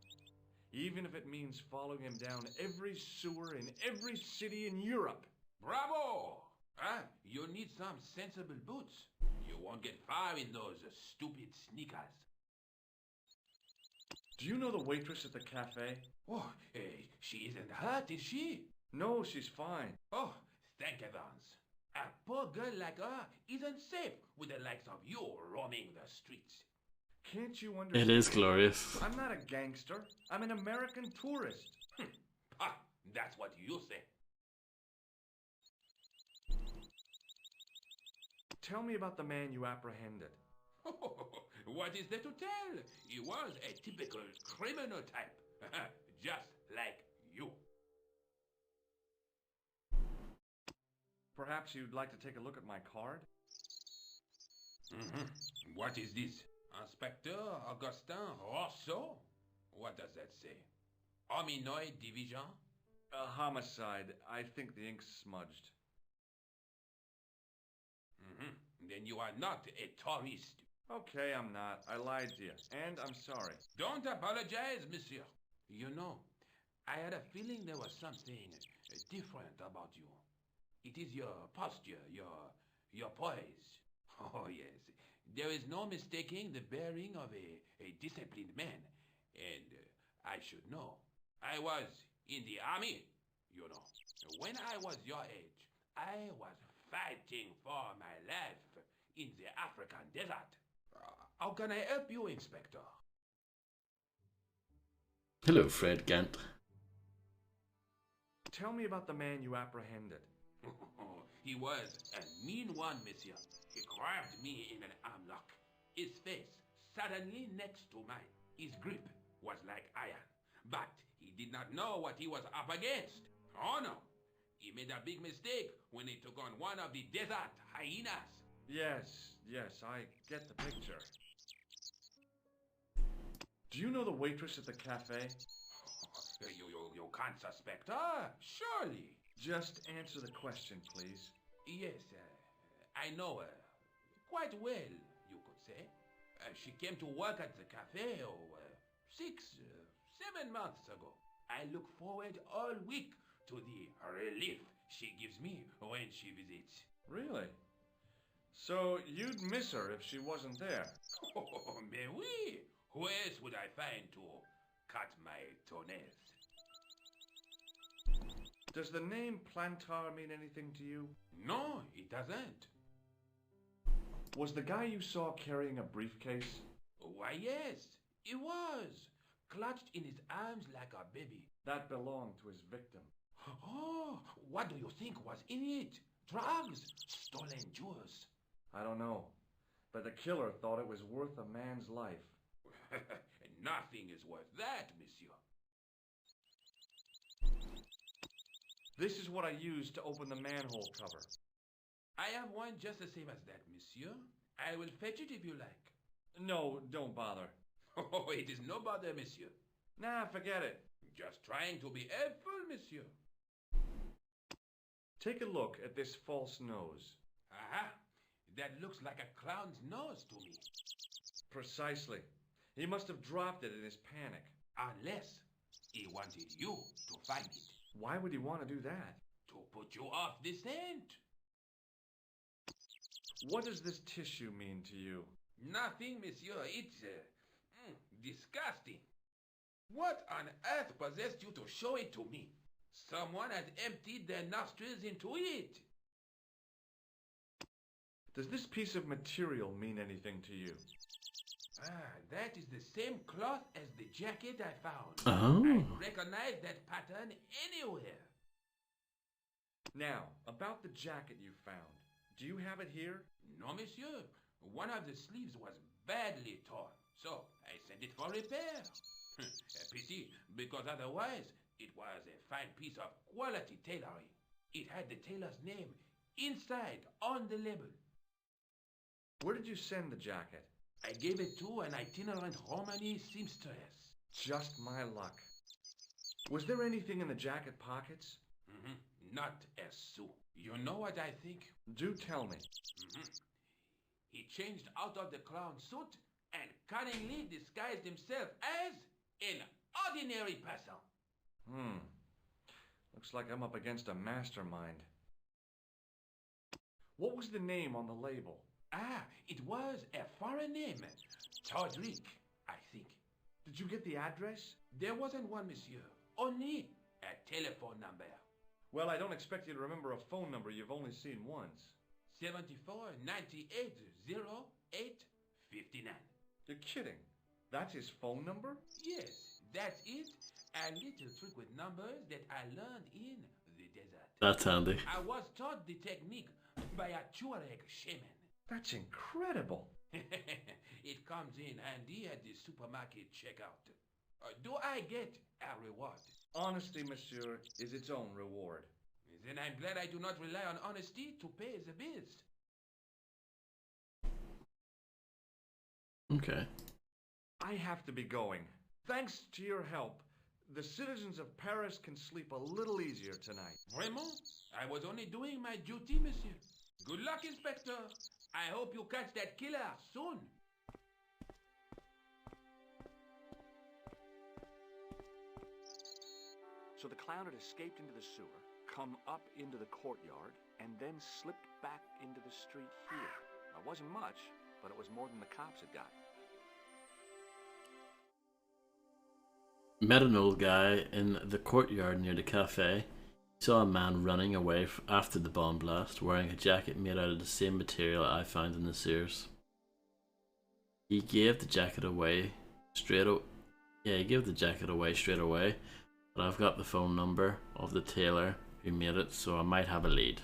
Even if it means following him down every sewer in every city in Europe. Bravo! You need some sensible boots. You won't get far in those stupid sneakers. Do you know the waitress at the cafe? Oh, she isn't hurt, is she? No, she's fine. Oh, thank heavens. A poor girl like her isn't safe with the likes of you roaming the streets. Can't you understand? It is glorious. I'm not a gangster. I'm an American tourist. That's what you say. Tell me about the man you apprehended. What is there to tell? He was a typical criminal type. Just like you. Perhaps you'd like to take a look at my card? What is this? Inspector Augustin Rousseau? What does that say? Hominoid Division? A homicide. I think the ink's smudged. Then you are not a tourist. Okay, I'm not. I lied to you. And I'm sorry. Don't apologize, monsieur. You know, I had a feeling there was something different about you. It is your posture, your poise. Oh, yes. There is no mistaking the bearing of a disciplined man. And I should know. I was in the army, you know. When I was your age, I was fighting for my life in the African desert. How can I help you, Inspector? Hello, Fred Gant. Tell me about the man you apprehended. He was a mean one, monsieur. He grabbed me in an armlock. His face suddenly next to mine. His grip was like iron. But he did not know what he was up against. Oh no. He made a big mistake when he took on one of the desert hyenas. Yes, I get the picture. Do you know the waitress at the cafe? You can't suspect her, surely. Just answer the question, please. Yes, I know her. Quite well, you could say. She came to work at the cafe 7 months ago. I look forward all week to the relief she gives me when she visits. Really? So you'd miss her if she wasn't there? Oh, mais oui. Who else would I find to cut my toenails? Does the name Plantar mean anything to you? No, it doesn't. Was the guy you saw carrying a briefcase? Why, yes, he was. Clutched in his arms like a baby. That belonged to his victim. Oh, what do you think was in it? Drugs? Stolen jewels? I don't know. But the killer thought it was worth a man's life. Nothing is worth that, monsieur. This is what I used to open the manhole cover. I have one just the same as that, monsieur. I will fetch it if you like. No, don't bother. Oh, it is no bother, monsieur. Nah, forget it. Just trying to be helpful, monsieur. Take a look at this false nose. Aha! That looks like a clown's nose to me. Precisely. He must have dropped it in his panic. Unless he wanted you to find it. Why would he want to do that? To put you off the scent. What does this tissue mean to you? Nothing, monsieur. It's disgusting. What on earth possessed you to show it to me? Someone has emptied their nostrils into it. Does this piece of material mean anything to you? That is the same cloth as the jacket I found. Oh. I recognize that pattern anywhere. Now, about the jacket you found. Do you have it here? No, monsieur. One of the sleeves was badly torn, so I sent it for repair. A pity, because otherwise it was a fine piece of quality tailoring. It had the tailor's name inside on the label. Where did you send the jacket? I gave it to an itinerant Romani seamstress. Just my luck. Was there anything in the jacket pockets? Not a sou. You know what I think? Do tell me. He changed out of the clown suit and cunningly disguised himself as an ordinary person. Looks like I'm up against a mastermind. What was the name on the label? It was a foreign name. Todrick, I think. Did you get the address? There wasn't one, monsieur. Only a telephone number. Well, I don't expect you to remember a phone number you've only seen once. 74 98 08 59. You're kidding. That's his phone number? Yes, that's it. A little trick with numbers that I learned in the desert. That's handy. I was taught the technique by a Tuareg shaman. That's incredible. It comes in handy at the supermarket checkout. Do I get a reward? Honesty, monsieur, is its own reward. Then I'm glad I do not rely on honesty to pay the bills. Okay. I have to be going. Thanks to your help, the citizens of Paris can sleep a little easier tonight. Vraiment? I was only doing my duty, monsieur. Good luck, Inspector. I hope you catch that killer soon. So the clown had escaped into the sewer, come up into the courtyard, and then slipped back into the street here. It wasn't much, but it was more than the cops had got. Met an old guy in the courtyard near the cafe. Saw a man running away after the bomb blast, wearing a jacket made out of the same material I found in the sewers. He gave the jacket away straight away, but I've got the phone number of the tailor who made it, so I might have a lead.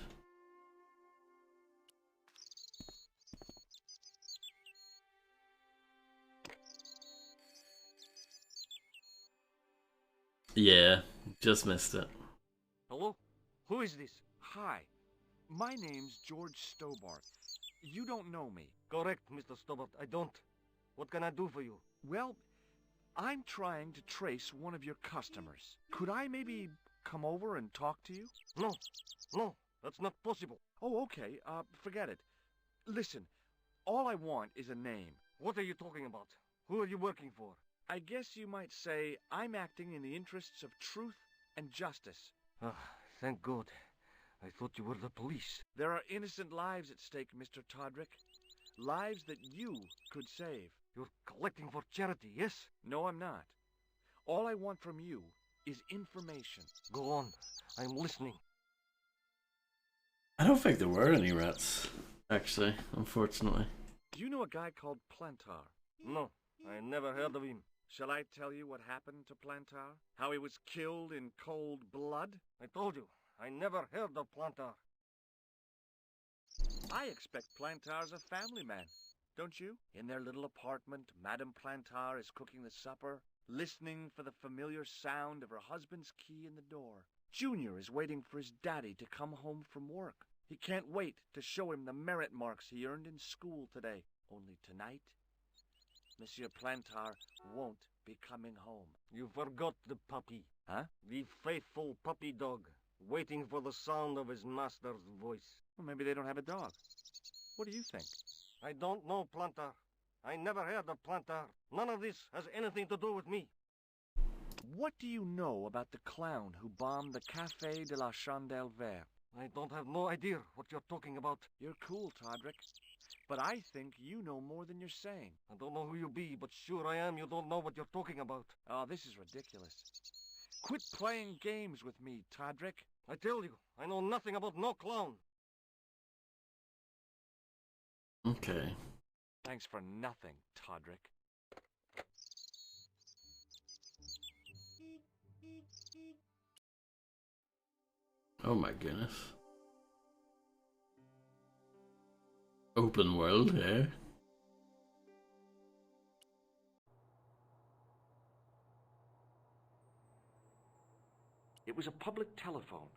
Yeah, just missed it. Hello? Who is this? Hi. My name's George Stobart. You don't know me. Correct, Mr. Stobart. I don't. What can I do for you? Well, I'm trying to trace one of your customers. Could I maybe come over and talk to you? No, that's not possible. Oh, okay. Forget it. Listen, all I want is a name. What are you talking about? Who are you working for? I guess you might say I'm acting in the interests of truth and justice. Ah, thank God. I thought you were the police. There are innocent lives at stake, Mr. Todrick. Lives that you could save. You're collecting for charity, yes? No, I'm not. All I want from you is information. Go on. I'm listening. I don't think there were any rats, actually, unfortunately. Do you know a guy called Plantar? No, I never heard of him. Shall I tell you what happened to Plantar? How he was killed in cold blood? I told you, I never heard of Plantar. I expect Plantar's a family man, don't you? In their little apartment, Madame Plantar is cooking the supper, listening for the familiar sound of her husband's key in the door. Junior is waiting for his daddy to come home from work. He can't wait to show him the merit marks he earned in school today. Only tonight, Monsieur Plantar won't be coming home. You forgot the puppy. Huh? The faithful puppy dog, waiting for the sound of his master's voice. Well, maybe they don't have a dog. What do you think? I don't know, Plantar. I never heard of Plantar. None of this has anything to do with me. What do you know about the clown who bombed the Café de la Chandelle Verte? I don't have no idea what you're talking about. You're cool, Todrick. But I think you know more than you're saying. I don't know who you be, but sure I am you don't know what you're talking about. Oh, this is ridiculous. Quit playing games with me, Todrick. I tell you, I know nothing about no clown. Okay. Thanks for nothing, Todrick. Oh my goodness. Open world here. It was a public telephone.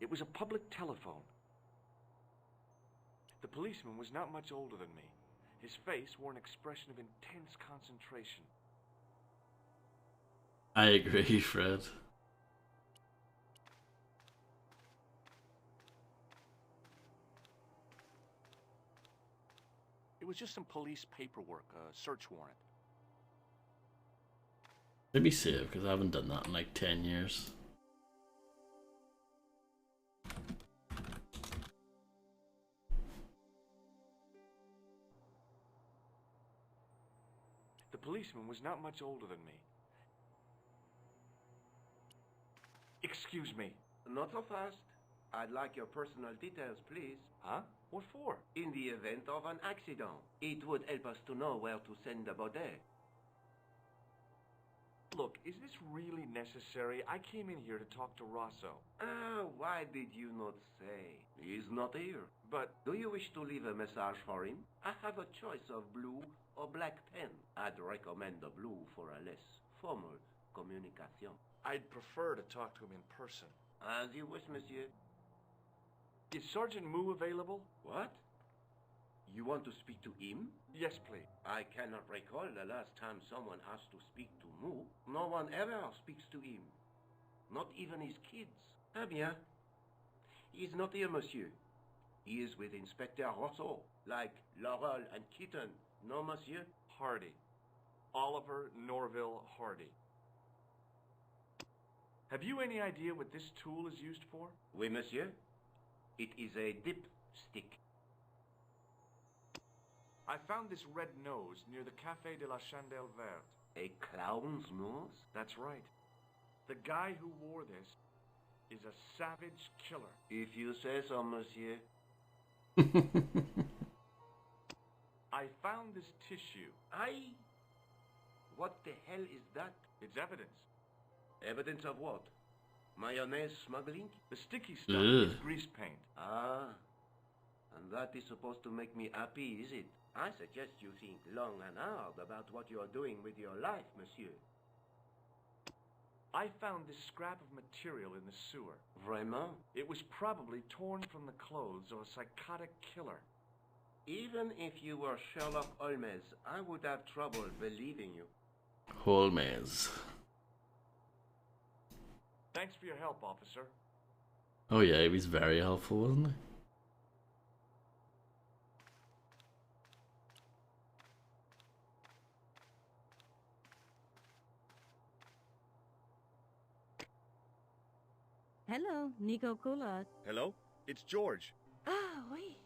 It was a public telephone. The policeman was not much older than me. His face wore an expression of intense concentration. I agree, Fred. It was just some police paperwork, a search warrant. Let me save, because I haven't done that in like 10 years. The policeman was not much older than me. Excuse me. Not so fast. I'd like your personal details, please. Huh? What for? In the event of an accident, it would help us to know where to send the body. Look, is this really necessary? I came in here to talk to Rosso. Why did you not say? He's not here. But do you wish to leave a message for him? I have a choice of blue or black pen. I'd recommend the blue for a less formal communication. I'd prefer to talk to him in person. As you wish, monsieur. Is Sergeant Moo available? What? You want to speak to him? Yes, please. I cannot recall the last time someone asked to speak to Moo. No one ever speaks to him. Not even his kids. Eh bien. He is not here, monsieur. He is with Inspector Rosso, like Laurel and Kitten. No, monsieur? Hardy. Oliver Norville Hardy. Have you any idea what this tool is used for? Oui, monsieur. It is a dipstick. I found this red nose near the Café de la Chandelle Verte. A clown's nose? That's right. The guy who wore this is a savage killer. If you say so, monsieur. I found this tissue. What the hell is that? It's evidence. Evidence of what? Mayonnaise smuggling? The sticky stuff is grease paint. Ah. And that is supposed to make me happy, is it? I suggest you think long and hard about what you are doing with your life, monsieur. I found this scrap of material in the sewer. Vraiment? It was probably torn from the clothes of a psychotic killer. Even if you were Sherlock Holmes, I would have trouble believing you. Holmes. Thanks for your help, officer. Oh yeah, he was very helpful, wasn't he? Hello, Nico Coulard. Hello? It's George. Ah, oui.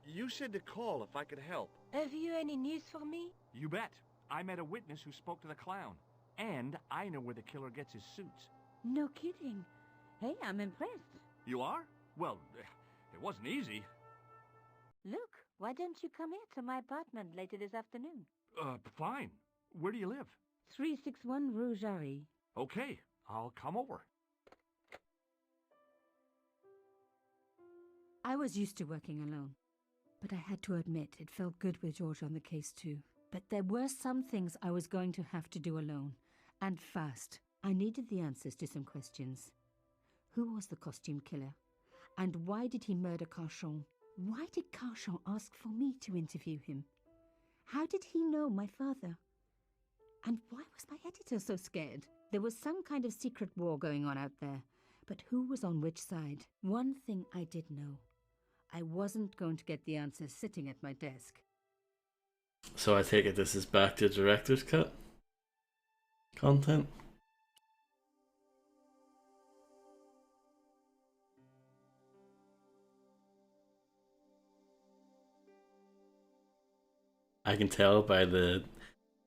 You said to call if I could help. Have you any news for me? You bet. I met a witness who spoke to the clown. And I know where the killer gets his suits. No kidding. Hey, I'm impressed. You are? Well, it wasn't easy. Look, why don't you come here to my apartment later this afternoon? Fine. Where do you live? 361 Rue Jarry. Okay, I'll come over. I was used to working alone, but I had to admit it felt good with George on the case too. But there were some things I was going to have to do alone, and fast. I needed the answers to some questions. Who was the costume killer? And why did he murder Carchon? Why did Carchon ask for me to interview him? How did he know my father? And why was my editor so scared? There was some kind of secret war going on out there, but who was on which side? One thing I did know. I wasn't going to get the answers sitting at my desk. So I take it this is back to director's cut content? I can tell by the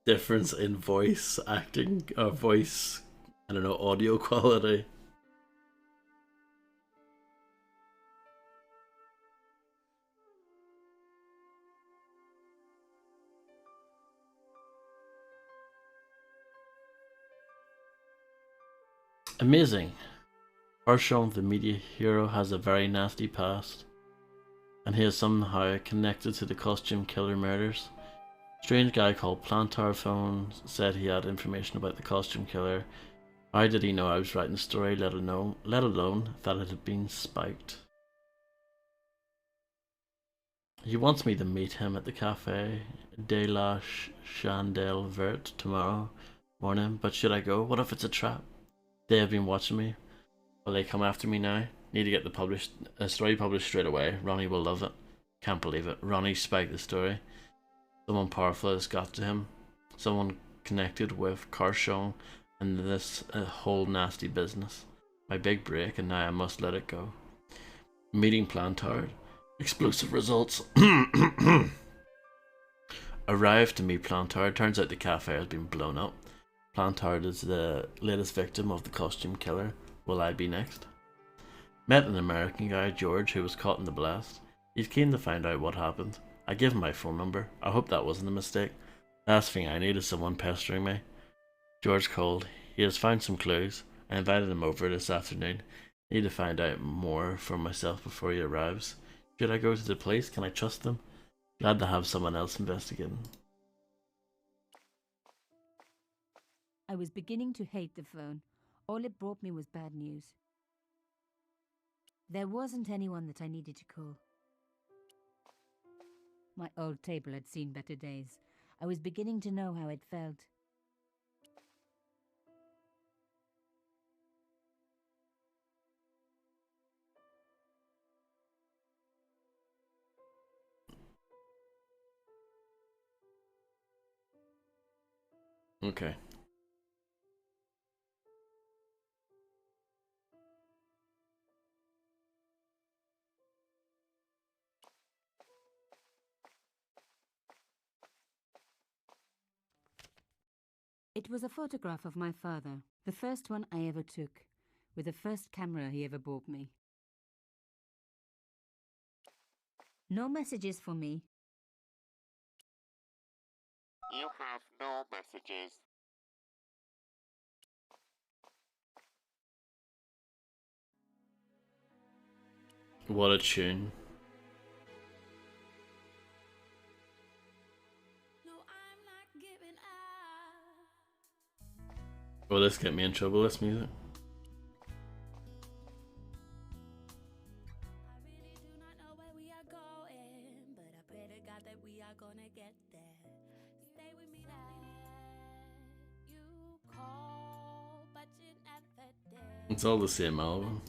difference in voice acting, or voice, I don't know, audio quality. Amazing. Arshon, the media hero, has a very nasty past, and he is somehow connected to the costume killer murders. Strange guy called Plantar phone said he had information about the costume killer. How did he know I was writing the story, let alone that it had been spiked? He wants me to meet him at the Café de la Chandelle Verte tomorrow morning, but should I go? What if it's a trap? They have been watching me. Will they come after me now? Need to get the story published straight away. Ronnie will love it. Can't believe it. Ronnie spiked the story. Someone powerful has got to him. Someone connected with Carchon and this whole nasty business. My big break, and now I must let it go. Meeting Plantard. Explosive results. Arrived to meet Plantard. Turns out the cafe has been blown up. Plantard is the latest victim of the costume killer. Will I be next? Met an American guy, George, who was caught in the blast. He's keen to find out what happened. I give him my phone number. I hope that wasn't a mistake. Last thing I need is someone pestering me. George called. He has found some clues. I invited him over this afternoon. Need to find out more for myself before he arrives. Should I go to the police? Can I trust them? Glad to have someone else investigating. I was beginning to hate the phone. All it brought me was bad news. There wasn't anyone that I needed to call. My old table had seen better days. I was beginning to know how it felt. Okay. It was a photograph of my father, the first one I ever took, with the first camera he ever bought me. No messages for me. You have no messages. What a tune. Will this get me in trouble, this music? It's all the same album.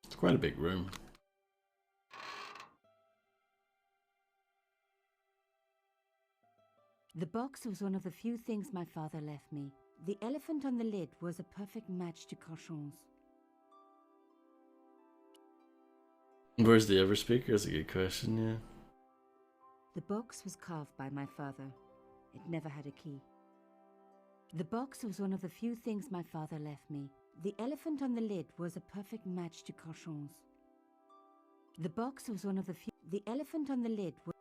It's quite a big room. The box was one of the few things my father left me. The elephant on the lid was a perfect match to Cochon's. Where's the ever speaker? Is a good question, yeah. The box was carved by my father. It never had a key. The box was one of the few things my father left me. The elephant on the lid was a perfect match to Cochon's. The box was one of the few... The elephant on the lid was...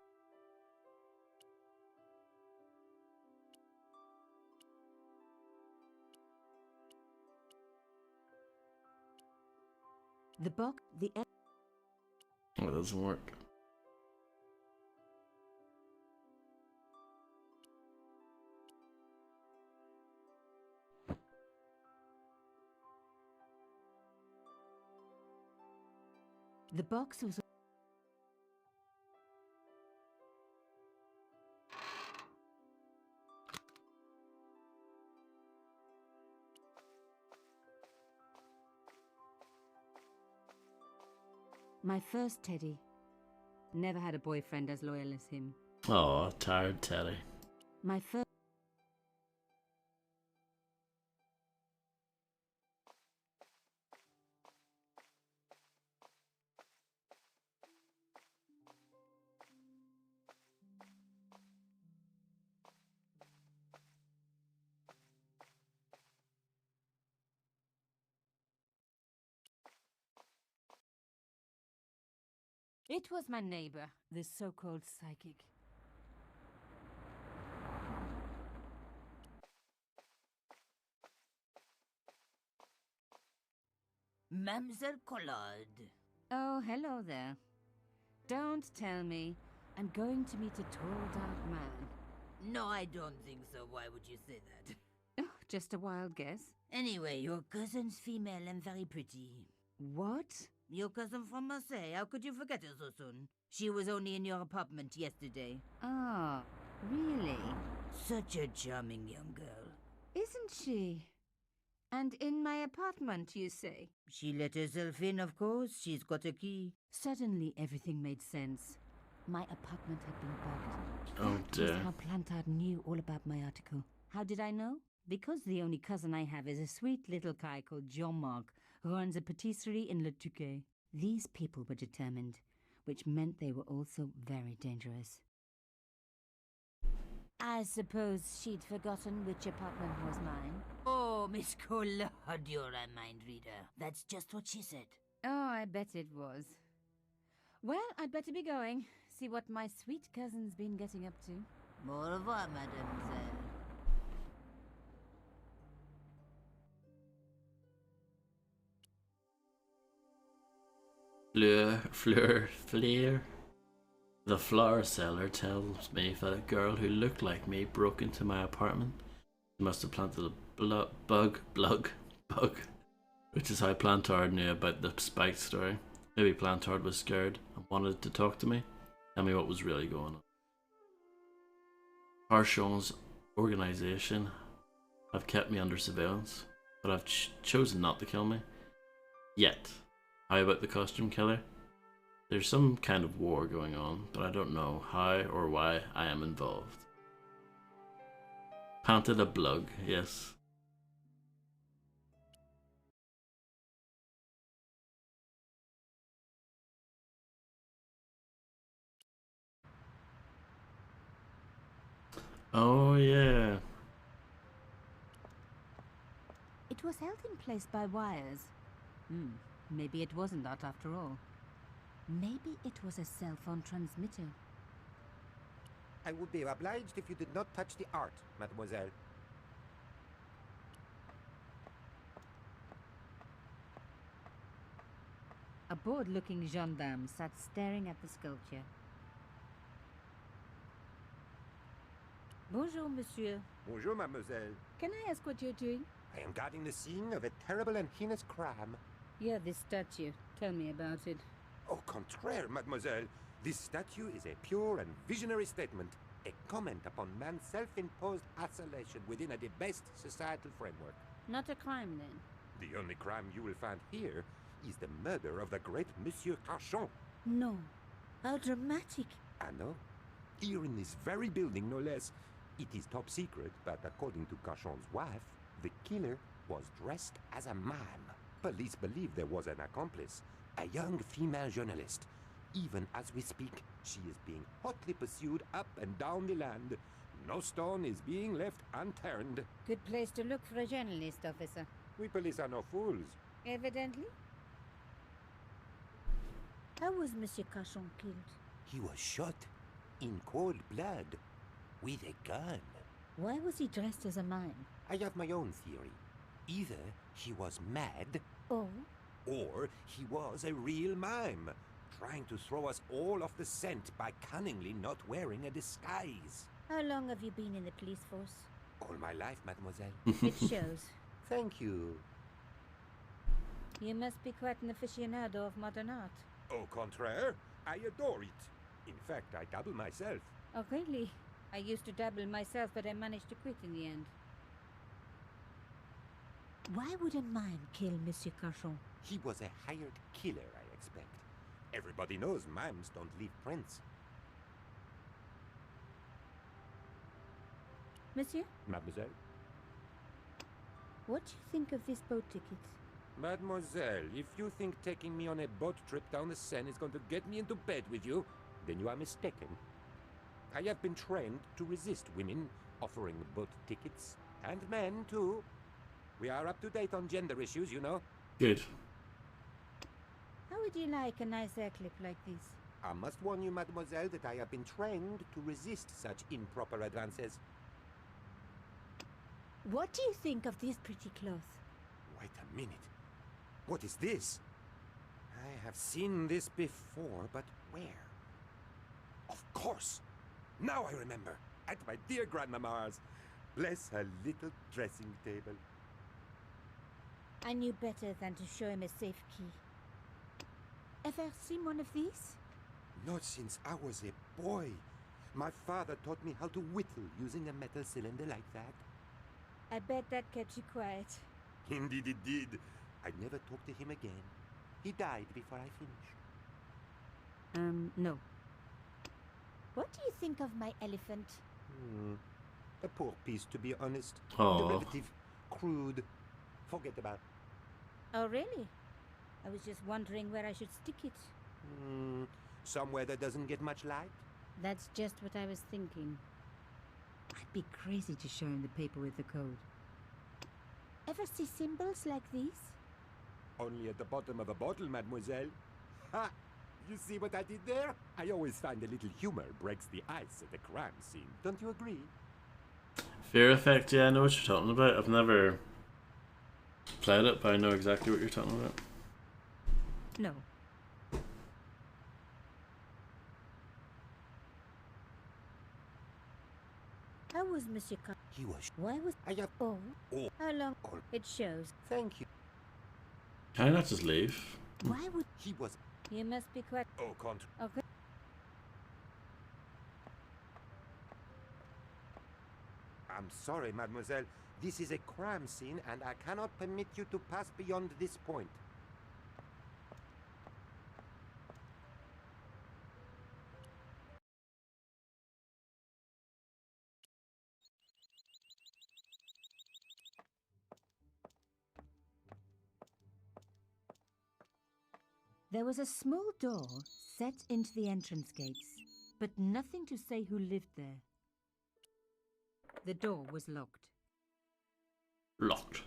The box... The... Oh, it doesn't work. The box was... My first Teddy. Never had a boyfriend as loyal as him. Oh, tired Teddy. My first... It was my neighbor, the so-called psychic. Mademoiselle Collard. Oh, hello there. Don't tell me. I'm going to meet a tall, dark man. No, I don't think so. Why would you say that? Oh, just a wild guess. Anyway, your cousin's female and very pretty. What? Your cousin from Marseille. How could you forget her so soon? She was only in your apartment yesterday. Ah, really? Such a charming young girl. Isn't she? And in my apartment, you say? She let herself in, of course. She's got a key. Suddenly, everything made sense. My apartment had been bugged. Oh, That was dear. how Plantard knew all about my article. How did I know? Because the only cousin I have is a sweet little guy called Jean-Marc, who runs a patisserie in Le Touquet. These people were determined, which meant they were also very dangerous. I suppose she'd forgotten which apartment was mine. Oh, Miss Collard, you're a mind reader. That's just what she said. Oh, I bet it was. Well, I'd better be going. See what my sweet cousin's been getting up to. Au revoir, mademoiselle. Fleur. The flower seller tells me that a girl who looked like me broke into my apartment. She must have planted a bug, which is how Plantard knew about the spike story. Maybe Plantard was scared and wanted to talk to me, tell me what was really going on. Harshon's organization have kept me under surveillance, but have chosen not to kill me. Yet. How about the costume killer? There's some kind of war going on, but I don't know how or why I am involved. Panted a blug, yes. Oh yeah. It was held in place by wires. Maybe it wasn't that after all. Maybe it was a cell phone transmitter. I would be obliged if you did not touch the art, mademoiselle. A bored-looking gendarme sat staring at the sculpture. Bonjour, monsieur. Bonjour, mademoiselle. Can I ask what you're doing? I am guarding the scene of a terrible and heinous crime. Yeah, this statue. Tell me about it. Au contraire, mademoiselle. This statue is a pure and visionary statement, a comment upon man's self-imposed isolation within a debased societal framework. Not a crime, then? The only crime you will find here is the murder of the great Monsieur Carchon. No. How dramatic. I know. Here in this very building, no less. It is top secret, but according to Carchon's wife, the killer was dressed as a mime. Police believe there was an accomplice, a young female journalist. Even as we speak, she is being hotly pursued up and down the land. No stone is being left unturned. Good place to look for a journalist, officer. We police are no fools. Evidently. How was Monsieur Carchon killed? He was shot in cold blood with a gun. Why was he dressed as a mime? I have my own theory. Either he was mad, or he was a real mime, trying to throw us all off the scent by cunningly not wearing a disguise. How long have you been in the police force? All my life, mademoiselle. It shows. Thank you. You must be quite an aficionado of modern art. Au contraire, I adore it. In fact, I dabble myself. Oh, really? I used to dabble myself, but I managed to quit in the end. Why would a mime kill Monsieur Carchon? He was a hired killer, I expect. Everybody knows mimes don't leave prints. Monsieur? Mademoiselle? What do you think of this boat ticket? Mademoiselle, if you think taking me on a boat trip down the Seine is going to get me into bed with you, then you are mistaken. I have been trained to resist women offering boat tickets, and men too. We are up to date on gender issues, you know. Good. How would you like a nice hair clip like this? I must warn you, mademoiselle, that I have been trained to resist such improper advances. What do you think of this pretty cloth? Wait a minute. What is this? I have seen this before, but where? Of course! Now I remember. At my dear grandmama's. Bless her little dressing table. I knew better than to show him a safe key. Ever seen one of these? Not since I was a boy. My father taught me how to whittle using a metal cylinder like that. I bet that kept you quiet. Indeed it did. I never talked to him again. He died before I finished. No. What do you think of my elephant? A poor piece, to be honest. Aww. Derivative, crude. Forget about. Oh, really? I was just wondering where I should stick it. Somewhere that doesn't get much light? That's just what I was thinking. I'd be crazy to show him the paper with the code. Ever see symbols like these? Only at the bottom of a bottle, mademoiselle. Ha! You see what I did there? I always find a little humor breaks the ice at a crime scene. Don't you agree? Fear Effect, yeah, I know what you're talking about. I've never played it, but I know exactly what you're talking about. No. How was Monsieur Car... He was... Why was... I have... Oh. Oh. How long... Oh. It shows. Thank you. Can I not just leave? Why would... He was... You must be quite... Oh, contra... Okay. I'm sorry, mademoiselle. This is a crime scene, and I cannot permit you to pass beyond this point. There was a small door set into the entrance gates, but nothing to say who lived there. The door was locked. Locked.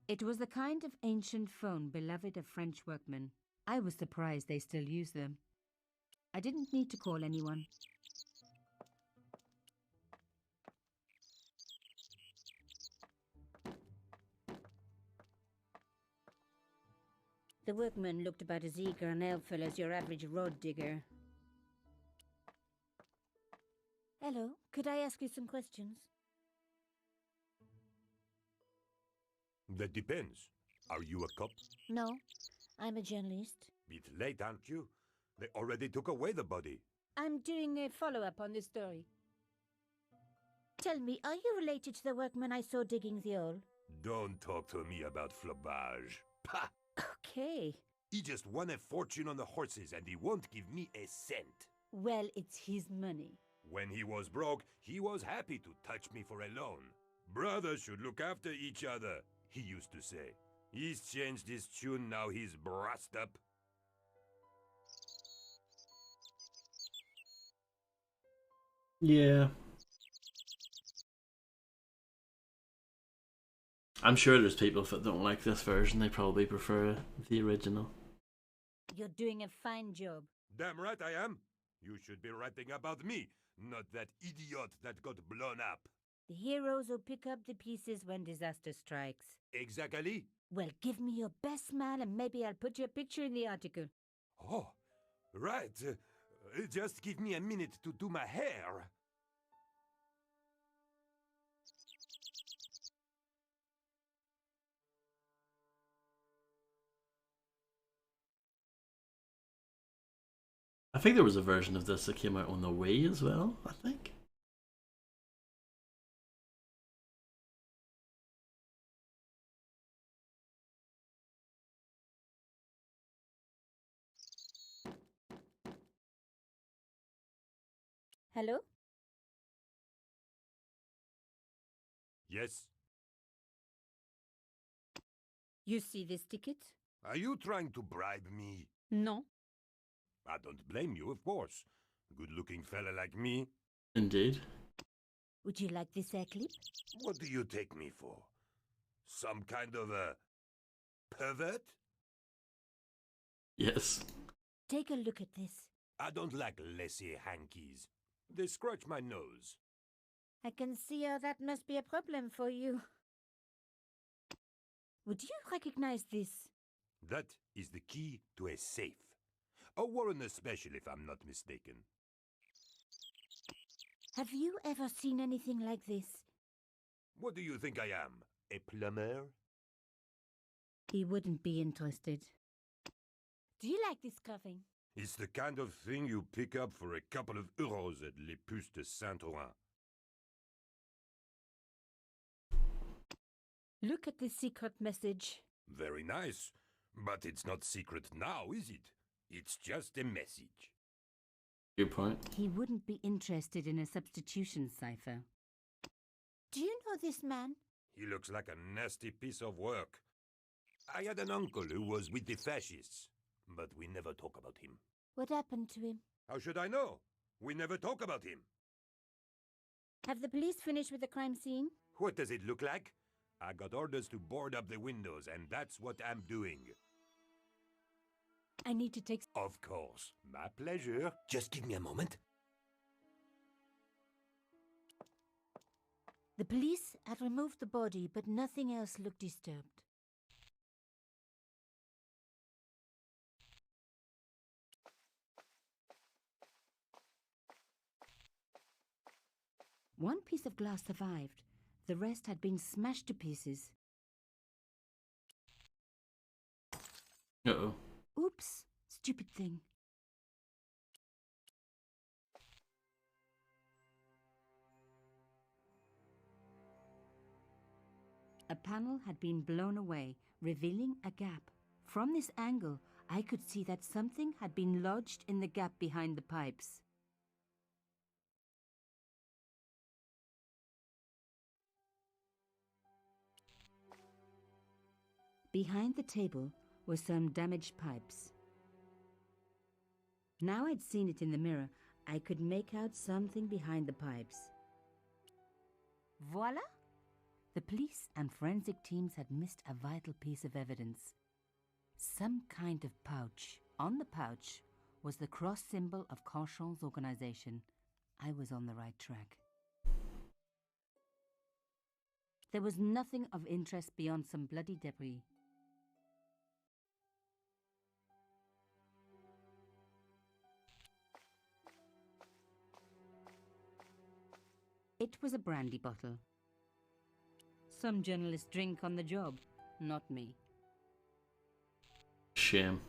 It was the kind of ancient phone beloved of French workmen. I was surprised they still use them. I didn't need to call anyone. The workman looked about as eager and helpful as your average road digger. Hello, could I ask you some questions? That depends. Are you a cop? No, I'm a journalist. Bit late, aren't you? They already took away the body. I'm doing a follow-up on this story. Tell me, are you related to the workman I saw digging the hole? Don't talk to me about flobage. Pah! Okay. He just won a fortune on the horses and he won't give me a cent. Well, it's his money. When he was broke, he was happy to touch me for a loan. Brothers should look after each other, he used to say. He's changed his tune, now he's brassed up. Yeah. I'm sure there's people that don't like this version. They probably prefer the original. You're doing a fine job. Damn right I am. You should be writing about me, not that idiot that got blown up. The heroes who pick up the pieces when disaster strikes. Exactly. Well, give me your best smile and maybe I'll put your picture in the article. Oh, right. Just give me a minute to do my hair. I think there was a version of this that came out on the Wii as well, I think. Hello? Yes? You see this ticket? Are you trying to bribe me? No. I don't blame you, of course. Good-looking fella like me. Indeed. Would you like this hair clip? What do you take me for? Some kind of a pervert? Yes. Take a look at this. I don't like laissez hankies. They scratch my nose. I can see how that must be a problem for you. Would you recognize this? That is the key to a safe. A Warren special, if I'm not mistaken. Have you ever seen anything like this? What do you think I am? A plumber? He wouldn't be interested. Do you like this clothing? It's the kind of thing you pick up for a couple of euros at Les Puces de Saint-Ouen. Look at this secret message. Very nice. But it's not secret now, is it? It's just a message. Good point. He wouldn't be interested in a substitution cipher. Do you know this man? He looks like a nasty piece of work. I had an uncle who was with the fascists, but we never talk about him. What happened to him? How should I know? We never talk about him. Have the police finished with the crime scene? What does it look like? I got orders to board up the windows, and that's what I'm doing. I need to take... Of course. My pleasure. Just give me a moment. The police had removed the body, but nothing else looked disturbed. One piece of glass survived. The rest had been smashed to pieces. Uh-oh. Oops, stupid thing. A panel had been blown away, revealing a gap. From this angle, I could see that something had been lodged in the gap behind the pipes. Behind the table were some damaged pipes. Now I'd seen it in the mirror, I could make out something behind the pipes. Voila! The police and forensic teams had missed a vital piece of evidence. Some kind of pouch. On the pouch was the cross symbol of Cochon's organization. I was on the right track. There was nothing of interest beyond some bloody debris. It was a brandy bottle. Some journalists drink on the job, not me. Shame.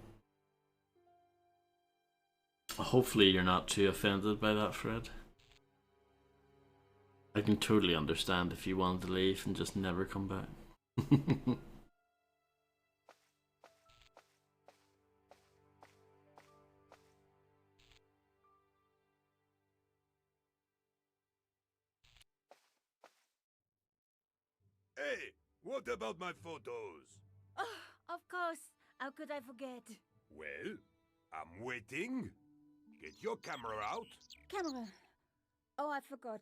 Hopefully you're not too offended by that, Fred. I can totally understand if you wanted to leave and just never come back. Hey, what about my photos? Oh, of course. How could I forget? Well, I'm waiting. Get your camera out. Camera. Oh, I forgot.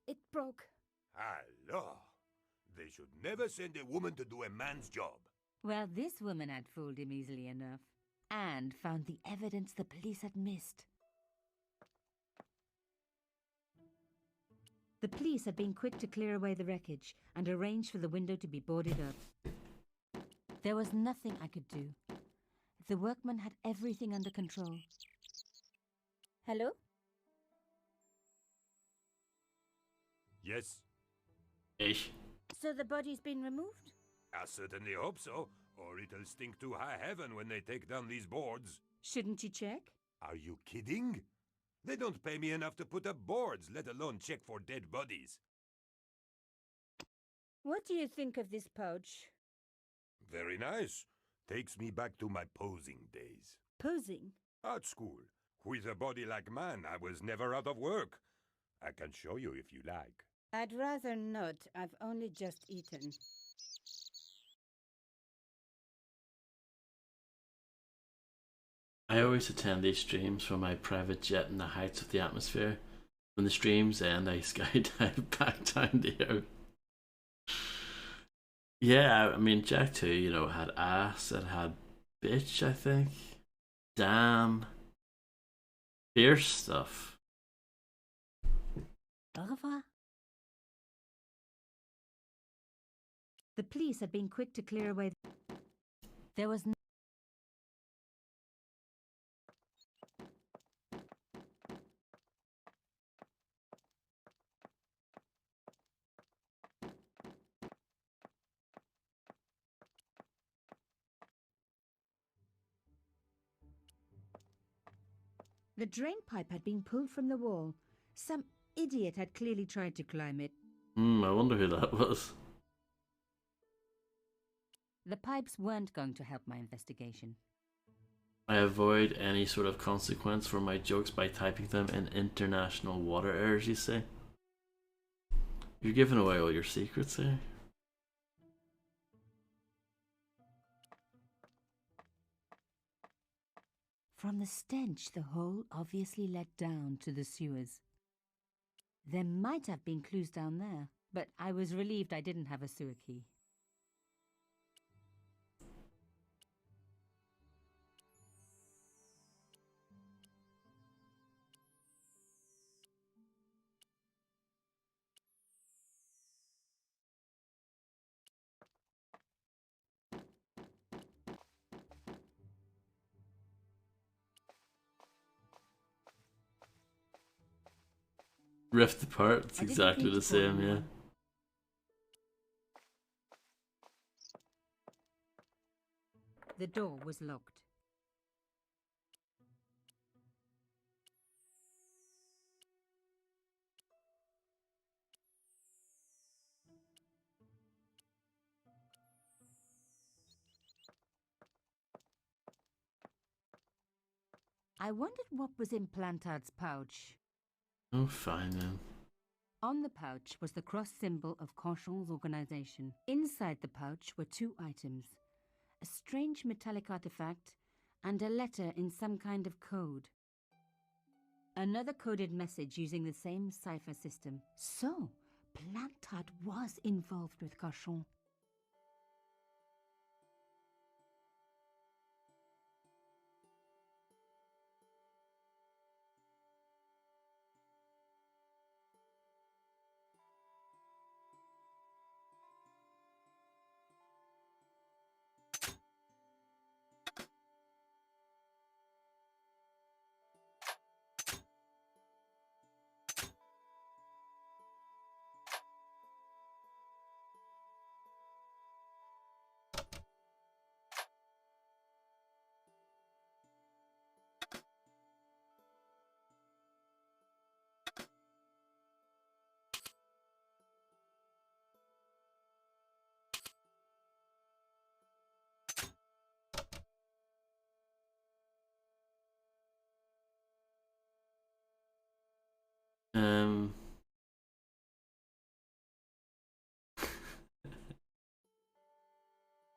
It broke. Alors, they should never send a woman to do a man's job. Well, this woman had fooled him easily enough, and found the evidence the police had missed. The police had been quick to clear away the wreckage and arrange for the window to be boarded up. There was nothing I could do. The workmen had everything under control. Hello? Yes, Ich. So the body's been removed? I certainly hope so, or it'll stink to high heaven when they take down these boards. Shouldn't you check? Are you kidding? They don't pay me enough to put up boards, let alone check for dead bodies. What do you think of this pouch? Very nice. Takes me back to my posing days. Posing? Art school. With a body like mine, I was never out of work. I can show you if you like. I'd rather not. I've only just eaten. I always attend these streams from my private jet in the heights of the atmosphere. When the streams end, I skydive back down the earth. Yeah, I mean, Jack 2, you know, had ass, it had bitch, I think. Damn. Fierce stuff. Au revoir. The police had been quick to clear away. There was no. The drain pipe had been pulled from the wall. Some idiot had clearly tried to climb it. I wonder who that was. The pipes weren't going to help my investigation. I avoid any sort of consequence for my jokes by typing them in international water errors, you say? You're giving away all your secrets here. From the stench, the hole obviously led down to the sewers. There might have been clues down there, but I was relieved I didn't have a sewer key. Rift apart, it's exactly the same, yeah. The door was locked. I wondered what was in Plantard's pouch. Oh, fine then. On the pouch was the cross symbol of Cochon's organization. Inside the pouch were two items: a strange metallic artifact, and a letter in some kind of code. Another coded message using the same cipher system. So, Plantard was involved with Cauchon.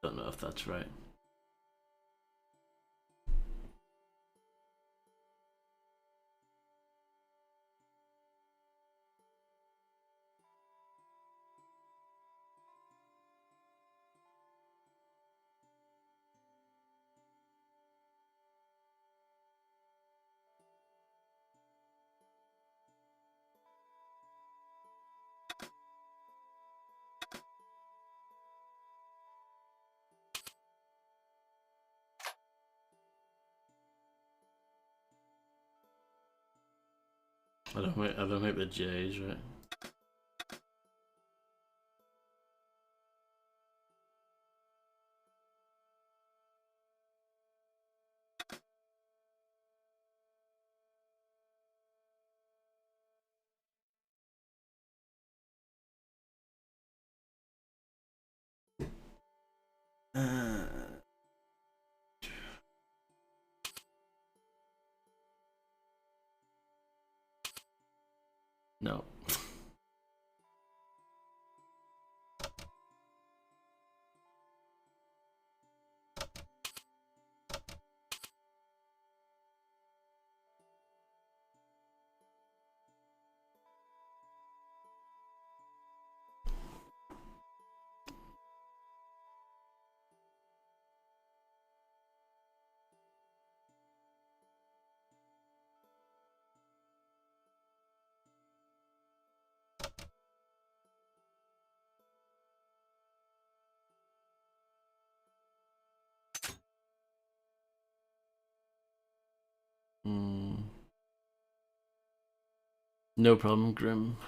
Don't know if that's right. I don't make the J's right. No. No problem, Grim.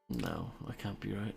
No, that can't be right.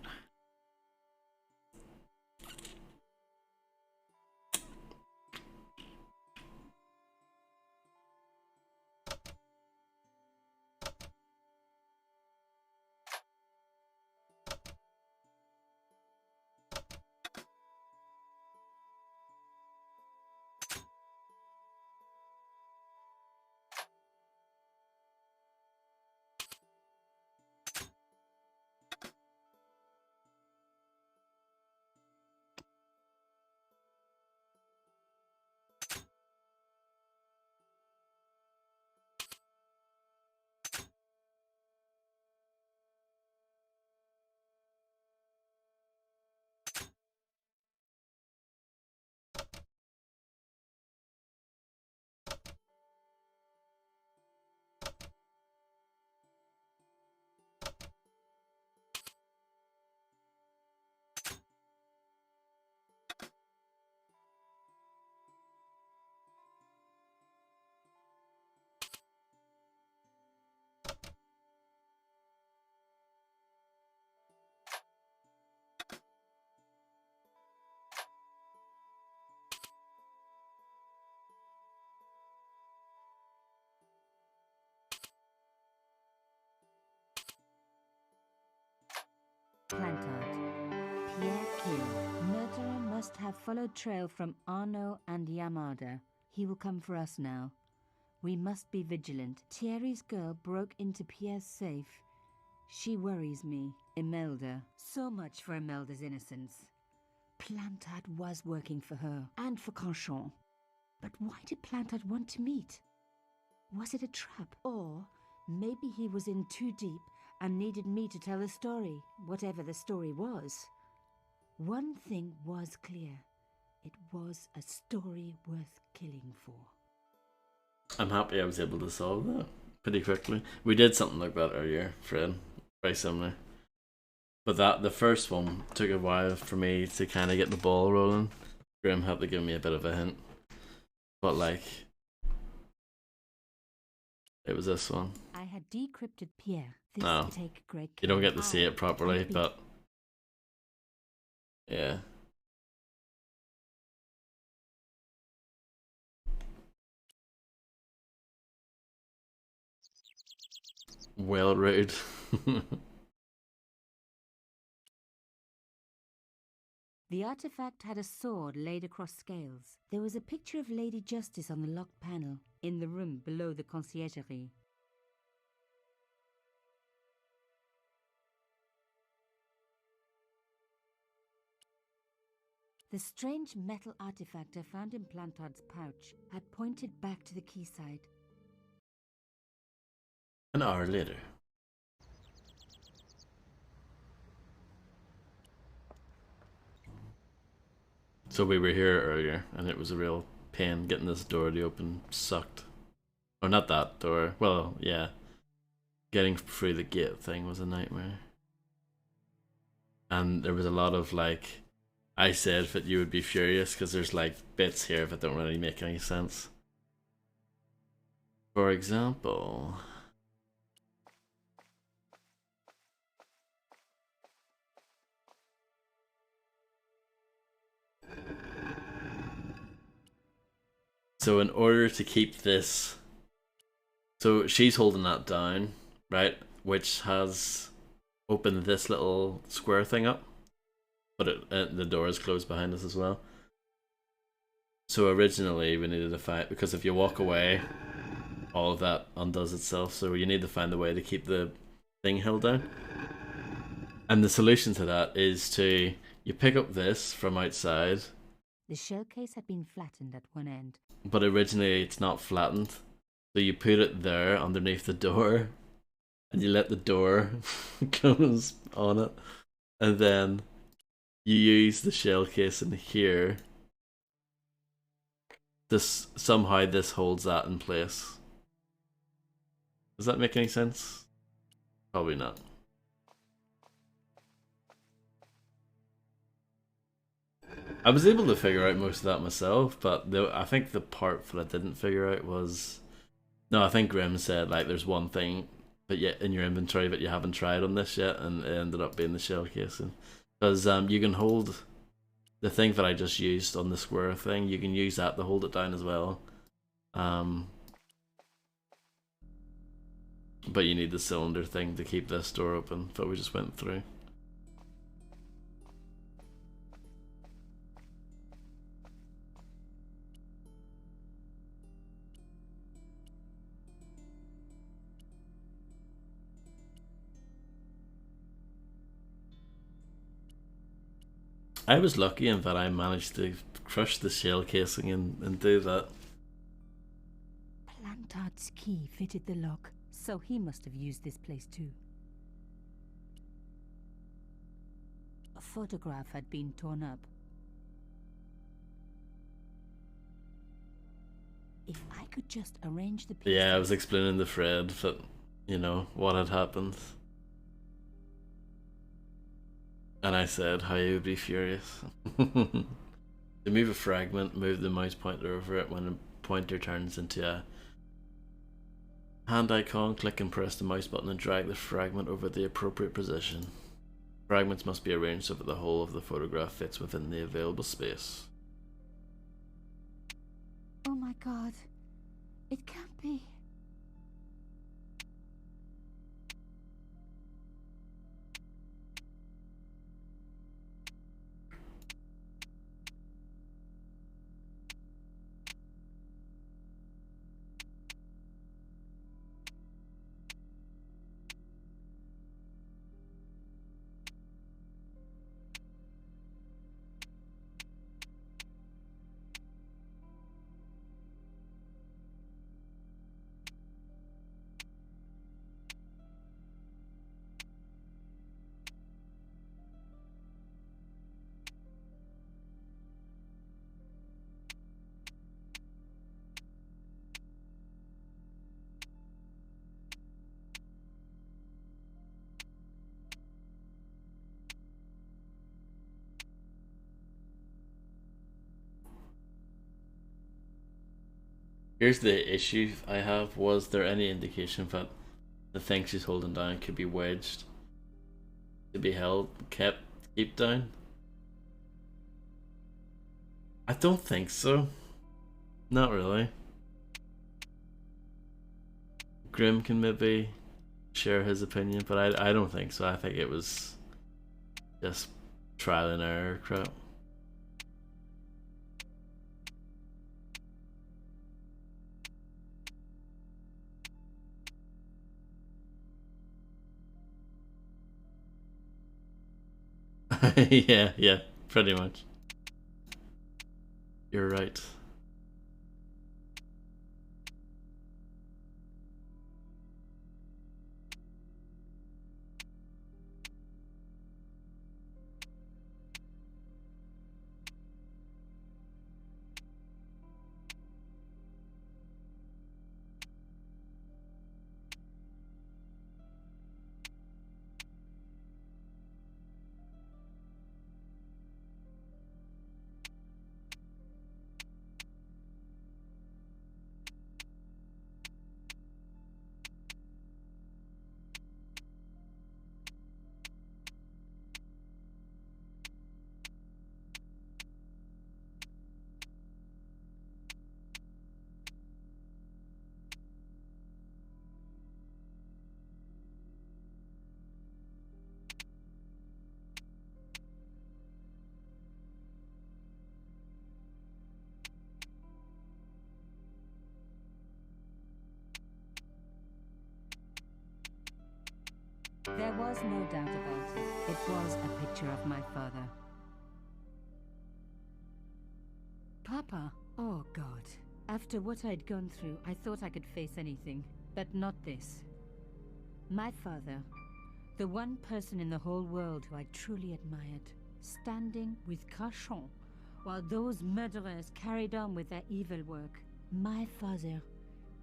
Plantard. Pierre Kill. Murderer must have followed trail from Arnaud and Yamada. He will come for us now. We must be vigilant. Thierry's girl broke into Pierre's safe. She worries me. Imelda. So much for Imelda's innocence. Plantard was working for her, and for Canchon. But why did Plantard want to meet? Was it a trap? Or maybe he was in too deep and needed me to tell the story, whatever the story was. One thing was clear. It was a story worth killing for. I'm happy I was able to solve that pretty quickly. We did something like that earlier, Fred. Very similar. But the first one took a while for me to kind of get the ball rolling. Graham had to give me a bit of a hint. But like, it was this one. I had decrypted Pierre. This No, take great you don't get to see it properly, Can't be. but yeah. Well rude. The artifact had a sword laid across scales. There was a picture of Lady Justice on the locked panel, in the room below the conciergerie. The strange metal artifact I found in Plantard's pouch had pointed back to the quayside. An hour later. So we were here earlier, and it was a real pain getting this door to open. Sucked. Or not that door. Well, yeah. Getting through the gate thing was a nightmare. And there was a lot of like, I said that you would be furious because there's like bits here that don't really make any sense. For example, so in order to keep this, so she's holding that down, right? Which has opened this little square thing up, but the door is closed behind us as well. So originally we needed to find, because if you walk away, all of that undoes itself. So you need to find a way to keep the thing held down. And the solution to that is you pick up this from outside. The shell case had been flattened at one end. But originally it's not flattened. So you put it there underneath the door. And you let the door close on it. And then you use the shell case in here. Somehow this holds that in place. Does that make any sense? Probably not. I was able to figure out most of that myself, but I think the part that I didn't figure out was... No, I think Grim said like there's one thing that in your inventory that you haven't tried on this yet, and it ended up being the shell casing. Because you can hold the thing that I just used on the square thing, you can use that to hold it down as well. But you need the cylinder thing to keep this door open that we just went through. I was lucky in that I managed to crush the shell casing and do that. Plantard's key fitted the lock, so he must have used this place too. A photograph had been torn up. If I could just arrange the pieces... Yeah, I was explaining to Fred that, you know, what had happened. And I said how he would be furious. To move a fragment, move the mouse pointer over it. When the pointer turns into a hand icon, click and press the mouse button and drag the fragment over the appropriate position. Fragments must be arranged so that the whole of the photograph fits within the available space. Oh my god. It can't be. Here's the issue I have. Was there any indication that the thing she's holding down could be wedged to be held, keep down? I don't think so. Not really. Grim can maybe share his opinion, but I don't think so. I think it was just trial and error crap. yeah, pretty much. You're right. There was no doubt about it. It was a picture of my father. Papa! Oh, God. After what I'd gone through, I thought I could face anything, but not this. My father, the one person in the whole world who I truly admired, standing with Cachon while those murderers carried on with their evil work. My father,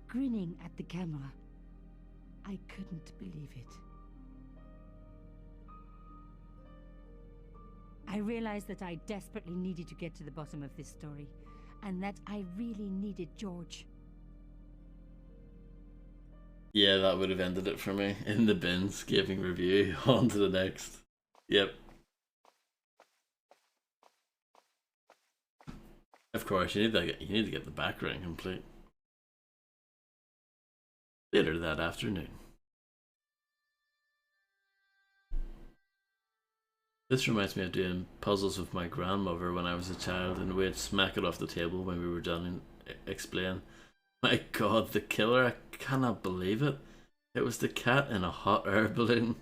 grinning at the camera. I couldn't believe it. I realized that I desperately needed to get to the bottom of this story, and that I really needed George. Yeah, that would have ended it for me. In the bins, giving review, on to the next. Yep. Of course, you need to get the background complete. Later that afternoon. This reminds me of doing puzzles with my grandmother when I was a child, and we'd smack it off the table when we were done and explain. My God, the killer! I cannot believe it. It was the cat in a hot air balloon.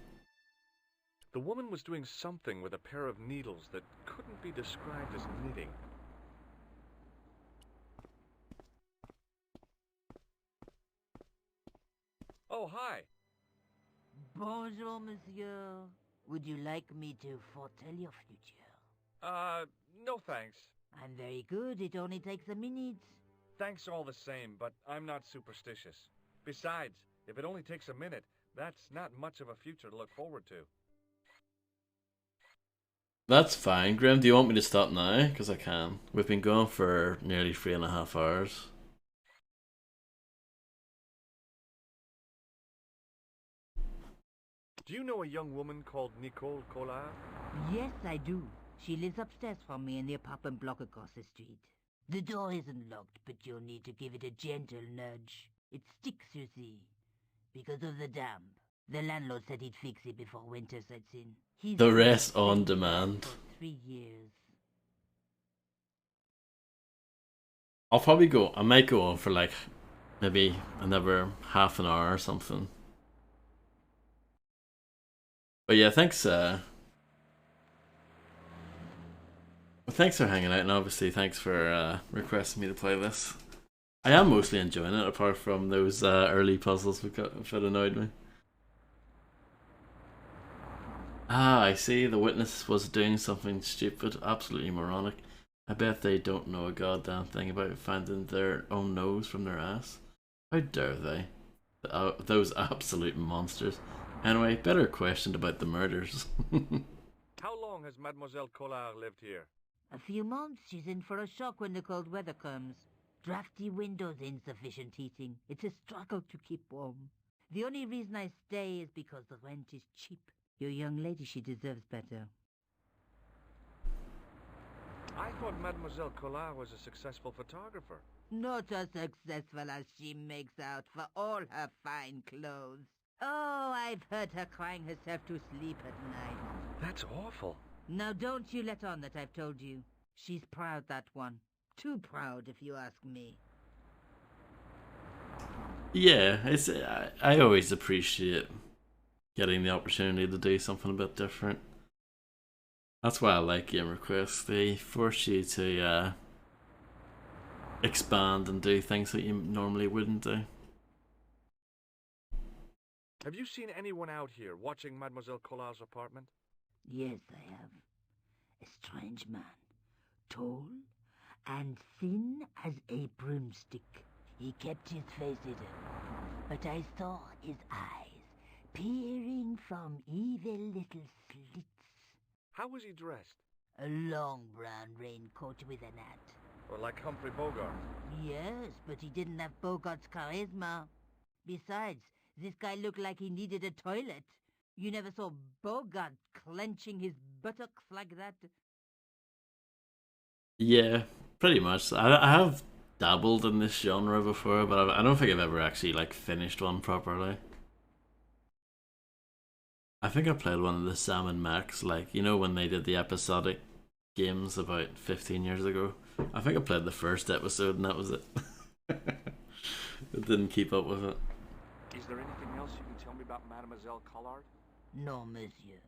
The woman was doing something with a pair of needles that couldn't be described as knitting. Oh, hi. Bonjour, monsieur. Would you like me to foretell your future? No thanks. I'm very good. It only takes a minute. Thanks all the same, but I'm not superstitious. Besides, if it only takes a minute, that's not much of a future to look forward to. That's fine. Grim, do you want me to stop now? Because I can. We've been going for nearly 3.5 hours. Do you know a young woman called Nicole Collard? Yes, I do. She lives upstairs from me in the apartment block across the street. The door isn't locked, but you'll need to give it a gentle nudge. It sticks, you see, because of the damp. The landlord said he'd fix it before winter sets in. He's The rest on demand. for 3 years. I'll probably go. I might go on for like maybe another half an hour or something. But yeah, thanks. Thanks for hanging out, and obviously thanks for requesting me to play this. I am mostly enjoying it, apart from those early puzzles that annoyed me. Ah, I see. The witness was doing something stupid, absolutely moronic. I bet they don't know a goddamn thing about finding their own nose from their ass. How dare they? Those absolute monsters. Anyway, better questioned about the murders. How long has Mademoiselle Collard lived here? A few months. She's in for a shock when the cold weather comes. Drafty windows, insufficient heating. It's a struggle to keep warm. The only reason I stay is because the rent is cheap. Your young lady, she deserves better. I thought Mademoiselle Collard was a successful photographer. Not as successful as she makes out for all her fine clothes. Oh, I've heard her crying herself to sleep at night. That's awful. Now don't you let on that I've told you. She's proud, that one. Too proud, if you ask me. Yeah, I always appreciate getting the opportunity to do something a bit different. That's why I like game requests. They force you to expand and do things that you normally wouldn't do. Have you seen anyone out here watching Mademoiselle Collard's apartment? Yes, I have. A strange man. Tall and thin as a broomstick. He kept his face hidden, but I saw his eyes peering from evil little slits. How was he dressed? A long brown raincoat with a hat. Or like Humphrey Bogart? Yes, but he didn't have Bogart's charisma. Besides, this guy looked like he needed a toilet. You never saw Bogart clenching his buttocks like that. Yeah, pretty much. I have dabbled in this genre before, but I don't think I've ever actually like finished one properly. I think I played one of the Sam and Max, like, you know, when they did the episodic games about 15 years ago. I think I played the first episode and that was it. It didn't keep up with it. Is there anything else you can tell me about Mademoiselle Collard? No, monsieur.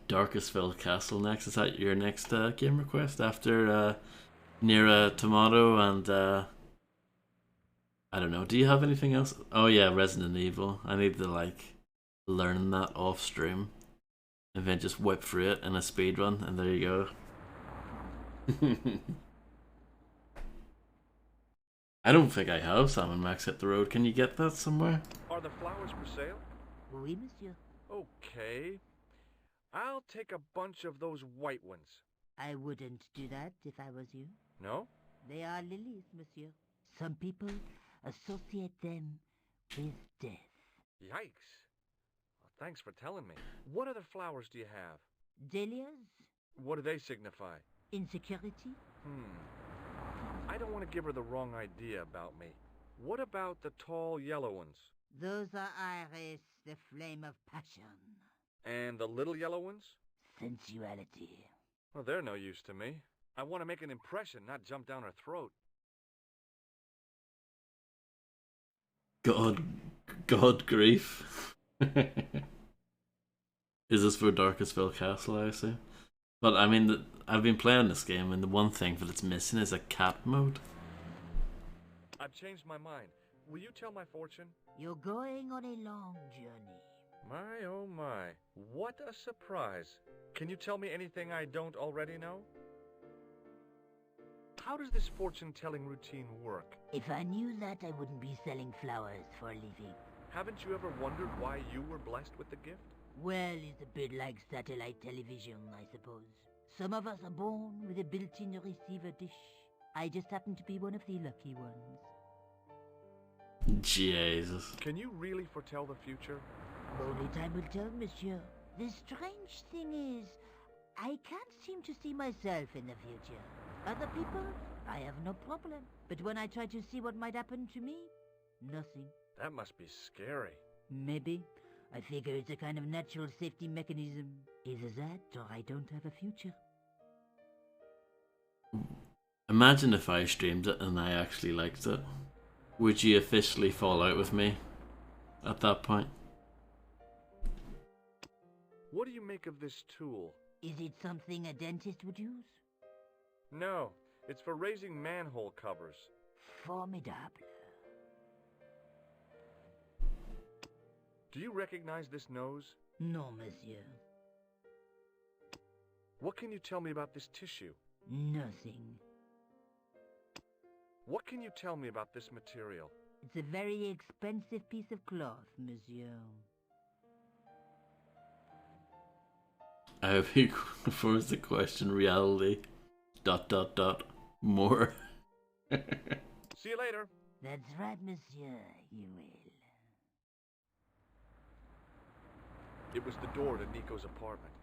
Darkestville Castle next. Is that your next game request after Near Tomato and I don't know. Do you have anything else? Oh yeah, Resident Evil. I need to like learn that off stream and then just whip through it in a speed run, and there you go. I don't think I have Sam & Max Hit the Road. Can you get that somewhere? Are the flowers for sale? Oui, monsieur. Okay. I'll take a bunch of those white ones. I wouldn't do that if I was you. No? They are lilies, monsieur. Some people associate them with death. Yikes. Well, thanks for telling me. What other flowers do you have? Dahlias? What do they signify? Insecurity? I don't want to give her the wrong idea about me. What about the tall yellow ones? Those are iris, the flame of passion. And the little yellow ones? Sensuality. Well, they're no use to me. I want to make an impression, not jump down her throat. God grief. Is this for Darkestville Castle, I assume? But I mean, I've been playing this game, and the one thing that it's missing is a cat mode. I've changed my mind. Will you tell my fortune? You're going on a long journey. My, oh my. What a surprise. Can you tell me anything I don't already know? How does this fortune-telling routine work? If I knew that, I wouldn't be selling flowers for a living. Haven't you ever wondered why you were blessed with the gift? Well, it's a bit like satellite television, I suppose. Some of us are born with a built-in receiver dish. I just happen to be one of the lucky ones. Jesus. Can you really foretell the future? Only time will tell, monsieur. The strange thing is, I can't seem to see myself in the future. Other people, I have no problem. But when I try to see what might happen to me, nothing. That must be scary. Maybe. I figure it's a kind of natural safety mechanism. Either that, or I don't have a future. Imagine if I streamed it and I actually liked it. Would you officially fall out with me at that point? What do you make of this tool? Is it something a dentist would use? No, it's for raising manhole covers. Formidable. Do you recognize this nose? No, monsieur. What can you tell me about this tissue? Nothing. What can you tell me about this material? It's a very expensive piece of cloth, monsieur. I hope you force the question reality. ... More. See you later. That's right, monsieur, you will. It was the door to Nico's apartment.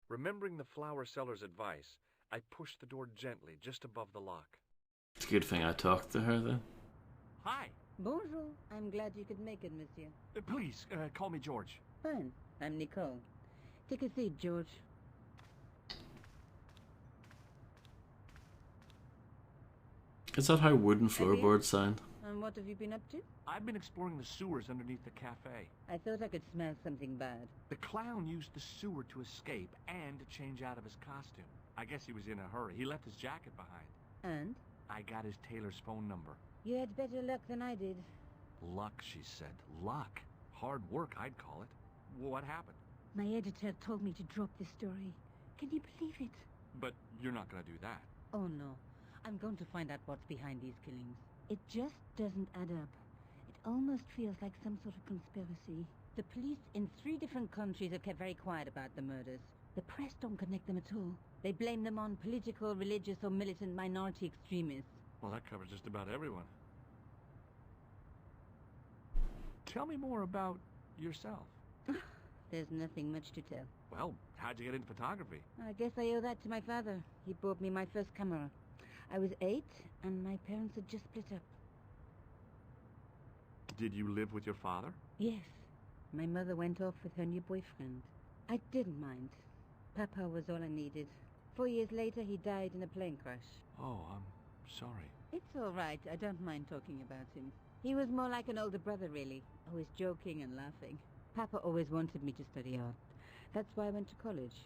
Remembering the flower seller's advice, I pushed the door gently just above the lock. It's a good thing I talked to her then. Hi. Bonjour. I'm glad you could make it, monsieur. Please, call me George. Fine. I'm Nicole. Take a seat, George. Is that how wooden floorboards sound? And what have you been up to? I've been exploring the sewers underneath the cafe. I thought I could smell something bad. The clown used the sewer to escape and to change out of his costume. I guess he was in a hurry. He left his jacket behind. And? I got his tailor's phone number. You had better luck than I did. Luck, she said. Luck. Hard work, I'd call it. What happened? My editor told me to drop this story. Can you believe it? But you're not gonna do that. Oh no. I'm going to find out what's behind these killings. It just doesn't add up. It almost feels like some sort of conspiracy. The police in 3 different countries have kept very quiet about the murders. The press don't connect them at all. They blame them on political, religious, or militant minority extremists. Well, that covers just about everyone. Tell me more about yourself. There's nothing much to tell. Well, how'd you get into photography? I guess I owe that to my father. He bought me my first camera. I was 8, and my parents had just split up. Did you live with your father? Yes. My mother went off with her new boyfriend. I didn't mind. Papa was all I needed. 4 years later, he died in a plane crash. Oh, I'm sorry. It's all right. I don't mind talking about him. He was more like an older brother, really. Always joking and laughing. Papa always wanted me to study art. That's why I went to college.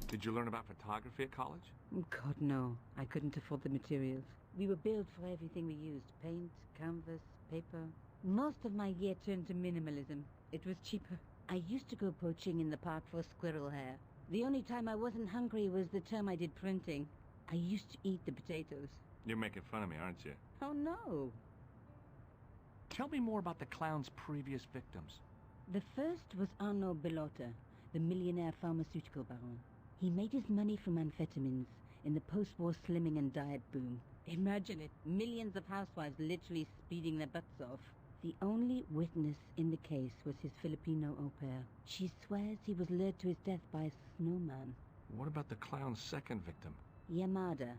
Did you learn about photography at college? God, no. I couldn't afford the materials. We were billed for everything we used. Paint, canvas, paper. Most of my year turned to minimalism. It was cheaper. I used to go poaching in the park for squirrel hair. The only time I wasn't hungry was the term I did printing. I used to eat the potatoes. You're making fun of me, aren't you? Oh, no. Tell me more about the clown's previous victims. The first was Arnaud Bellotta, the millionaire pharmaceutical baron. He made his money from amphetamines in the post-war slimming and diet boom. Imagine it, millions of housewives literally speeding their butts off. The only witness in the case was his Filipino au pair. She swears he was lured to his death by a snowman. What about the clown's second victim? Yamada,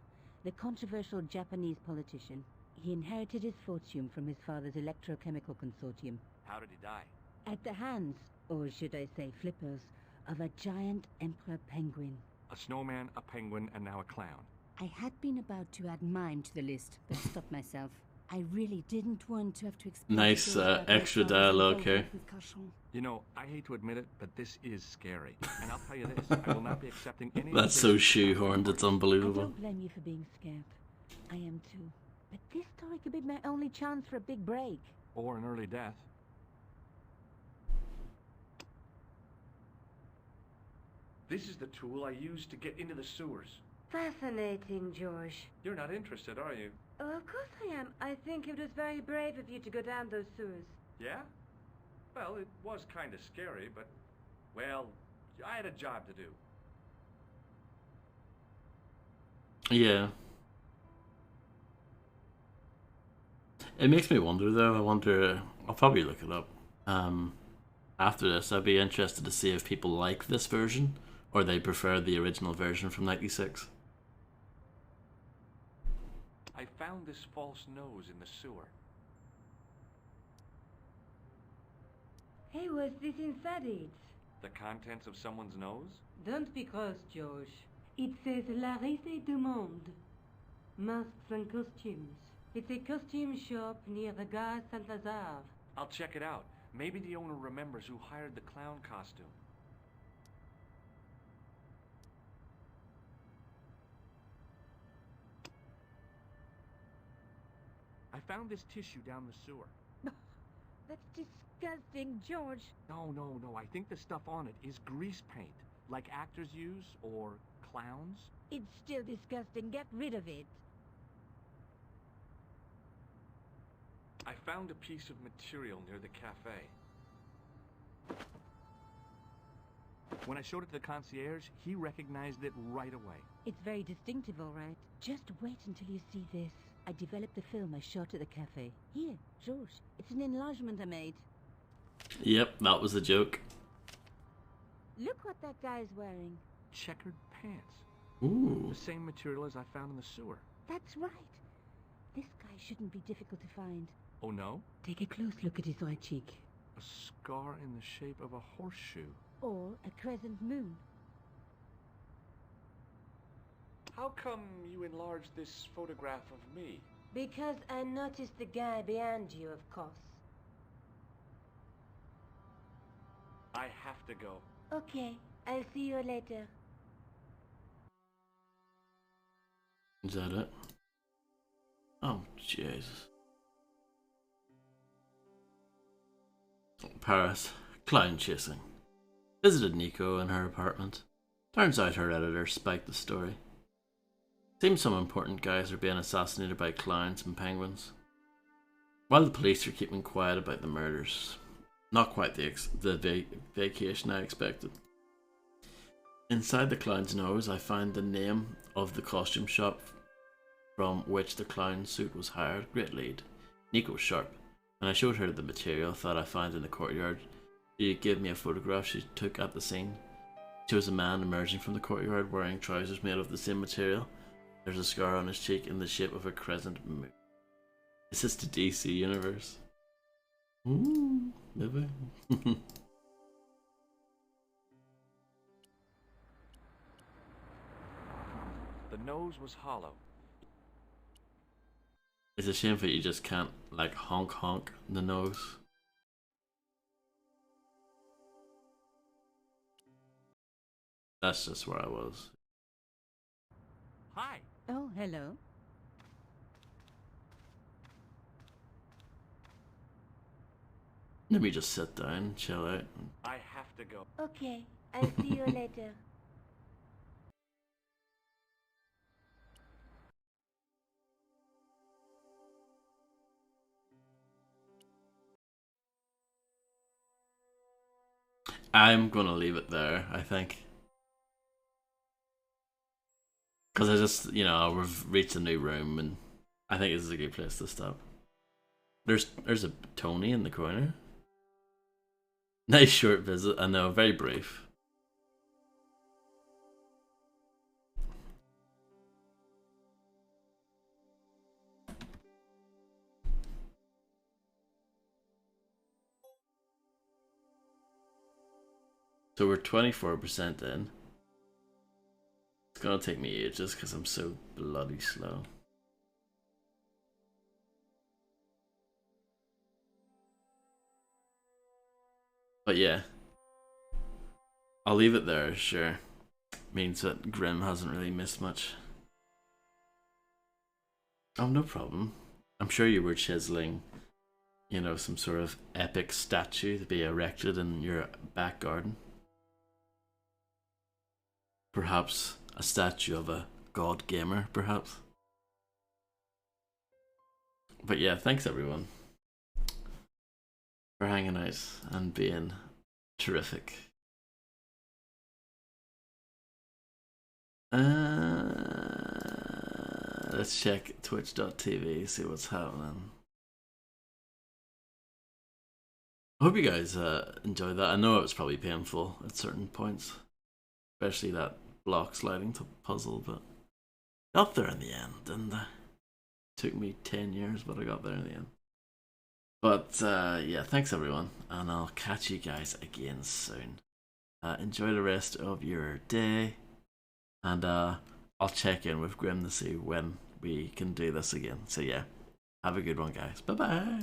the controversial Japanese politician. He inherited his fortune from his father's electrochemical consortium. How did he die? At the hands, or should I say flippers, of a giant emperor penguin. A snowman, a penguin, and now a clown. I had been about to add mine to the list, but stopped myself. I really didn't want to have to explain. Nice extra dialogue here. You know, I hate to admit it, but this is scary. And I'll tell you this, I will not be accepting any... That's so shoehorned, it's I unbelievable. don't blame you for being scared. I am too. But this story could be my only chance for a big break. Or an early death. This is the tool I used to get into the sewers. Fascinating, George. You're not interested, are you? Oh, of course I am. I think it was very brave of you to go down those sewers. Yeah? Well, it was kind of scary, but... Well, I had a job to do. Yeah. It makes me wonder, though. I wonder... I'll probably look it up. After this, I'd be interested to see if people like this version, or they prefer the original version from '96. I found this false nose in the sewer. Hey, what's this inside it? The contents of someone's nose? Don't be cross, George. It says La Risée du Monde. Masks and costumes. It's a costume shop near the Gare Saint-Lazare. I'll check it out. Maybe the owner remembers who hired the clown costume. I found this tissue down the sewer. That's disgusting, George. No. I think the stuff on it is grease paint, like actors use, or clowns. It's still disgusting. Get rid of it. I found a piece of material near the cafe. When I showed it to the concierge, he recognized it right away. It's very distinctive, all right. Just wait until you see this. I developed the film I shot at the cafe. Here, George. It's an enlargement I made. Yep, that was a joke. Look what that guy's wearing. Checkered pants. Ooh. The same material as I found in the sewer. That's right. This guy shouldn't be difficult to find. Oh, no? Take a close look at his right cheek. A scar in the shape of a horseshoe. Or a crescent moon. How come you enlarged this photograph of me? Because I noticed the guy behind you, of course. I have to go. Okay, I'll see you later. Is that it? Oh, Jesus. Paris. Clown chasing. Visited Nico in her apartment. Turns out her editor spiked the story. Seems some important guys are being assassinated by clowns and penguins. While the police are keeping quiet about the murders. Not quite the vacation I expected. Inside the clown's nose, I found the name of the costume shop from which the clown suit was hired. Great lead. Nico's sharp. When I showed her the material that I found in the courtyard, she gave me a photograph she took at the scene. She was a man emerging from the courtyard wearing trousers made of the same material. There's a scar on his cheek in the shape of a crescent moon. Is this the DC universe? Ooh, maybe. The nose was hollow. It's a shame that you just can't, like, honk the nose. That's just where I was. Hi. Oh, hello. Let me just sit down, chill out. I have to go. Okay, I'll see you later. I'm gonna leave it there, I think. Because I just, you know, we've reached a new room and I think this is a good place to stop. There's a Tony in the corner. Nice short visit, I know, very brief. So we're 24% in. It's gonna take me ages because I'm so bloody slow. But yeah, I'll leave it there, sure. Means that Grim hasn't really missed much. Oh, no problem. I'm sure you were chiseling, you know, some sort of epic statue to be erected in your back garden. Perhaps a statue of a god gamer, perhaps. But yeah, thanks everyone for hanging out and being terrific. Let's check twitch.tv, see what's happening. I hope you guys enjoyed that. I know it was probably painful at certain points, especially that block sliding puzzle, but got there in the end, and took me 10 years, but I got there in the end. But yeah, thanks everyone, and I'll catch you guys again soon. Enjoy the rest of your day, and I'll check in with Grim to see when we can do this again. So yeah, have a good one, guys. Bye bye.